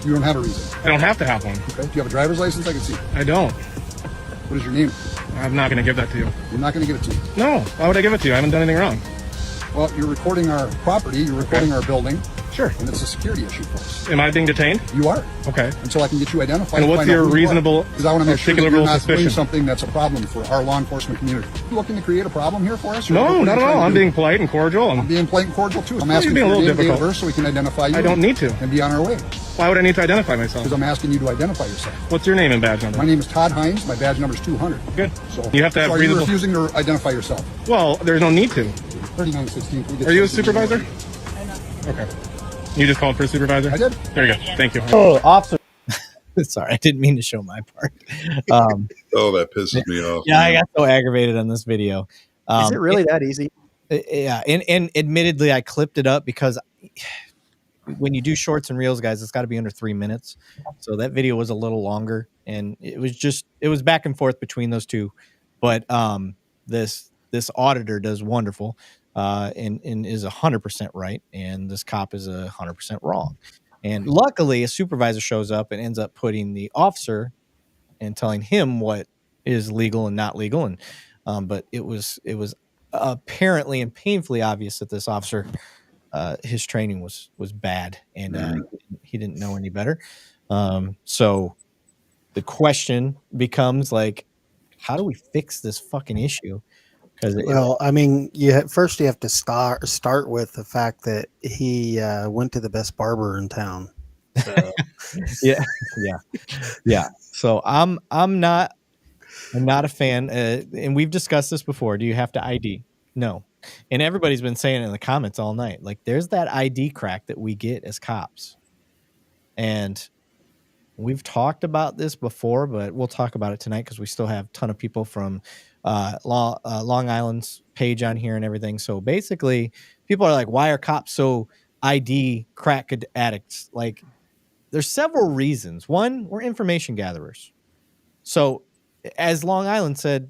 You don't have a reason. I don't have to have one. Okay. Do you have a driver's license? I can see. I don't. What is your name? I'm not going to give that to you. You're not going to give it to me? No. Why would I give it to you? I haven't done anything wrong. Well, you're recording our property. You're recording our building. Sure. And it's a security issue for us. Am I being detained? You are. Okay. Until I can get you identified. And what's your reasonable, because I want to make sure that you're articulable not doing suspicion? something that's a problem for our law enforcement community. You looking to create a problem here for us? or No, what are not you at all. trying to I'm do? being polite and cordial. I'm being polite and cordial too. I'm You're asking being for a your little name and date of difficult. birth so we can identify you. I don't need to. And be on our way. Why would I need to identify myself? Because I'm asking you to identify yourself. What's your name and badge number? My name is Todd Hines. My badge number is 200. Good. So You have to have so are you reasonable- refusing to identify yourself? Well, there's no need to. 3916. Are you a supervisor? Okay. You just called for a supervisor? I did. There you go. Thank you. Oh, officer. Sorry, I didn't mean to show my part. Oh, that pisses me off. Yeah, I got so aggravated on this video. Is it really that easy? Yeah, and admittedly, I clipped it up because when you do shorts and reels, guys, it's got to be under 3 minutes. So that video was a little longer, and it was back and forth between those two. But this auditor does wonderful, and is 100% right, and this cop is 100% wrong. And luckily, a supervisor shows up and ends up putting the officer and telling him what is legal and not legal. And but it was apparently and painfully obvious that this officer, his training was bad, and he didn't know any better. So the question becomes like, how do we fix this fucking issue? Well, I mean, first you have to start with the fact that he went to the best barber in town. So. yeah. So I'm not a fan, and we've discussed this before. Do you have to ID? No. And everybody's been saying it in the comments all night. Like, there's that ID crack that we get as cops, and we've talked about this before, but we'll talk about it tonight because we still have a ton of people from Long Island's page on here and everything. So basically, people are like, why are cops so ID crack addicts? Like, there's several reasons. One, we're information gatherers. So as Long Island said,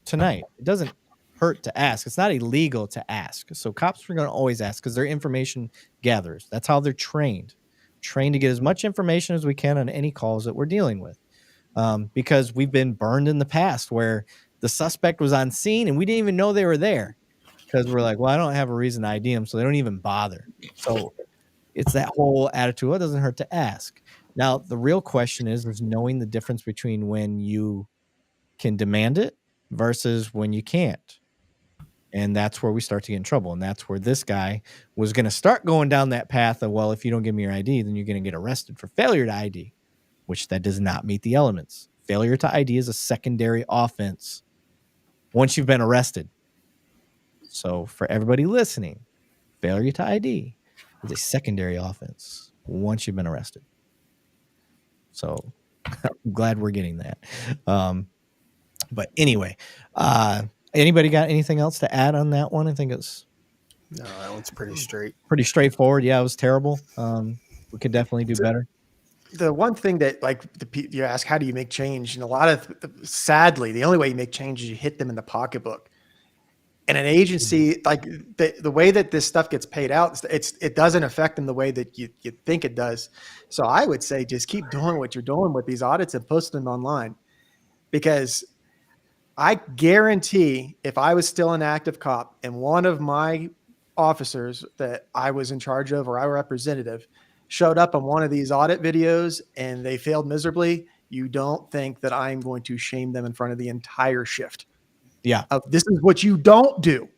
tonight, it doesn't hurt to ask. It's not illegal to ask. So cops are going to always ask because they're information gatherers. That's how they're trained to get as much information as we can on any calls that we're dealing with. Because we've been burned in the past where the suspect was on scene and we didn't even know they were there because we're like, well, I don't have a reason to ID them, so they don't even bother. So it's that whole attitude. Well, it doesn't hurt to ask. Now, the real question is knowing the difference between when you can demand it versus when you can't. And that's where we start to get in trouble. And that's where this guy was going to start going down that path of, well, if you don't give me your ID, then you're going to get arrested for failure to ID, which that does not meet the elements. Failure to ID is a secondary offense once you've been arrested. So for everybody listening, failure to ID is a secondary offense once you've been arrested. So I'm glad we're getting that. But anyway, anybody got anything else to add on that one? I think it's no, that one's pretty straight. Pretty straightforward. Yeah, it was terrible. We could definitely do better. The one thing that, like, you ask, how do you make change? And a lot of, sadly, the only way you make change is you hit them in the pocketbook. And an agency, like the way that this stuff gets paid out, it doesn't affect them the way that you think it does. So I would say just keep doing what you're doing with these audits and post them online, because I guarantee if I was still an active cop and one of my officers that I was in charge of or our representative showed up on one of these audit videos and they failed miserably, you don't think that I'm going to shame them in front of the entire shift. Yeah. This is what you don't do,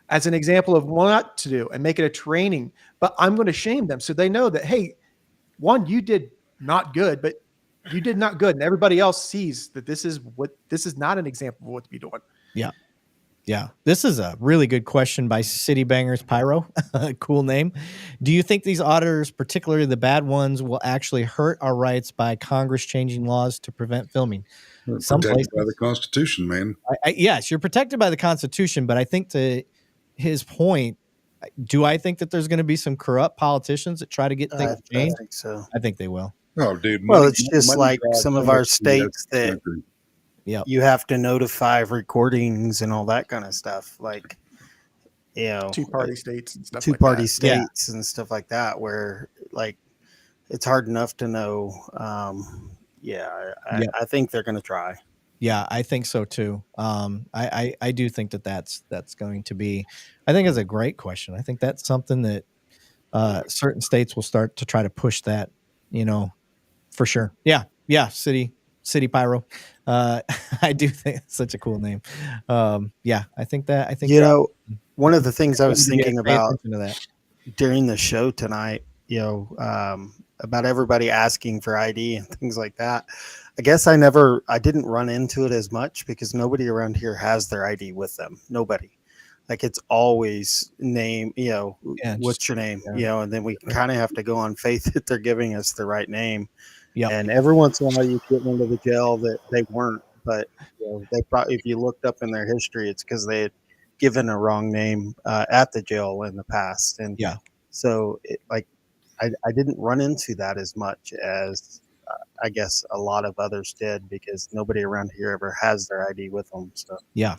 as an example of what to do, and make it a training. But I'm going to shame them so they know that, hey, one, you did not good, but you did not good. And everybody else sees that this is not an example of what to be doing. Yeah. Yeah. This is a really good question by City Bangers Pyro. Cool name. Do you think these auditors, particularly the bad ones, will actually hurt our rights by Congress changing laws to prevent filming? Some Protected places, by the Constitution, man. yes, you're protected by the Constitution, but I think to his point, do I think that there's going to be some corrupt politicians that try to get things changed? I think so. I think they will. Oh, dude. Well, it's just like some of our states that Yep. you have to notify recordings and all that kind of stuff. Like, you know, Two-party states and stuff two-party like that. states and stuff like that, where like it's hard enough to know. I think they're going to try. Yeah, I think so too. I do think that that's going to be. I think it's a great question. I think that's something that certain states will start to try to push that. You know, for sure. Yeah. City Pyro. I do think it's such a cool name. I think you know, one of the things I was thinking about that during the show tonight, you know, about everybody asking for ID and things like that. I guess I didn't run into it as much because nobody around here has their ID with them. Nobody. Like it's always name, you know, what's your name? You know, and then we kind of have to go on faith that they're giving us the right name. Yeah. And every once in a while you get into the jail that they weren't, but you know, they probably, if you looked up in their history, it's because they had given a wrong name at the jail in the past. And so I didn't run into that as much as I guess a lot of others did because nobody around here ever has their ID with them. So yeah.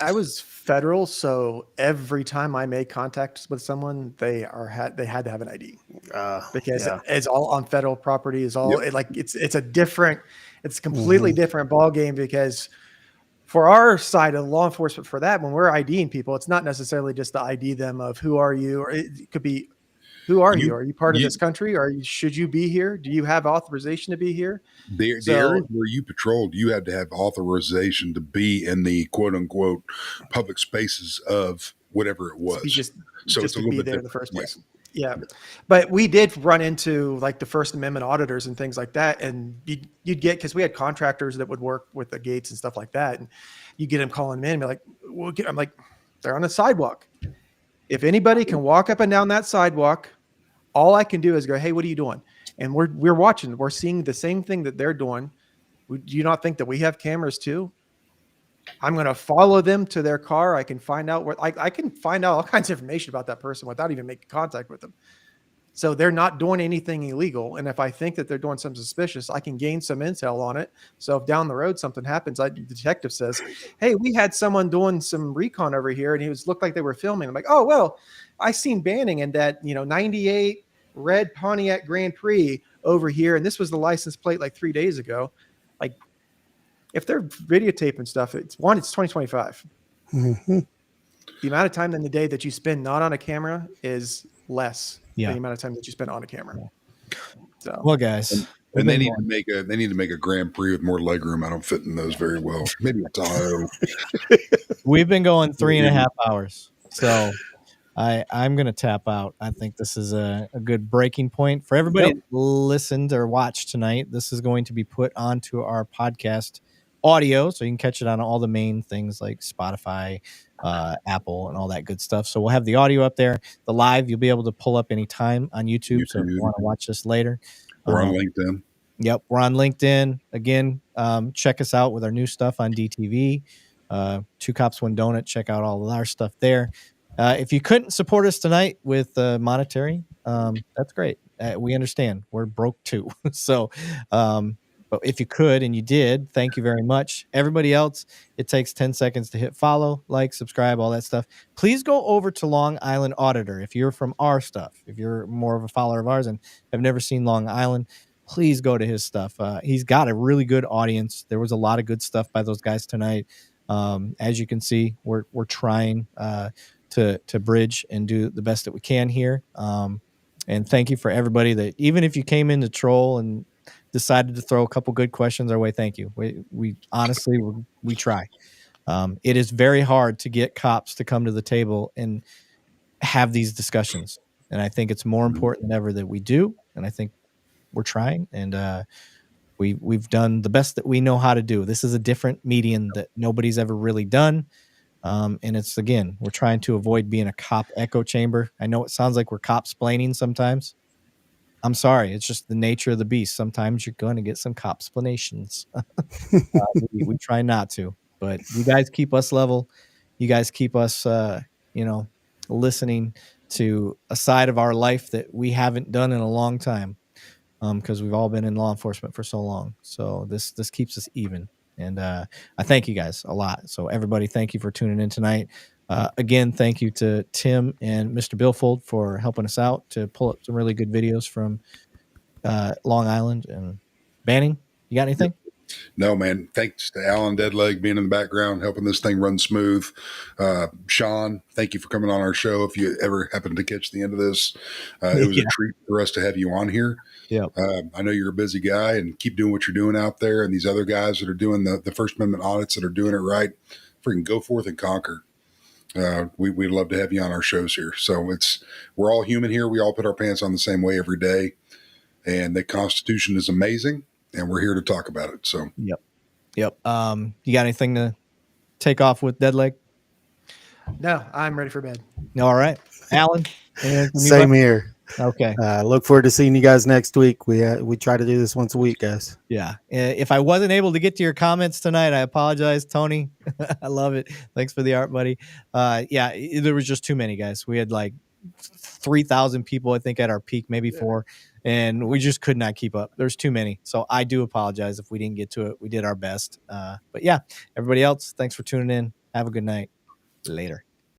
I was federal, so every time I made contact with someone, they had to have an ID because it's all on federal property. It's all it's a completely different ball game because for our side of law enforcement, for that when we're IDing people, it's not necessarily just to ID them of who are you, or it could be who are you? Are you part of this country? Should you be here? Do you have authorization to be here? The areas where you patrolled, you had to have authorization to be in the quote unquote public spaces of whatever it was. Just it's a little be bit there in different. the first place. Yeah. But we did run into like the First Amendment auditors and things like that. And you'd get, because we had contractors that would work with the gates and stuff like that. And you get them calling them in and be like, I'm like, they're on the sidewalk. If anybody can walk up and down that sidewalk, all I can do is go, hey, what are you doing? And we're watching. We're seeing the same thing that they're doing. Do you not think that we have cameras too? I'm going to follow them to their car. I can find out I can find out all kinds of information about that person without even making contact with them. So they're not doing anything illegal. And if I think that they're doing something suspicious, I can gain some intel on it. So if down the road something happens, the detective says, hey, we had someone doing some recon over here and looked like they were filming. I'm like, oh, well, I seen Banning in that, 98 red Pontiac Grand Prix over here. And this was the license plate like 3 days ago. Like if they're videotaping stuff, it's 2025. Mm-hmm. The amount of time in the day that you spend not on a camera is less than the amount of time that you spend on a camera. So, well, guys, and they need to make a Grand Prix with more legroom. I don't fit in those very well. Maybe a Tahoe. We've been going 3.5 hours, so I'm going to tap out. I think this is a good breaking point for everybody that listened or watched tonight. This is going to be put onto our podcast audio, so you can catch it on all the main things like Spotify, Apple, and all that good stuff. So we'll have the audio up there. The live you'll be able to pull up anytime on YouTube. So if you want to watch this later, we're on LinkedIn. Yep, we're on LinkedIn. Again, check us out with our new stuff on DTV. 2 Cops, 1 Donut. Check out all of our stuff there. If you couldn't support us tonight with monetary, that's great. We understand. We're broke too. So, but if you could and you did, thank you very much. Everybody else, it takes 10 seconds to hit follow, like, subscribe, all that stuff. Please go over to Long Island Auditor. If you're from our stuff, if you're more of a follower of ours and have never seen Long Island, please go to his stuff. He's got a really good audience. There was a lot of good stuff by those guys tonight. As you can see, we're trying to bridge and do the best that we can here. And thank you for everybody that, even if you came in to troll and decided to throw a couple good questions our way, thank you. We honestly, we try. It is very hard to get cops to come to the table and have these discussions. And I think it's more important than ever that we do. And I think we're trying, and we've done the best that we know how to do. This is a different medium that nobody's ever really done. And it's, again, we're trying to avoid being a cop echo chamber. I know it sounds like we're cop-splaining sometimes. I'm sorry. It's just the nature of the beast. Sometimes you're going to get some cop-splanations. We try not to, but you guys keep us level. You guys keep us, listening to a side of our life that we haven't done in a long time, because we've all been in law enforcement for so long. So this keeps us even. And I thank you guys a lot. So everybody, thank you for tuning in tonight. Again, thank you to Tim and Mr. Billfold for helping us out to pull up some really good videos from Long Island. And Banning, you got anything? No, man. Thanks to Alan Deadleg being in the background, helping this thing run smooth. Sean, thank you for coming on our show. If you ever happen to catch the end of this, it was a treat for us to have you on here. Yeah. I know you're a busy guy, and keep doing what you're doing out there. And these other guys that are doing the First Amendment audits that are doing it right, freaking go forth and conquer. We'd love to have you on our shows here. So we're all human here. We all put our pants on the same way every day. And the Constitution is amazing, and we're here to talk about it. So, yep. You got anything to take off with, Deadleg? No, I'm ready for bed. All right, Alan. Same here. Okay. Look forward to seeing you guys next week. We try to do this once a week, guys. Yeah. If I wasn't able to get to your comments tonight, I apologize, Tony. I love it. Thanks for the art, buddy. There was just too many, guys. We had like 3,000 people, I think, at our peak, maybe 4, and we just could not keep up. There's too many. So I do apologize if we didn't get to it. We did our best. But yeah, everybody else, thanks for tuning in. Have a good night. Later.